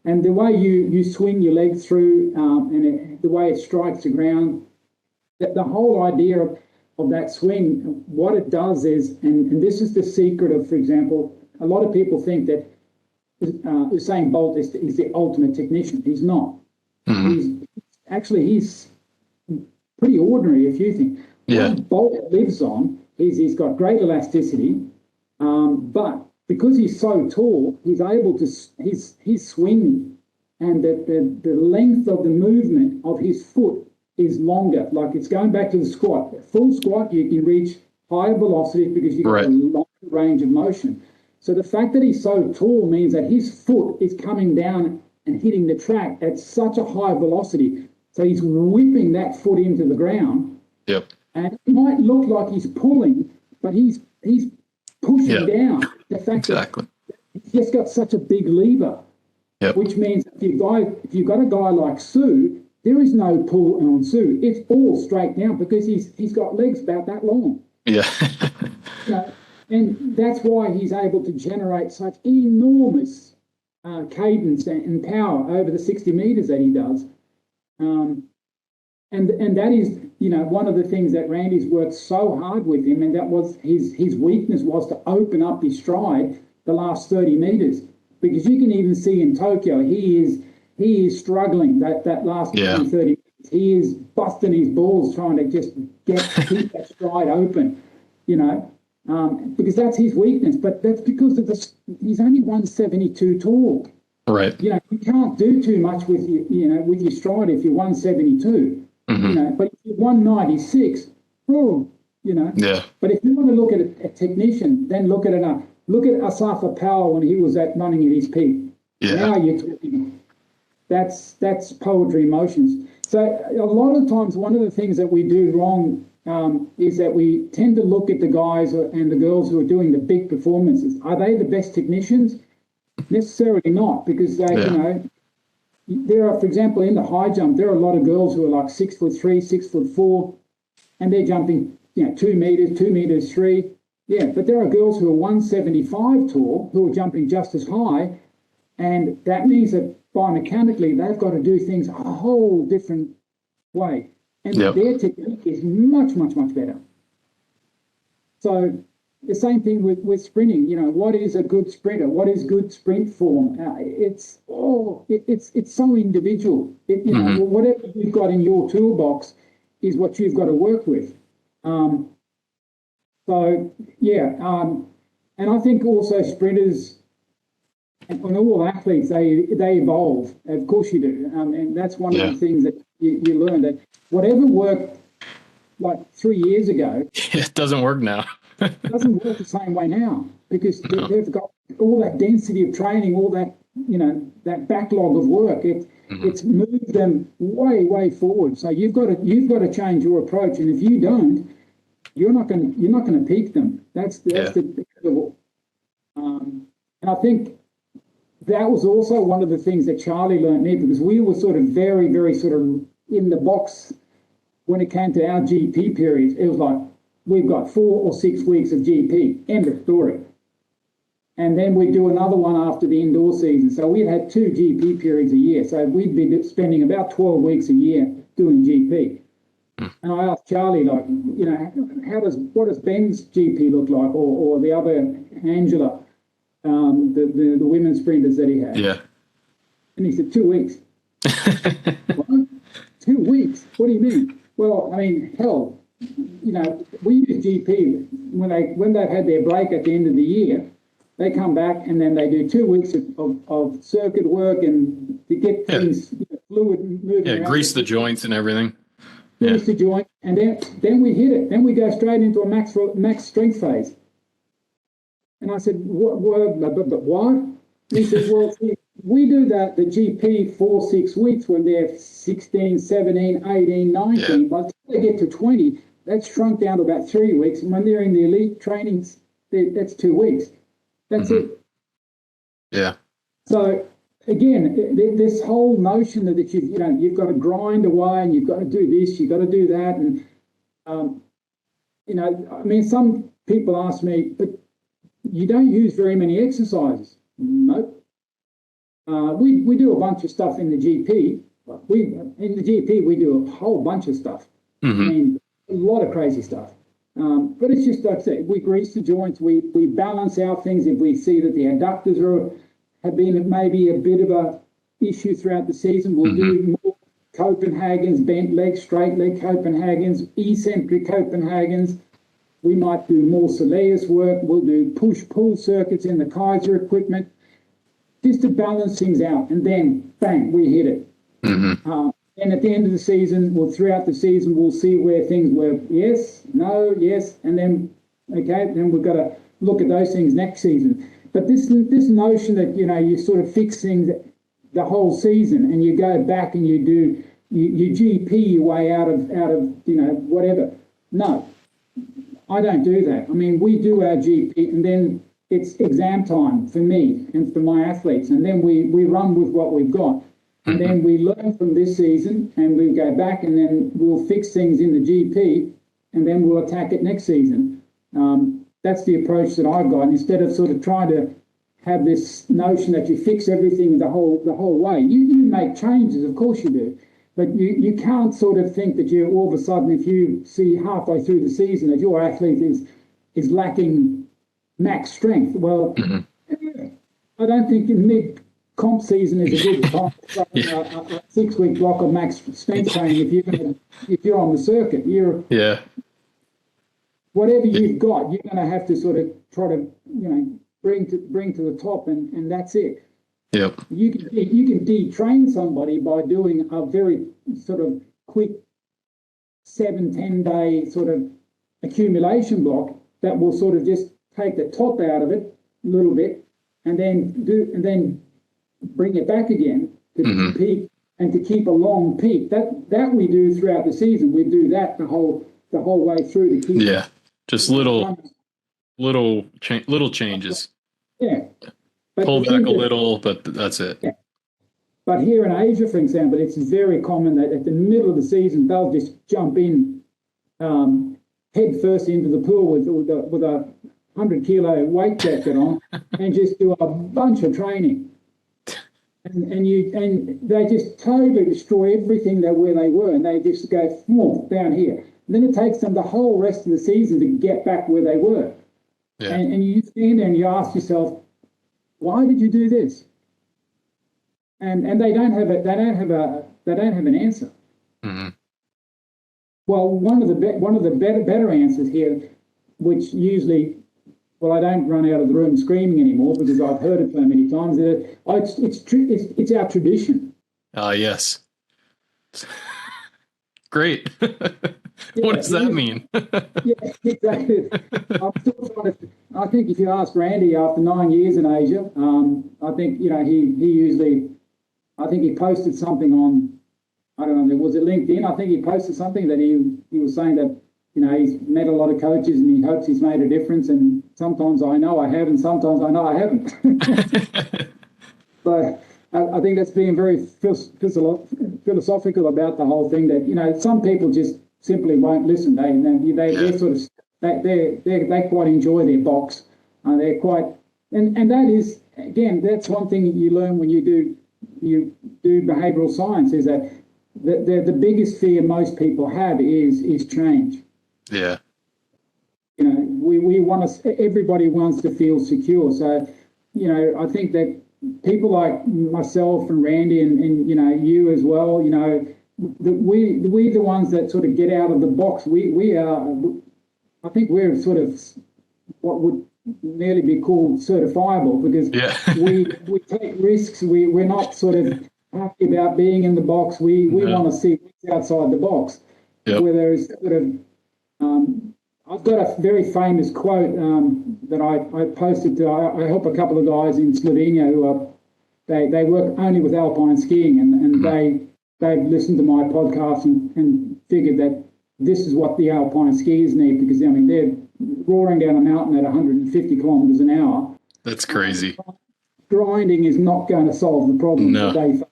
and the way you swing your legs through, the way it strikes the ground, the whole idea of that swing, what it does is, and this is the secret of, for example, a lot of people think that Usain Bolt is the ultimate technician. He's not. He's pretty ordinary, if you think. What Bolt lives on is he's got great elasticity, but because he's so tall, he's able to his swing and the length of the movement of his foot is longer. Like, it's going back to the squat. Full squat, you can reach higher velocity because you've got a longer range of motion. So the fact that he's so tall means that his foot is coming down and hitting the track at such a high velocity. So he's whipping that foot into the ground. And it might look like he's pulling, but he's pushing down. The fact that he's just got such a big lever, which means if you've got a guy like Su, there is no pull on Su. It's all straight down because he's got legs about that long. And that's why he's able to generate such enormous cadence and power over the 60 meters that he does. And that is, one of the things that Randy's worked so hard with him, and that was his weakness was to open up his stride the last 30 meters. Because you can even see in Tokyo, he is struggling that last 20, 30 minutes. He is busting his balls trying to just keep that stride open, because that's his weakness. But that's because of he's only 172 tall. You can't do too much with with your stride if you're 172. But if you're 196, But if you want to look at a technician, then look at Asafa Powell when he was running at his peak. Now you're talking. That's poetry in motions. So a lot of times, one of the things that we do wrong is that we tend to look at the guys and the girls who are doing the big performances. Are they the best technicians? Necessarily not, because they, there are, for example, in the high jump, there are a lot of girls who are like 6'3", 6'4", and they're jumping, 2 meters, 2 meters 3. But there are girls who are 175 tall who are jumping just as high, and that means that biomechanically they've got to do things a whole different way, and their technique is much, much, much better. So the same thing with sprinting. What is a good sprinter? What is good sprint form? It's so individual. Whatever you've got in your toolbox is what you've got to work with. And I think also sprinters and all athletes, they evolve. Of course you do. And that's one of the things that you learn, that whatever worked like 3 years ago, it doesn't work now. It doesn't work the same way now, because they've got all that density of training, all that, that backlog of work. It's moved them way, way forward. So you've got to change your approach. And if you don't, you're not going to peak them. That's the and I think that was also one of the things that Charlie learned me, because we were sort of very, very sort of in the box when it came to our GP periods. It was like, we've got 4 or 6 weeks of GP, end of story. And then we'd do another one after the indoor season. So we'd had 2 GP periods a year. So we'd be spending about 12 weeks a year doing GP. And I asked Charlie, like, what does Ben's GP look like, or the other Angela, the women's sprinters that he had? And he said, 2 weeks. What? 2 weeks? What do you mean? Well, I mean, hell, we use GP when they've had their break at the end of the year. They come back and then they do 2 weeks of circuit work and to get things fluid moving. Grease the joints and everything. Grease the joint, and then we hit it. Then we go straight into a max strength phase. And I said, what? And he said, well, we do the GP 4-6 weeks when they're 16, 17, 18, 19. By the time they get to 20, that's shrunk down to about 3 weeks. And when they're in the elite trainings, that's 2 weeks. That's it. Yeah. So again, this whole notion that you've got to grind away and you've got to do this, you've got to do that, and I mean, some people ask me, but you don't use very many exercises. Nope. We do a bunch of stuff in the GP. In the GP we do a whole bunch of stuff. I mean, a lot of crazy stuff. But it's just like I say, we grease the joints, we balance out things. If we see that the adductors have been maybe a bit of a issue throughout the season, we'll do more Copenhagen's, bent leg, straight leg Copenhagen's, eccentric Copenhagen's. We might do more Soleus work. We'll do push-pull circuits in the Keiser equipment, just to balance things out. And then, bang, we hit it. And at the end of the season, throughout the season, we'll see where things were yes, no, yes, and then, okay, then we've got to look at those things next season. But this notion that, you sort of fix things the whole season and you go back and you GP your way out of whatever. No, I don't do that. I mean, we do our GP and then it's exam time for me and for my athletes. And then we run with what we've got. And then we learn from this season and we go back and then we'll fix things in the GP and then we'll attack it next season. That's the approach that I've got. Instead of sort of trying to have this notion that you fix everything the whole way. You make changes, of course you do. But you can't sort of think that you all of a sudden, if you see halfway through the season that your athlete is lacking max strength. Well, I don't think in mid-comp season is a good time to start a 6-week block of max strength training if you're on the circuit. Whatever you've got, you're going to have to sort of try to bring to the top, and that's it. Yep. You can detrain somebody by doing a very sort of quick 7-10 day sort of accumulation block that will sort of just take the top out of it a little bit, and then bring it back again to the peak and to keep a long peak. That we do throughout the season. We do that the whole way through to keep. Just little changes. But pull back a little, but that's it. But here in Asia, for example, it's very common that at the middle of the season they'll just jump in head first into the pool with a 100-kilo weight jacket on and just do a bunch of training. And they just totally destroy everything where they were, and they just go down here. And then it takes them the whole rest of the season to get back where they were. And you stand there and you ask yourself, why did you do this? And they don't have an answer. Well, one of the better answers here, which usually, I don't run out of the room screaming anymore because I've heard it so many times. It's our tradition. Yes. Great. What does that mean? Exactly. I'm still trying to. I think if you ask Randy after 9 years in Asia, I think he posted something on, I don't know, was it LinkedIn? I think he posted something that he was saying that he's met a lot of coaches and he hopes he's made a difference. And sometimes I know I have, and sometimes I know I haven't. But I think that's being very philosophical about the whole thing. That some people just simply won't listen. They quite enjoy their box. They're quite, and that is, again, that's one thing you learn when you do behavioural science, is that the biggest fear most people have is change. Yeah. We want to. Everybody wants to feel secure. So, I think that people like myself and Randy and you as well, we the ones that sort of get out of the box. We are, I think we're sort of what would nearly be called certifiable, because we take risks. We're not sort of happy about being in the box. We want to see what's outside the box. Where there is sort of, I've got a very famous quote that I posted to. I help a couple of guys in Slovenia who they work only with Alpine skiing, and they've listened to my podcast and figured that this is what the Alpine skiers need, because they're roaring down a mountain at 150 kilometers an hour. That's crazy. grinding is not going to solve the problem No. that they face.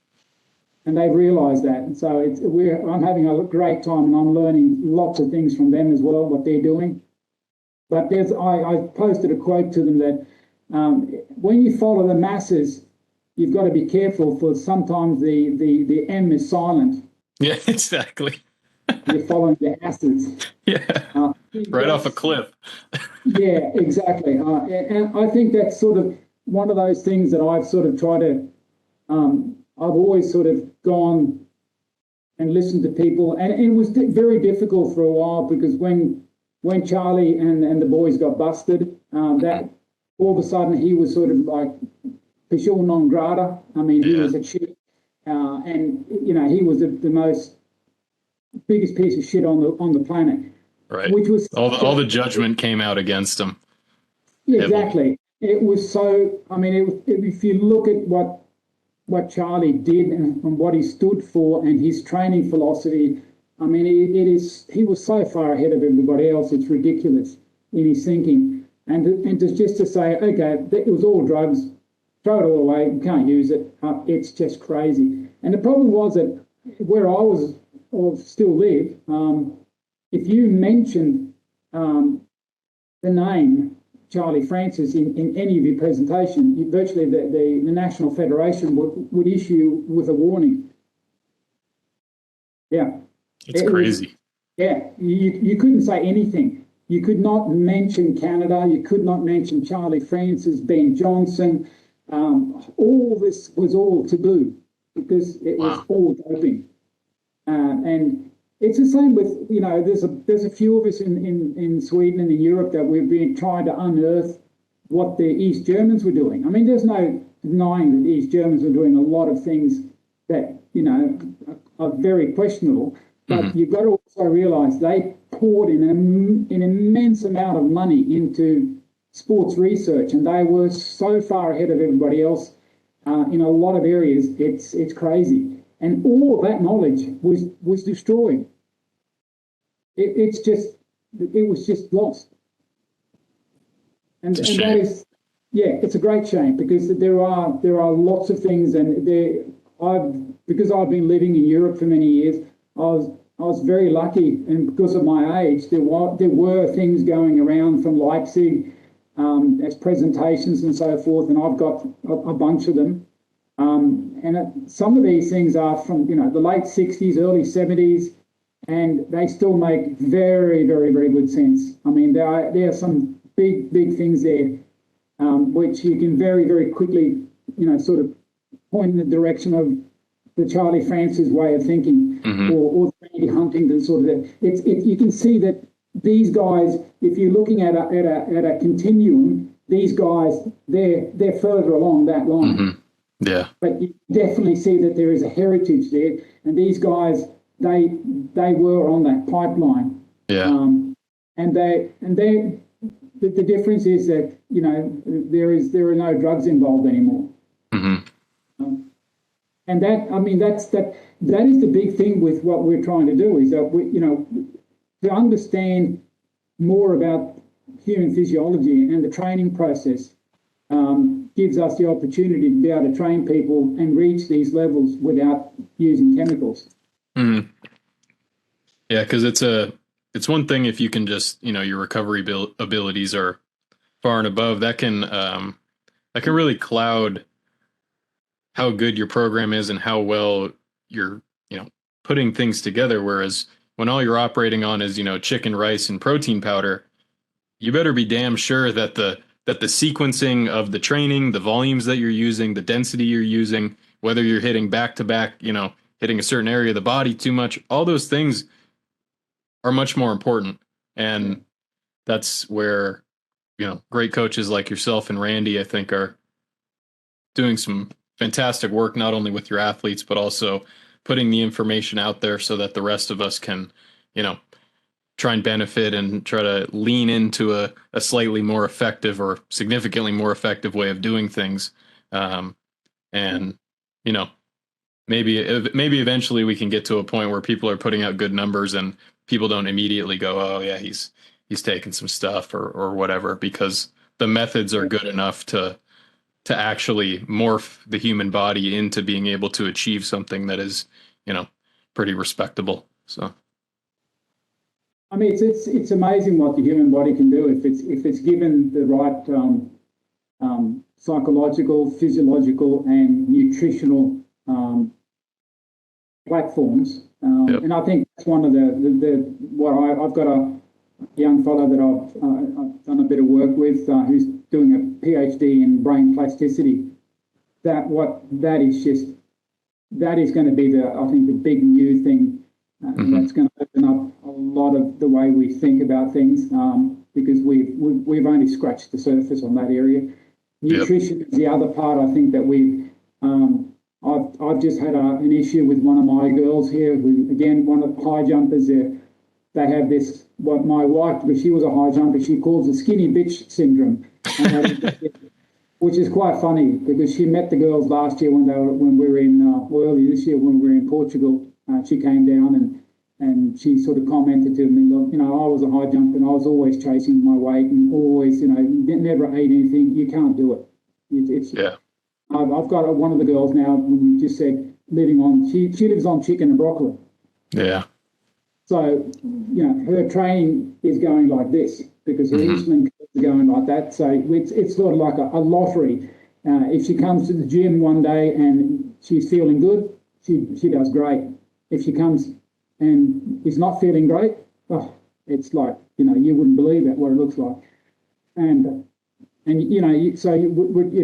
And they've realised that. And so I'm having a great time, and I'm learning lots of things from them as well, what they're doing. But I posted a quote to them that when you follow the masses, you've got to be careful, for sometimes the M is silent. Yeah, exactly. You're following the asses. Yeah. Right off a cliff. Yeah, exactly. And I think that's sort of one of those things that I've sort of tried to, I've always sort of gone and listened to people. And it was very difficult for a while, because when Charlie and the boys got busted, that all of a sudden he was sort of like persona non grata. I mean, he was a shit. And, you know, he was the most biggest piece of shit on the planet. Right. Which was all the judgment came out against him. Yeah, exactly. It was so. I mean, if you look at what Charlie did and what he stood for and his training philosophy, I mean, he was so far ahead of everybody else. It's ridiculous in his thinking. And just to say, okay, it was all drugs, throw it all away, you can't use it. It's just crazy. And the problem was that where I was, or still live, if you mentioned the name Charlie Francis in any of your presentation, virtually the National Federation would issue with a warning. Yeah. It's crazy. You couldn't say anything. You could not mention Canada. You could not mention Charlie Francis, Ben Johnson. All this was all taboo, because it was all doping. And it's the same with, you know, there's a few of us in Sweden and in Europe that we've been trying to unearth what the East Germans were doing. I mean, there's no denying that the East Germans were doing a lot of things that, you know, are very questionable. But you've got to also realise they poured in an immense amount of money into sports research, and they were so far ahead of everybody else in a lot of areas. It's crazy. And all of that knowledge was destroyed. It was just lost. And that is, it's a great shame, because there are lots of things, and because I've been living in Europe for many years, I was very lucky, and because of my age, there were things going around from Leipzig as presentations and so forth, and I've got a bunch of them. And some of these things are from, you know, the late 60s, early 70s, and they still make very, very, very good sense. I mean, there are some big things there, which you can very, very quickly, you know, sort of point in the direction of the Charlie Francis way of thinking, or the Huntington sort of. You can see that these guys, if you're looking at a continuum, these guys they're further along that line. Yeah. But you definitely see that there is a heritage there, and these guys they were on that pipeline. Yeah. And the difference is that, you know, there are no drugs involved anymore. And that is the big thing with what we're trying to do, is that we, you know, to understand more about human physiology and the training process gives us the opportunity to be able to train people and reach these levels without using chemicals. Yeah, because it's one thing if you can just, you know, your recovery abilities are far and above, that can really cloud how good your program is and how well you're, you know, putting things together. Whereas when all you're operating on is, you know, chicken, rice, and protein powder, you better be damn sure that the sequencing of the training, the volumes that you're using, the density you're using, whether you're hitting back to back, you know, hitting a certain area of the body too much, all those things are much more important. And that's where, you know, great coaches like yourself and Randy, I think, are doing some fantastic work, not only with your athletes, but also putting the information out there so that the rest of us can, you know, try and benefit and try to lean into a slightly more effective or significantly more effective way of doing things. And, you know, maybe eventually we can get to a point where people are putting out good numbers and people don't immediately go, oh yeah, he's taking some stuff or whatever, because the methods are good enough to to actually morph the human body into being able to achieve something that is, pretty respectable. So. I mean, it's amazing what the human body can do if it's given the right psychological, physiological, and nutritional platforms. Yep. And I think that's one of I've got a young fellow that I've done a bit of work with who's doing a PhD in brain plasticity. That is going to be I think the big new thing. That's going to open up a lot of the way we think about things because we've only scratched the surface on that area. Nutrition is the other part. I think that I've just had an issue with one of my girls here, who again, one of the high jumpers. They have this. What my wife, because she was a high jumper, she calls it skinny bitch syndrome, which is quite funny because she met the girls last year when we were in early this year when we were in Portugal. She came down and she sort of commented to me, look, I was a high jumper and I was always chasing my weight and always, never ate anything. You can't do it. I've got one of the girls now, when you just said, she lives on chicken and broccoli. Yeah. So, her training is going like this because her insulin is going like that. So it's sort of like a lottery. If she comes to the gym one day and she's feeling good, she does great. If she comes and is not feeling great, it's like, you wouldn't believe it, what it looks like. And you're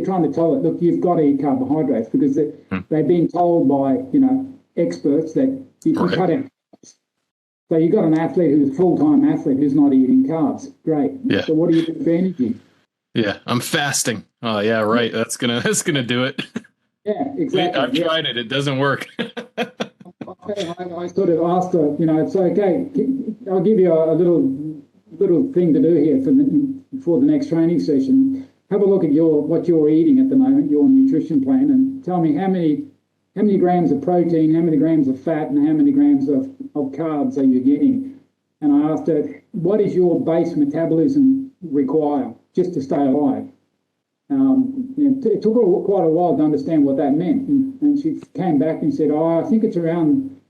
trying to tell it, look, you've got to eat carbohydrates because they've been told by, experts that you can cut out. So you've got an athlete who's a full-time athlete who's not eating carbs. Great. Yeah. So what do you do for energy? Yeah, I'm fasting. Oh, yeah, right. That's gonna do it. Yeah, exactly. I've tried it. It doesn't work. I sort of asked her, it's okay. I'll give you a little thing to do here for the next training session. Have a look at what you're eating at the moment, your nutrition plan, and tell me how many grams of protein, how many grams of fat, and how many grams of carbs are you getting? And I asked her, what is your base metabolism require just to stay alive? It took her quite a while to understand what that meant. And she came back and said, I think it's around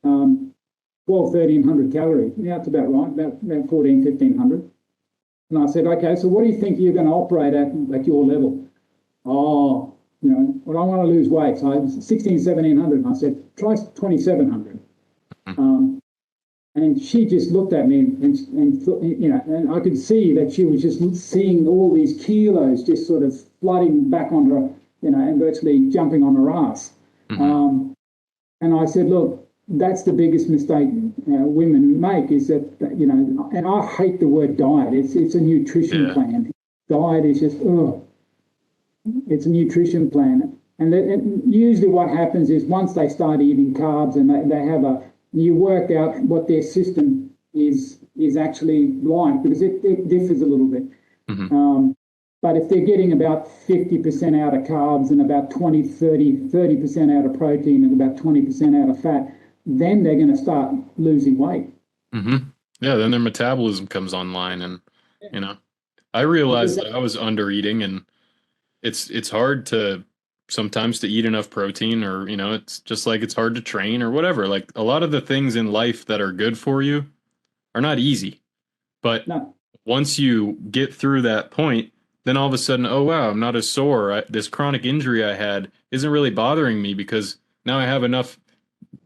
1,300 calories. Yeah, that's about right, about 1,500. And I said, okay, so what do you think you're going to operate at your level? Well, I want to lose weight. So I was 1,700. And I said, try 2,700. And she just looked at me and thought, and I could see that she was just seeing all these kilos just sort of flooding back on her, and virtually jumping on her ass. And I said, look, that's the biggest mistake women make is that, and I hate the word diet. It's a nutrition plan. Diet is just, it's a nutrition plan. And usually what happens is once they start eating carbs and they have you work out what their system is actually like because it differs a little bit. But if they're getting about 50% out of carbs and about 30% out of protein and about 20% out of fat, then they're going to start losing weight. Yeah, then their metabolism comes online. And, I realized that I was under eating, and it's hard to sometimes to eat enough protein, or it's just like it's hard to train or whatever. Like a lot of the things in life that are good for you are not easy, but once you get through that point, then all of a sudden, oh wow, I'm not as sore. This chronic injury I had isn't really bothering me because now I have enough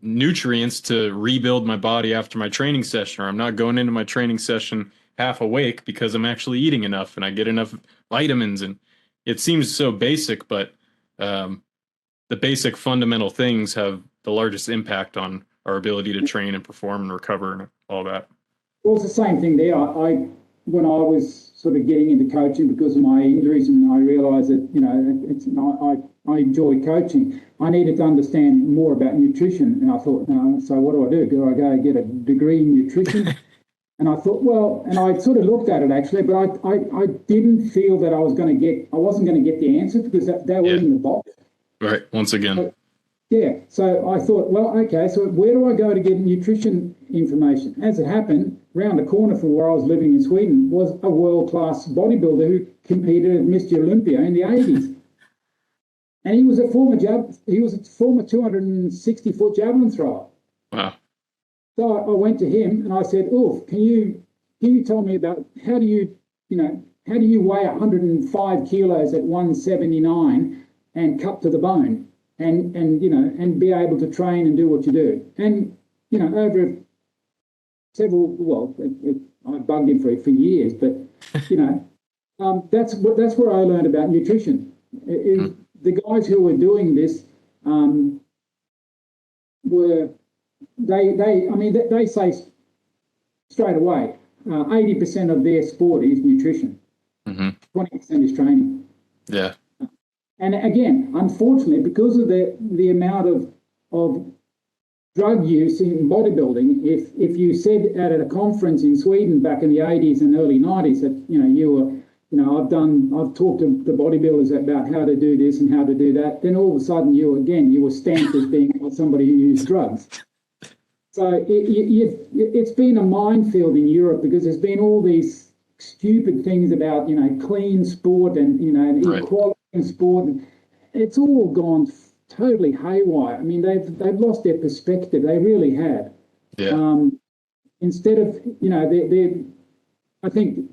nutrients to rebuild my body after my training session, or I'm not going into my training session half awake because I'm actually eating enough and I get enough vitamins. And it seems so basic, but the basic fundamental things have the largest impact on our ability to train and perform and recover and all that. Well, it's the same thing there. When I was sort of getting into coaching because of my injuries, and I realised that I enjoy coaching, I needed to understand more about nutrition. And I thought, so what do? Do I go get a degree in nutrition? And I thought, well, and I sort of looked at it actually, but I didn't feel that I wasn't going to get the answer because they were in the box. Right. Once again. So I thought, well, okay, so where do I go to get nutrition information? As it happened, round the corner from where I was living in Sweden was a world-class bodybuilder who competed at Mr. Olympia in the 80s. And he was a former 260-foot javelin thrower. Wow. So I went to him and I said, "Oh, can you tell me about how do you weigh 105 kilos at 179 and cut to the bone and be able to train and do what you do?" And over I bugged him for years, but that's where I learned about nutrition. The guys who were doing this they say straight away 80% of their sport is nutrition, 20% is training. Yeah. And again, unfortunately, because of the amount of drug use in bodybuilding, if you said at a conference in Sweden back in the 80s and early 90s that you were I've talked to the bodybuilders about how to do this and how to do that, then all of a sudden you were stamped as being somebody who used drugs. So it's been a minefield in Europe because there's been all these stupid things about clean sport and equality in sport. And it's all gone totally haywire. I mean, they've lost their perspective. They really have. Yeah. Instead of I think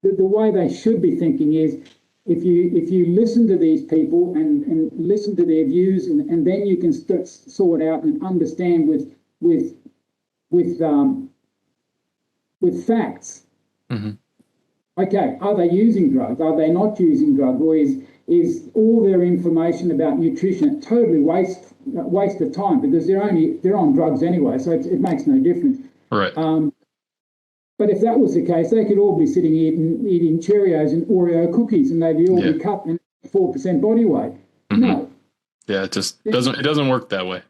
the way they should be thinking is if you listen to these people and listen to their views and then you can sort out and understand with facts. Mm-hmm. Okay, are they using drugs? Are they not using drugs? Or is all their information about nutrition a totally waste of time because they're on drugs anyway, so it makes no difference. Right. But if that was the case, they could all be sitting eating Cheerios and Oreo cookies, and they'd be all be cut and 4% body weight. Mm-hmm. No. Yeah, it just doesn't. It doesn't work that way.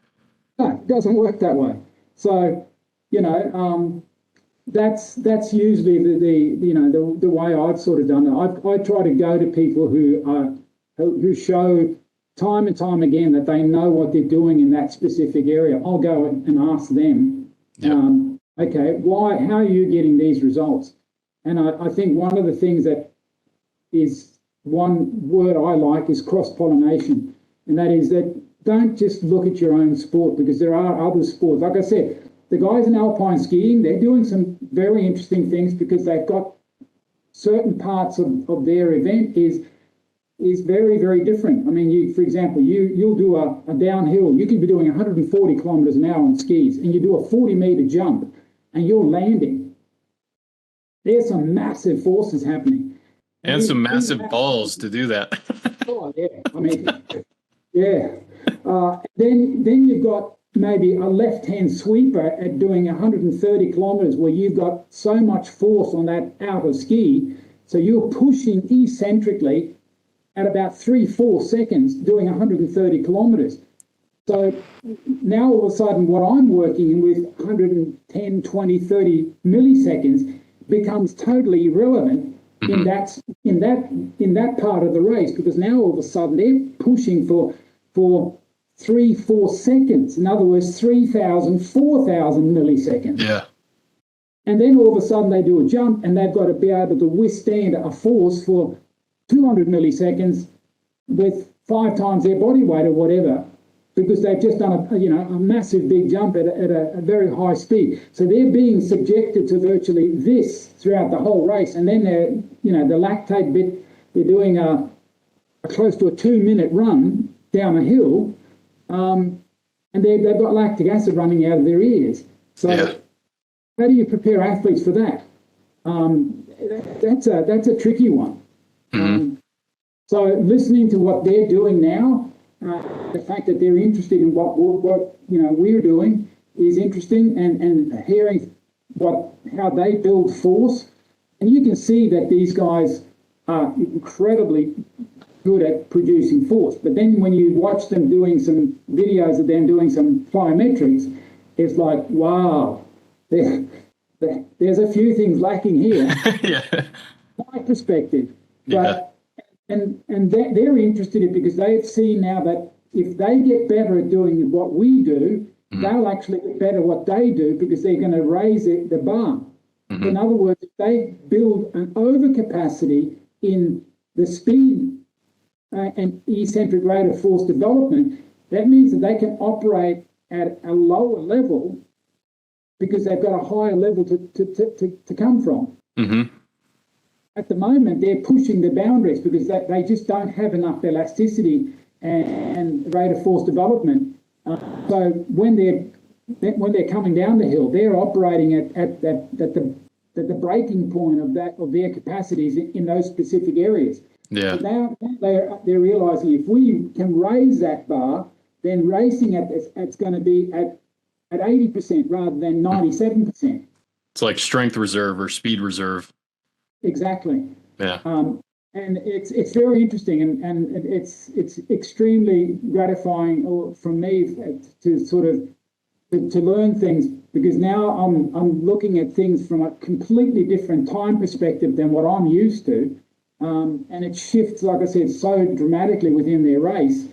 No, it doesn't work that way. So, that's usually the way I've sort of done it. I try to go to people who show time and time again that they know what they're doing in that specific area. I'll go and ask them. Yep. Okay, how are you getting these results? And I think one of the things that is one word I like is cross-pollination. And that is that don't just look at your own sport because there are other sports. Like I said, the guys in Alpine skiing, they're doing some very interesting things because they've got certain parts of their event is very, very different. I mean, for example, you'll do a downhill. You could be doing 140 kilometers an hour on skis and you do a 40-meter jump and you're landing. There's some massive forces happening. And some massive balls to do that. Oh, yeah. I mean, yeah. Then you've got maybe a left-hand sweeper at doing 130 kilometers where you've got so much force on that outer ski. So you're pushing eccentrically at about 3-4 seconds doing 130 kilometers. So now all of a sudden what I'm working with 110, 20, 30 milliseconds becomes totally irrelevant in that part of the race because now all of a sudden they're pushing for 3-4 seconds. In other words, 3,000, 4,000 milliseconds. Yeah. And then all of a sudden they do a jump and they've got to be able to withstand a force for 200 milliseconds with 5 times their body weight or whatever, because they've just done a massive big jump at a very high speed. So they're being subjected to virtually this throughout the whole race. And then they're, the lactate bit, they're doing a close to a 2-minute run down a hill, and they've got lactic acid running out of their ears. So how do you prepare athletes for that? That's a tricky one. Mm-hmm. So listening to what they're doing now, the fact that they're interested in what we're doing is interesting, and hearing how they build force, and you can see that these guys are incredibly good at producing force. But then when you watch them doing some videos of them doing some plyometrics, it's like, wow, there's a few things lacking here. Yeah. My perspective. But and they're interested in it because they've seen now that if they get better at doing what we do, they'll actually get better at what they do because they're going to raise the bar. Mm-hmm. In other words, if they build an overcapacity in the speed an eccentric rate of force development, that means that they can operate at a lower level because they've got a higher level to come from. Mm-hmm. At the moment, they're pushing the boundaries because they just don't have enough elasticity and rate of force development. So when they're coming down the hill, they're operating at the breaking point of their capacities in those specific areas. Yeah. So now they're realizing if we can raise that bar, then racing it's going to be at 80% rather than 97%. It's like strength reserve or speed reserve. Exactly. Yeah. And it's very interesting, and it's extremely gratifying for me to sort of to learn things, because now I'm looking at things from a completely different time perspective than what I'm used to, and it shifts, like I said, so dramatically within their race,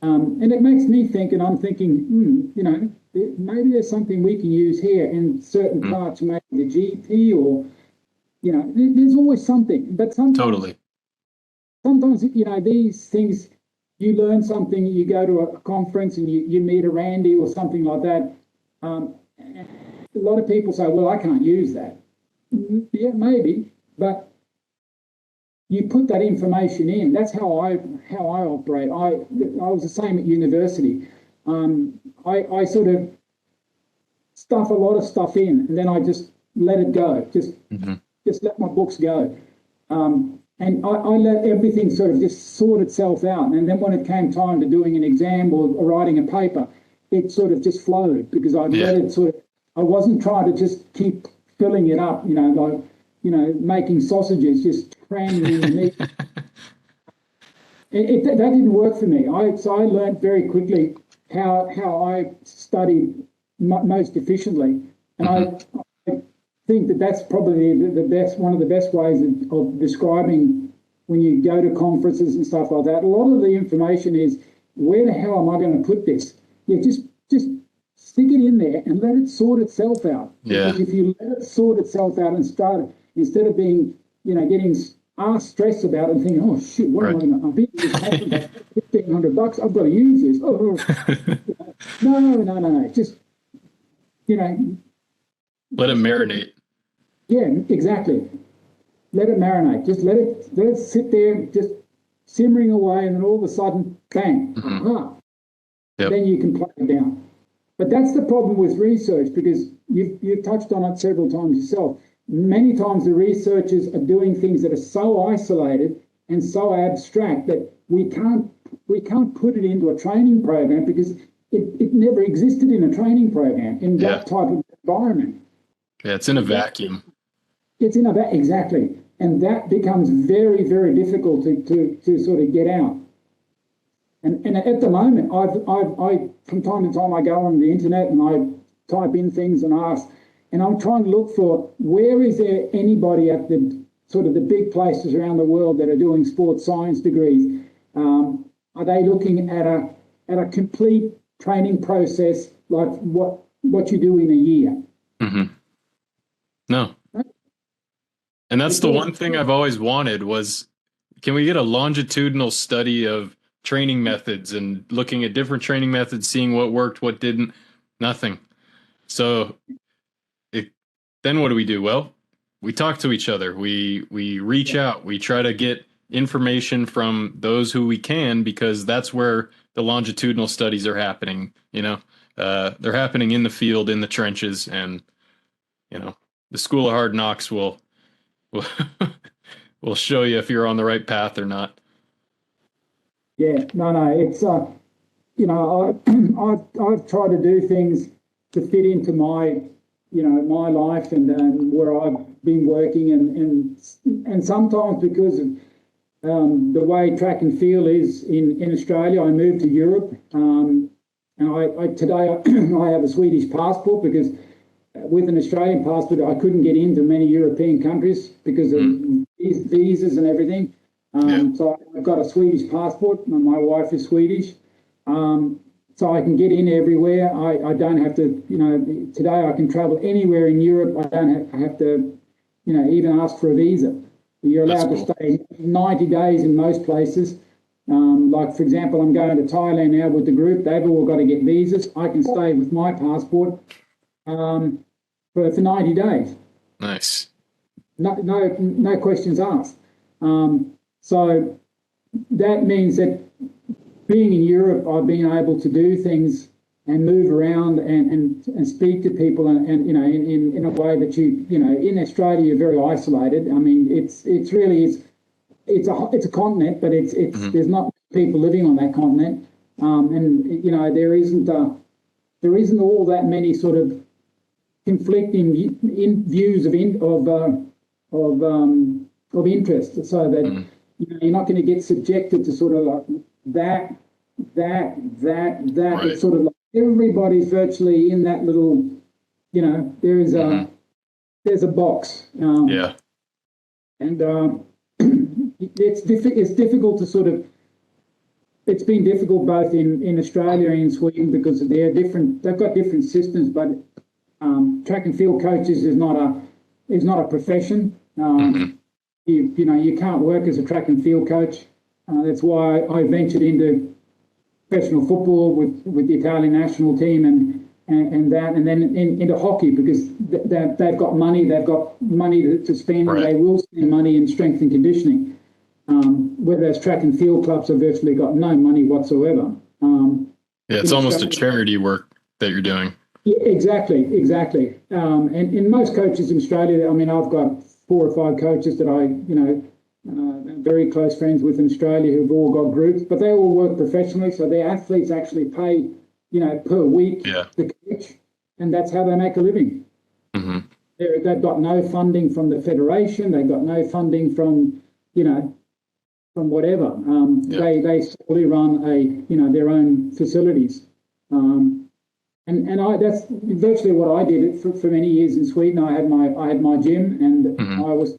and it makes me think, and I'm thinking, maybe there's something we can use here in certain parts, maybe the GP or, there's always something, but sometimes. Totally. Sometimes, these things, you learn something, you go to a conference and you meet a Randy or something like that. A lot of people say, well, I can't use that. Yeah, maybe, but you put that information in. That's how I operate. I was the same at university. I sort of stuff a lot of stuff in, and then I just let it go. Just let my books go. And I let everything sort of just sort itself out. And then when it came time to doing an exam or writing a paper, it sort of just flowed, because I let it sort of, I wasn't trying to just keep filling it up, making sausages, just cramming in the meat. That didn't work for me. So I learned very quickly how I studied most efficiently. And I think that's probably one of the best ways of describing when you go to conferences and stuff like that. A lot of the information is, where the hell am I going to put this? Yeah, just stick it in there and let it sort itself out. Yeah. Because if you let it sort itself out and start, instead of being, getting stressed about it and thinking, oh shit, what am I going to? I've been in this conference for $1,500. I've got to use this. Oh. No. Just, let it marinate. Yeah, exactly. Let it marinate. Just let it sit there, just simmering away, and then all of a sudden, bang, Yep. Then you can play it down. But that's the problem with research, because you've touched on it several times yourself. Many times the researchers are doing things that are so isolated and so abstract that we can't put it into a training program, because it never existed in a training program in that type of environment. Yeah, it's in a vacuum. It's in a vacuum, exactly. And that becomes very, very difficult to sort of get out. And at the moment, I from time to time I go on the internet and I type in things and ask, and I'm trying to look for, where is there anybody at the sort of the big places around the world that are doing sports science degrees? Are they looking at a complete training process like what you do in a year? Mm-hmm. No. And that's the one thing I've always wanted was, can we get a longitudinal study of training methods and looking at different training methods, seeing what worked, what didn't? Nothing. So then what do? Well, we talk to each other. We reach out. We try to get information from those who we can, because that's where the longitudinal studies are happening. They're happening in the field, in the trenches, and the School of Hard Knocks will show you if you're on the right path or not. Yeah, no, it's I've tried to do things to fit into my my life and where I've been working, and sometimes because of the way track and field is in Australia, I moved to Europe, and today I have a Swedish passport, because with an Australian passport, I couldn't get into many European countries because of visas and everything. So I've got a Swedish passport, and my wife is Swedish. So I can get in everywhere. I don't have to, today I can travel anywhere in Europe. I don't have to, even ask for a visa. You're allowed to stay 90 days in most places. Like, for example, I'm going to Thailand now with the group. They've all got to get visas. I can stay with my passport for 90 days. Nice. No questions asked. So that means that being in Europe, I've been able to do things and move around and speak to people and in a way that in Australia you're very isolated. I mean, it's a continent, but there's not people living on that continent, and there isn't all that many sort of conflicting views of interest, so that you're not going to get subjected to sort of like that. Right. It's sort of like everybody's virtually in that little, there's a box. Yeah. And it's difficult to sort of. It's been difficult both in Australia and in Sweden because they've got different systems, but track and field coaches is not a profession. You can't work as a track and field coach. That's why I ventured into professional football with the Italian national team and then into hockey because they've got money to spend. Right. And they will spend money in strength and conditioning. Whereas track and field clubs have virtually got no money whatsoever. It's almost a charity work that you're doing. Yeah, exactly. And most coaches in Australia, I mean, I've got 4 or 5 coaches that I'm very close friends with in Australia who've all got groups, but they all work professionally, so their athletes actually pay, per week the coach, and that's how they make a living. They've got no funding from the federation, they've got no funding from whatever. They solely run their own facilities. And that's virtually what I did for many years in Sweden. I had my gym, and I was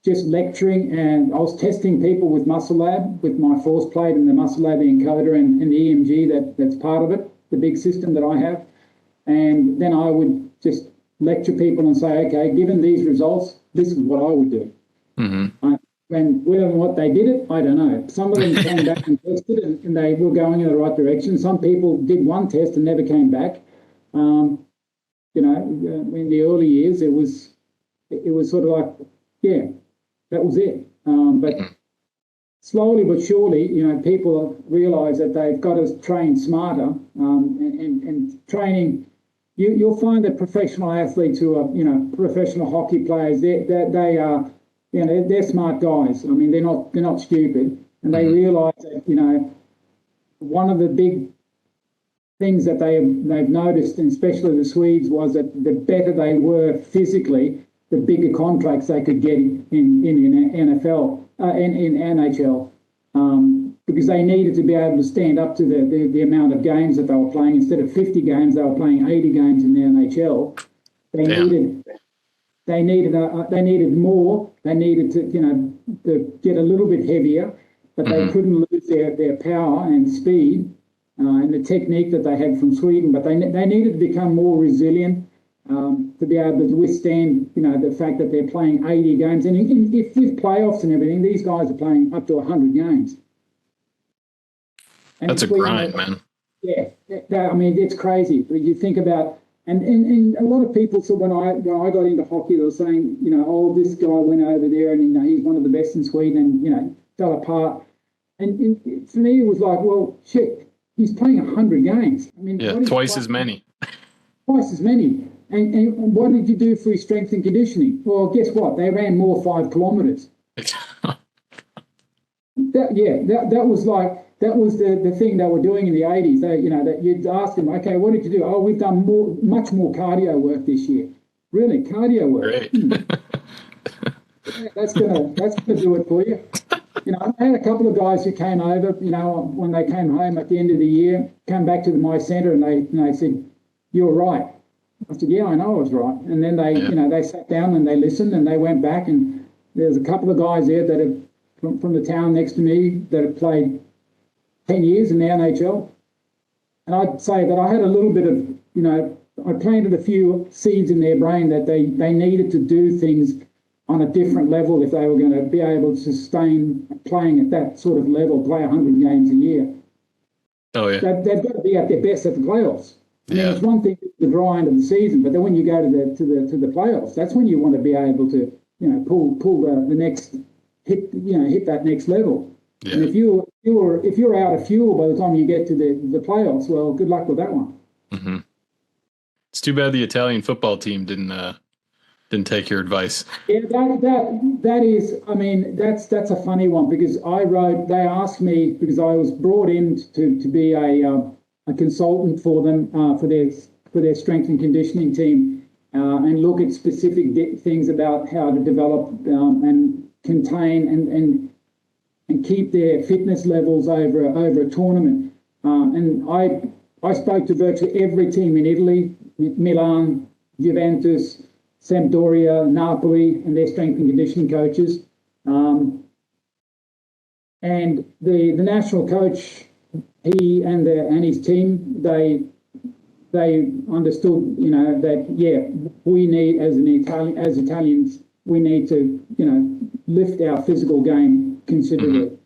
just lecturing, and I was testing people with Muscle Lab, with my force plate and the Muscle Lab encoder and the EMG that's part of it, the big system that I have. And then I would just lecture people and say, okay, given these results, this is what I would do. And whether or not they did it, I don't know. Some of them came back and tested and they were going in the right direction. Some people did one test and never came back. In the early years, it was sort of like, that was it. But slowly but surely, people realise that they've got to train smarter. And training, you'll find that professional athletes who are, professional hockey players, they are. They're smart guys. I mean, they're not stupid, and they realise that one of the big things that they've noticed, and especially the Swedes, was that the better they were physically, the bigger contracts they could get in NFL, in NHL, because they needed to be able to stand up to the amount of games that they were playing. Instead of 50 games, they were playing 80 games in the NHL. They needed more. They needed to get a little bit heavier, but they couldn't lose their power and speed and the technique that they had from Sweden. But they needed to become more resilient to be able to withstand, the fact that they're playing 80 games. And if with playoffs and everything, these guys are playing up to 100 games. And that's a grind, man. Yeah, I mean, it's crazy. You think about. And a lot of people, so when I got into hockey, they were saying, this guy went over there and, he's one of the best in Sweden and, fell apart. And for me, it was like, well, shit, he's playing 100 games. I mean, twice as many. Twice as many. And what did you do for his strength and conditioning? Well, guess what? They ran more 5 kilometres. That was the thing they were doing in the 80s. That you'd ask them, okay, what did you do? Oh, we've done much more cardio work this year. Really, cardio work. Great. That's gonna do it for you. I had a couple of guys who came over, when they came home at the end of the year, come back to my centre and they said, "You're right." I said, "Yeah, I know I was right." And then they sat down and they listened and they went back, and there's a couple of guys there that have from the town next to me that have played 10 years in the NHL. And I'd say that I had a little bit of, I planted a few seeds in their brain that they needed to do things on a different level if they were going to be able to sustain playing at that sort of level, play 100 games a year. Oh yeah. They've got to be at their best at the playoffs. I mean, Yeah. it's one thing the grind of the season, but then when you go to the playoffs, that's when you want to be able to, pull the next hit that next level. Yeah. And if you're out of fuel by the time you get to the playoffs, well, good luck with that one. Mm-hmm. It's too bad the Italian football team didn't take your advice. Yeah, that is. I mean, that's a funny one because they asked me because I was brought in to be a consultant for them for their strength and conditioning team and look at specific things about how to develop and contain and keep their fitness levels over a tournament. And I spoke to virtually every team in Italy, Milan, Juventus, Sampdoria, Napoli, and their strength and conditioning coaches. And the national coach, he and his team, they understood, that we need as Italians, we need to lift our physical game considerably.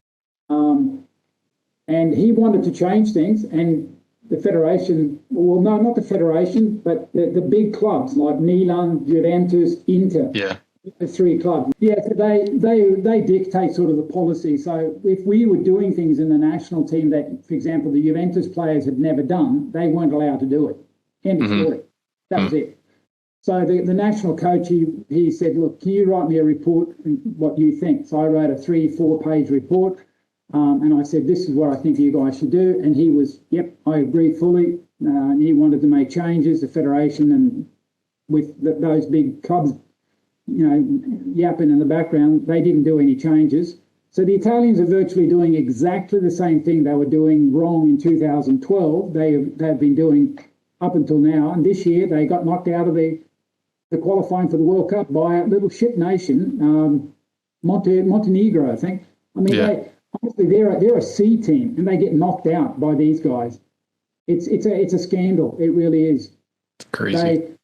And he wanted to change things, and the federation, well, no, not the federation, but the big clubs like Milan, Juventus, Inter. Yeah. The three clubs. Yeah, so they dictate sort of the policy. So if we were doing things in the national team that, for example, the Juventus players had never done, they weren't allowed to do it. End of story. That was it. So the national coach, he said, look, can you write me a report, what you think? So I wrote a 3-4 page report. And I said, this is what I think you guys should do. And he was, yep, I agree fully. And he wanted to make changes, the federation, and with those big clubs, yapping in the background, they didn't do any changes. So the Italians are virtually doing exactly the same thing they were doing wrong in 2012. They've been doing up until now. And this year they got knocked out of the qualifying for the World Cup by a little shit nation, Montenegro, I think. I mean, honestly, they're a C team, and they get knocked out by these guys. It's a scandal. It really is. It's crazy.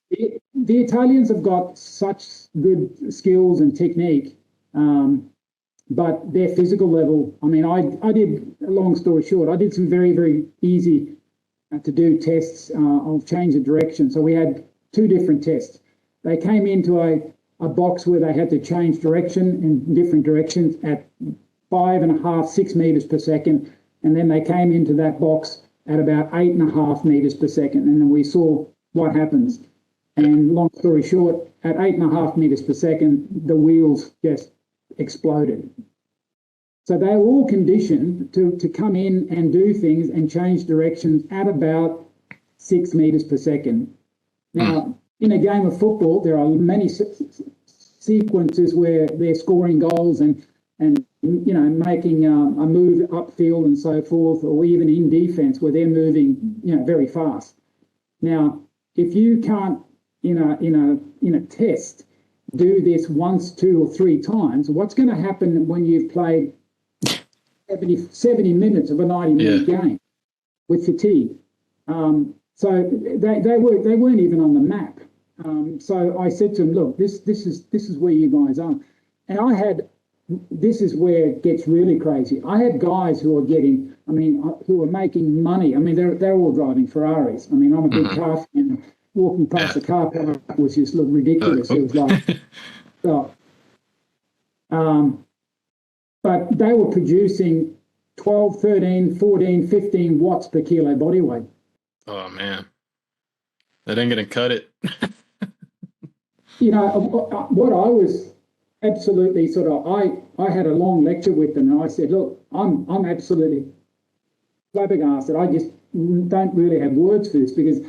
The Italians have got such good skills and technique, but their physical level. I mean, I did. Long story short, I did some very, very easy to do tests. I'll change the direction. So we had 2 different tests. They came into a box where they had to change direction in different directions at 5.5, 6 meters per second, and then they came into that box at about 8.5 meters per second, and then we saw what happens. And long story short, at 8.5 meters per second, the wheels just exploded. So they were all conditioned to come in and do things and change directions at about 6 meters per second. Now, in a game of football, there are many sequences where they're scoring goals and making a move upfield and so forth, or even in defence where they're moving, very fast. Now, if you can't, in a test, do this once, 2 or 3 times, what's going to happen when you've played 70 minutes of a 90-minute game with fatigue? So they weren't even on the map. So I said to them, look, this is where you guys are, and this is where it gets really crazy. I had guys who were making money. I mean, they're all driving Ferraris. I mean, I'm a big car fan. Walking past the car park was just looked ridiculous. It was like, but they were producing 12, 13, 14, 15 watts per kilo body weight. Oh, man. That ain't going to cut it. What I was absolutely I had a long lecture with them, and I said, look, I'm absolutely flabbergasted. I just don't really have words for this, because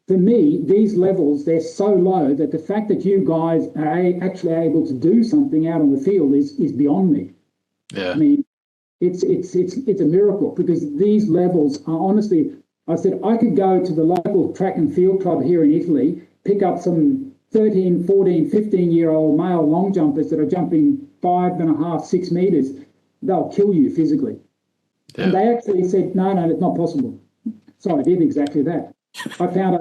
for me, these levels, they're so low that the fact that you guys are actually able to do something out on the field is beyond me. Yeah. I mean, it's a miracle, because these levels are honestly, I said, I could go to the local track and field club here in Italy, pick up some 13, 14, 15-year-old male long jumpers that are jumping 5.5, 6 meters. They'll kill you physically. Yeah. And they actually said, no, it's not possible. So I did exactly that. I found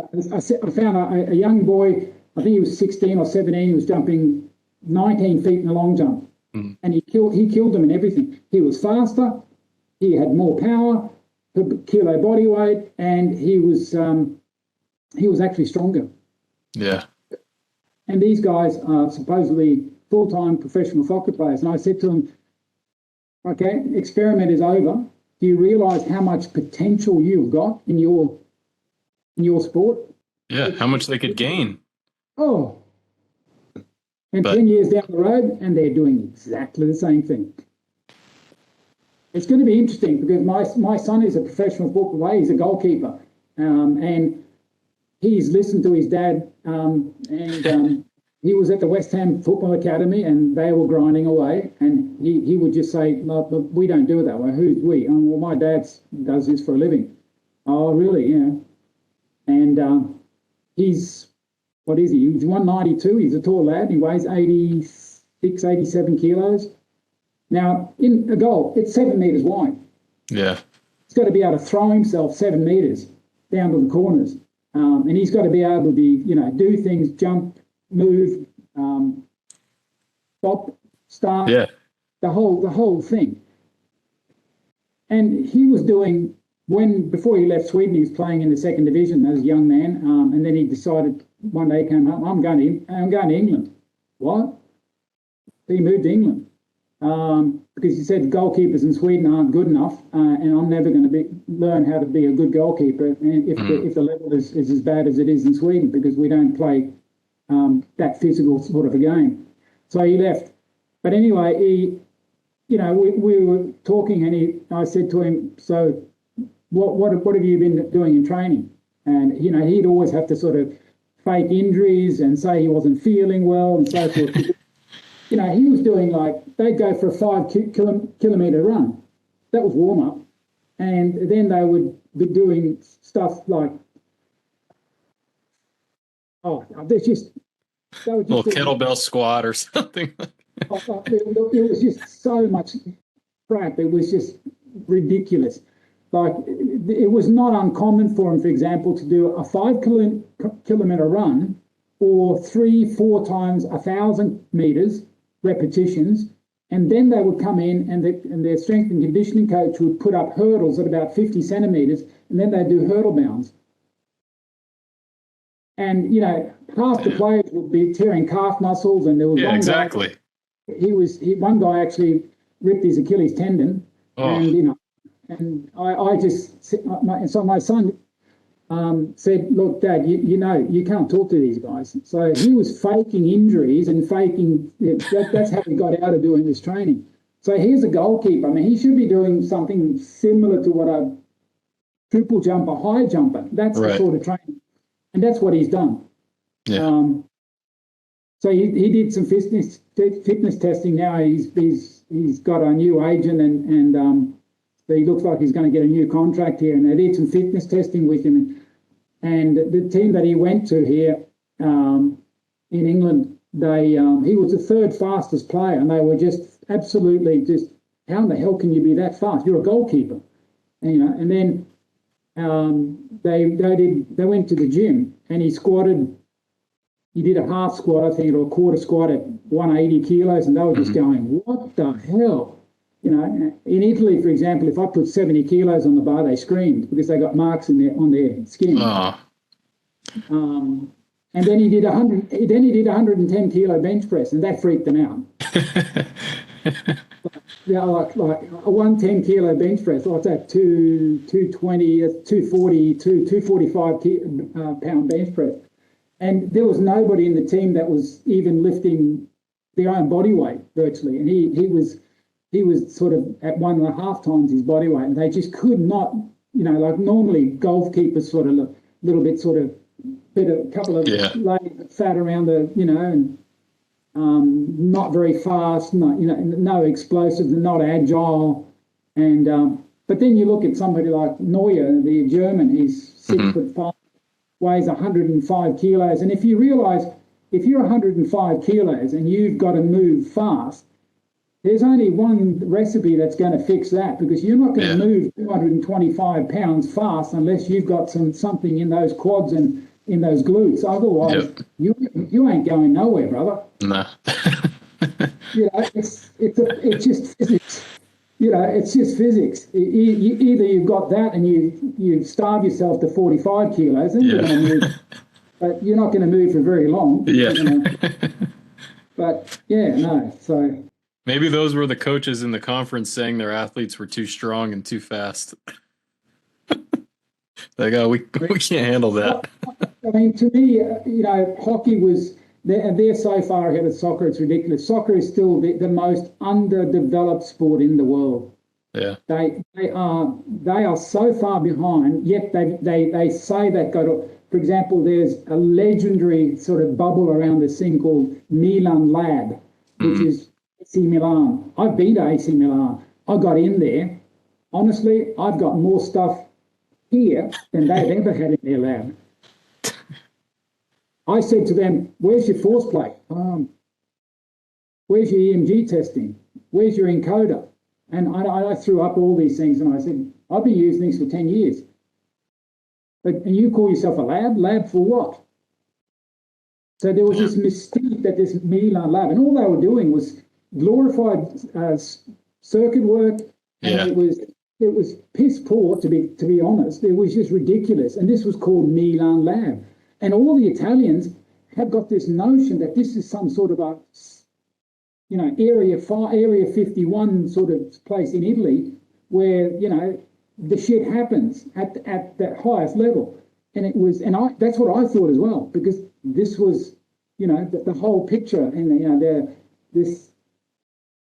a young boy, I think he was 16 or 17, he was jumping 19 feet in the long jump. And he killed them in everything. He was faster, he had more power per kilo body weight, and he was actually stronger. Yeah. And these guys are supposedly full-time professional soccer players. And I said to them, okay, experiment is over. Do you realise how much potential you've got in your sport? Yeah, how much they could gain. Oh. And 10 years down the road, and they're doing exactly the same thing. It's going to be interesting because my son is a professional football player. He's a goalkeeper. And he's listened to his dad, and he was at the West Ham Football Academy, and they were grinding away. And he would just say, "Look, we don't do it that way. Who's we?" Well, my dad does this for a living. Oh, really? Yeah. And he's, what is he? He's 192. He's a tall lad. He weighs 86, 87 kilos. Now, in a goal, it's 7 meters wide. Yeah. He's got to be able to throw himself 7 meters down to the corners. And he's got to be able to do things, jump, move, stop, start, the whole thing. And he was doing, before he left Sweden, he was playing in the second division as a young man. And then he decided one day, he came home, I'm going to England. What? So he moved to England. Because he said goalkeepers in Sweden aren't good enough, and I'm never going to learn how to be a good goalkeeper if the level is as bad as it is in Sweden, because we don't play that physical sort of a game. So he left. But anyway, we were talking, and I said to him, so what have you been doing in training? And he'd always have to sort of fake injuries and say he wasn't feeling well and so forth. He was doing they'd go for a 5-kilometre run. That was warm-up. And then they would be doing stuff like, there's just... little kettlebell squat or something. It was just so much crap. It was just ridiculous. It was not uncommon for him, for example, to do a 5-kilometre run or 3-4 times 1,000 metres, repetitions, and then they would come in and their strength and conditioning coach would put up hurdles at about 50 centimetres, and then they'd do hurdle bounds. And, half the players would be tearing calf muscles, and there was one exactly. Guy, one guy actually ripped his Achilles tendon, and, and so my son said, look, Dad, you can't talk to these guys. So he was faking injuries and that's how he got out of doing this training. So here's a goalkeeper. I mean, he should be doing something similar to what a triple jumper, high jumper. That's the sort of training. And that's what he's done. Yeah. So he did some fitness testing. Now he's got a new agent and he looks like he's going to get a new contract here, and they did some fitness testing with him. And the team that he went to here in England, he was the third fastest player, and they were just absolutely how in the hell can you be that fast? You're a goalkeeper, and then they went to the gym, and he did a half squat, I think, or a quarter squat at 180 kilos, and they were just going, what the hell? In Italy, for example, if I put 70 kilos on the bar, they screamed because they got marks on their skin. And then he did 110 kilo bench press, and that freaked them out. like a 110 kilo bench press. What's that? 220, 240, 245 pound bench press. And there was nobody in the team that was even lifting their own body weight virtually, and he was sort of at 1.5 times his body weight, and they just could not, like normally goalkeepers sort of a little bit sort of a couple of layers of fat around the, and not very fast, no explosives and not agile. And but then you look at somebody like Neuer, the German, he's 6'5", weighs 105 kilos. And if you realise, if you're 105 kilos and you've got to move fast, there's only one recipe that's going to fix that, because you're not going to move 225 pounds fast unless you've got something in those quads and in those glutes. Otherwise, you ain't going nowhere, brother. No. It's just physics. It's just physics. Either you've got that and you starve yourself to 45 kilos, and you're going to move, but you're not going to move for very long. Yeah. But no. So maybe those were the coaches in the conference saying their athletes were too strong and too fast. Like, oh, we can't handle that. I mean, to me, hockey was. They're so far ahead of soccer, it's ridiculous. Soccer is still the most underdeveloped sport in the world. Yeah. They are so far behind, yet they say they've got to, for example, there's a legendary sort of bubble around this thing called Milan Lab, which is AC Milan. I've been to AC Milan. I got in there. Honestly, I've got more stuff here than they've ever had in their lab. I said to them, where's your force plate? Where's your EMG testing? Where's your encoder? And I threw up all these things and I said, I've been using these for 10 years. And you call yourself a lab? Lab for what? So there was this mystique that this Milan lab, and all they were doing was glorified circuit work, and it was piss poor, to be honest. It was just ridiculous. And this was called Milan Lab. And all the Italians have got this notion that this is some sort of a, Area 51 sort of place in Italy where, the shit happens at that highest level. And it was, that's what I thought as well, because this was, the whole picture and, this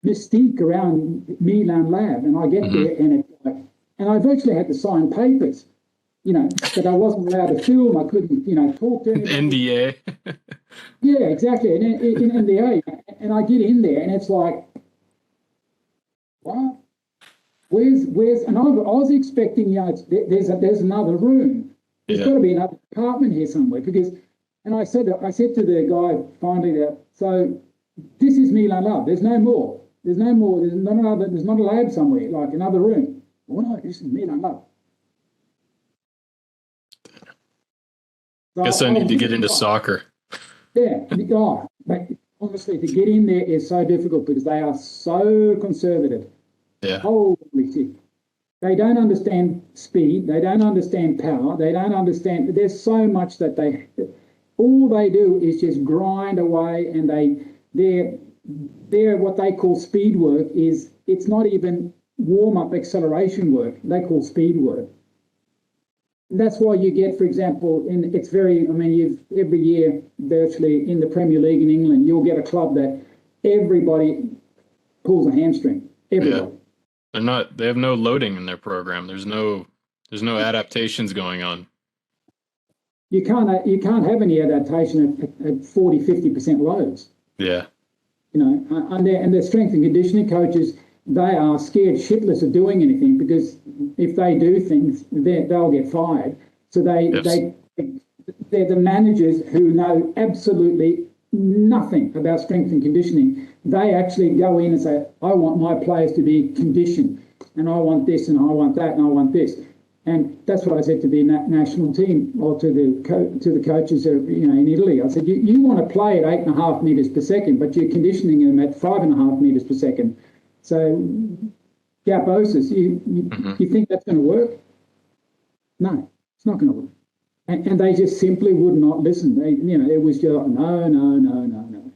mystique around Milan Lab. And I get there and I virtually had to sign papers. That I wasn't allowed to film, I couldn't, talk to anybody. NDA. Yeah, exactly. And in NDA, and I get in there, and it's like, what? Where's? And I was expecting, there's another room. There's got to be another department here somewhere because. And I said to the guy finally that, so this is Milan Lab. There's no more. There's no more. There's not a lab somewhere like another room. Oh no, this is Milan Lab. Guess I need to get into soccer. Yeah, but honestly, to get in there is so difficult because they are so conservative. Yeah. Holy shit. They don't understand speed. They don't understand power. They don't understand. There's so much that all they do is just grind away, and they're what they call speed work is, it's not even warm-up acceleration work. They call speed work. That's why you get, for example, every year virtually in the Premier League in England, you'll get a club that everybody pulls a hamstring. Everybody. Yeah. They have no loading in their program. There's no adaptations going on. You can't have any adaptation at 40-50% loads. Yeah. And their strength and conditioning coaches, they are scared shitless of doing anything because if they do things, they'll get fired. So they're the managers who know absolutely nothing about strength and conditioning. They actually go in and say, I want my players to be conditioned, and I want this, and I want that, and I want this. And that's what I said to the national team or to the coaches in Italy. I said, you want to play at 8.5 meters per second, but you're conditioning them at 5.5 meters per second. So, gaposis, you think that's going to work? No, it's not going to work. And they just simply would not listen. It was just no.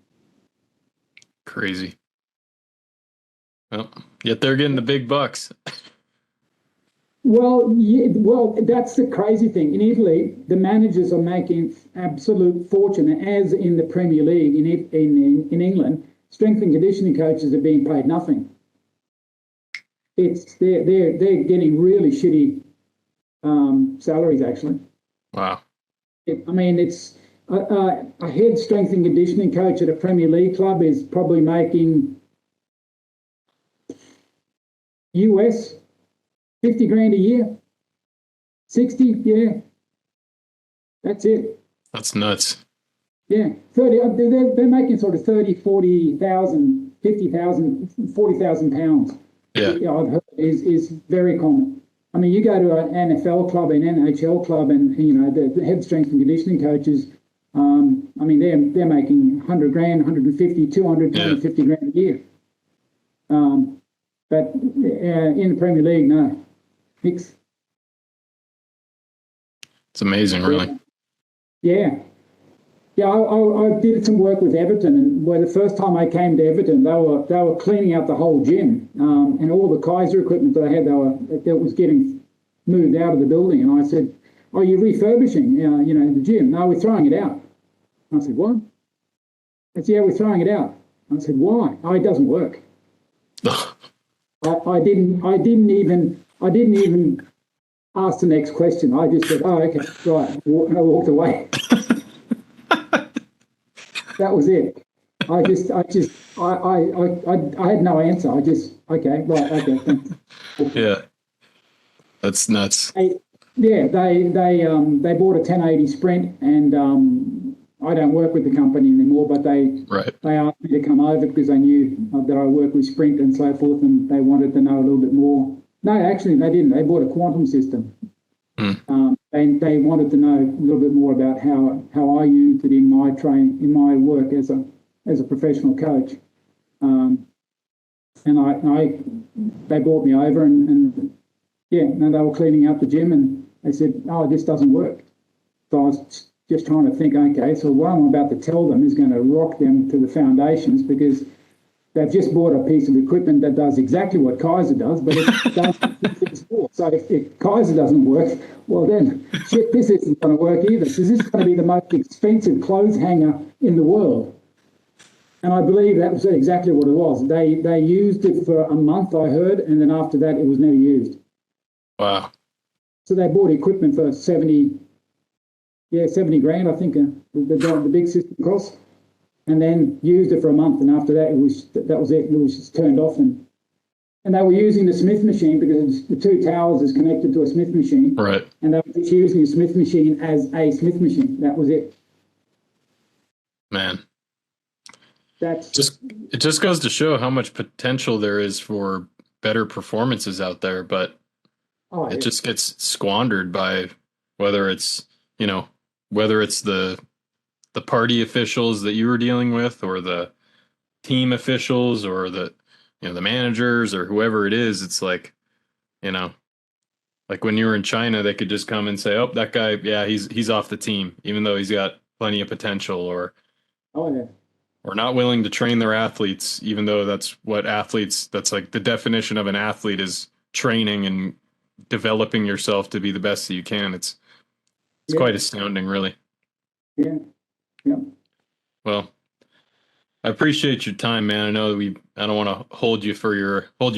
Crazy. Well, yet they're getting the big bucks. Well, that's the crazy thing. In Italy, the managers are making absolute fortune, as in the Premier League in England. Strength and conditioning coaches are being paid nothing. They're getting really shitty salaries actually. Wow. It's a head strength and conditioning coach at a Premier League club is probably making US 50 grand a year, 60, yeah. That's it. That's nuts. Yeah, 30. They're making sort of 30, 40,000, 50,000, 40,000 pounds. Yeah, I've heard is very common. I mean, you go to an NFL club, an NHL club, and the head strength and conditioning coaches, I mean, they're making 100 grand, 150, 200, 250 grand a year. But in the Premier League, no. It's amazing, really. Yeah. Yeah, I did some work with Everton, and where the first time I came to Everton, they were cleaning out the whole gym, and all the Keiser equipment that I had, that was getting moved out of the building. And I said, "Are you refurbishing, the gym?" "No, we're throwing it out." I said, "What?" I said, "Yeah, we're throwing it out." I said, "Why?" "Oh, it doesn't work." I didn't even ask the next question. I just said, "Oh, okay, right," and I walked away. That was it. I had no answer. Okay, right, okay, thanks. Yeah, that's nuts. They bought a 1080 Sprint, and I don't work with the company anymore, but they asked me to come over because they knew that I work with Sprint and so forth, and they wanted to know a little bit more. No, actually, they didn't. They bought a quantum system. They wanted to know a little bit more about how I used it in my work as a professional coach. And they brought me over, and they were cleaning out the gym, and they said, "Oh, this doesn't work." So I was just trying to think, okay, so what I'm about to tell them is going to rock them to the foundations, because they've just bought a piece of equipment that does exactly what Keiser does, but it does things more. So if Keiser doesn't work, well then, shit, this isn't going to work either, because this is going to be the most expensive clothes hanger in the world. And I believe that was exactly what it was. They used it for a month, I heard, and then after that, it was never used. Wow. So they bought equipment for 70 grand, I think, the big system cost. And then used it for a month, and after that, that was it. It was just turned off, and they were using the Smith machine because the two towers is connected to a Smith machine, right? And they were just using a Smith machine as a Smith machine. That was it. Man, it just goes to show how much potential there is for better performances out there, but it just gets squandered by whether it's the party officials that you were dealing with, or the team officials, or the managers, or whoever it is. It's like when you were in China, they could just come and say, "Oh, that guy, yeah, he's off the team," even though he's got plenty of potential, or not willing to train their athletes, even though that's like the definition of an athlete, is training and developing yourself to be the best that you can. It's quite astounding, really. Yeah. Yeah. Well, I appreciate your time, man. I know I don't want to hold you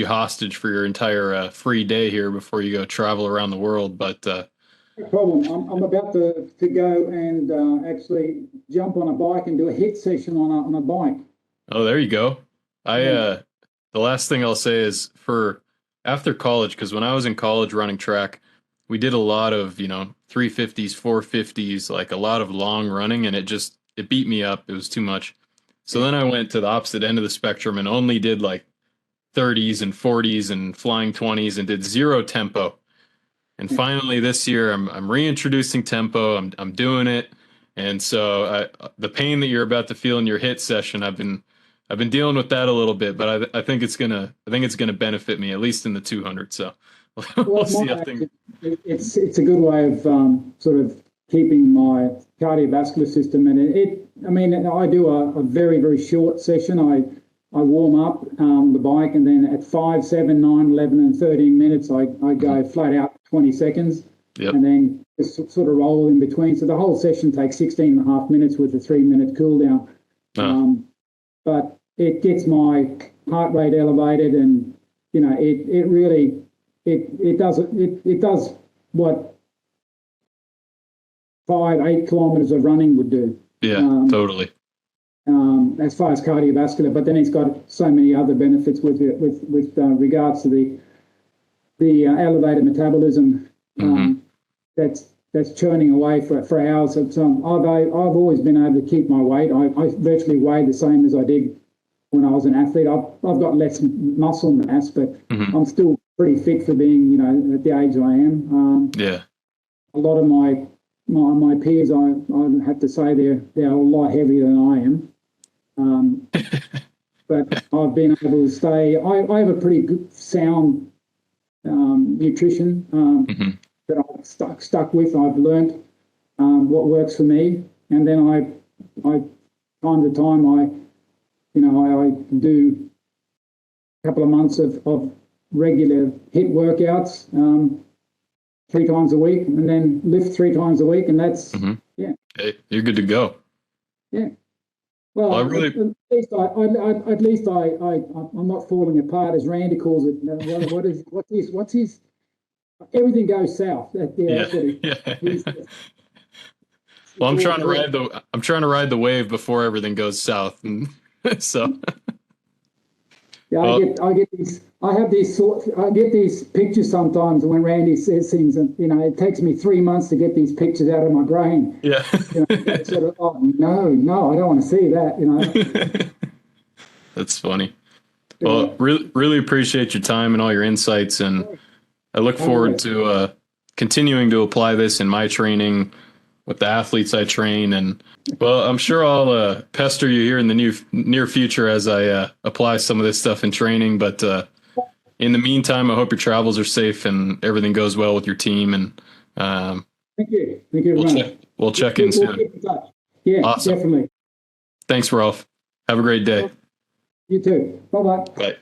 hostage for your entire free day here before you go travel around the world, but no problem. I'm about to go and actually jump on a bike and do a hit session on a bike. Oh, there you go. The last thing I'll say is, for after college, because when I was in college running track, we did a lot of 350s, 450s, like a lot of long running, and it beat me up. It was too much. So then I went to the opposite end of the spectrum and only did like 30s and 40s and flying 20s, and did zero tempo. And finally this year I'm reintroducing tempo. I'm doing it. And so the pain that you're about to feel in your hit session, I've been dealing with that a little bit, but I think it's gonna benefit me, at least in the 200. So we'll see how things. It's a good way of sort of keeping my cardiovascular system, and I do a very, very short session. I warm up the bike, and then at 5, 7, 9, 11, and 13 minutes, I go flat out 20 seconds, and then just sort of roll in between. So the whole session takes 16 and a half minutes with a 3-minute cool down. But it gets my heart rate elevated, and it really does what 5-8 kilometers of running would do. Yeah, totally. As far as cardiovascular, but then it's got so many other benefits with regards to the elevated metabolism that's churning away for hours. So I've always been able to keep my weight. I virtually weigh the same as I did when I was an athlete. I've got less muscle mass, but I'm still pretty fit for being at the age I am. A lot of my my peers, I have to say they're a lot heavier than I am. But I've been able to stay. I have a pretty good, sound nutrition that I've stuck with. I've learned what works for me, and then I time to time I do a couple of months of regular HIIT workouts 3 times a week, and then lift 3 times a week, and that's Hey, you're good to go. Yeah. Well, Well, at least I'm not falling apart, as Randy calls it. What's his? Everything goes south. That's what he's. Well, I'm trying to ride the wave before everything goes south, and so. Yeah, I get these pictures sometimes when Randy says things, and it takes me 3 months to get these pictures out of my brain. Yeah. Sort of, oh no, I don't want to see that. That's funny. Well, really appreciate your time and all your insights, and I look forward to continuing to apply this in my training with the athletes I train. And well, I'm sure I'll pester you here in the near future as I apply some of this stuff in training. But in the meantime, I hope your travels are safe and everything goes well with your team. And thank you very much. We'll check in soon. Keep in touch. Yeah, awesome. Definitely. Thanks, Rolf. Have a great day. You too. Bye-bye. Bye.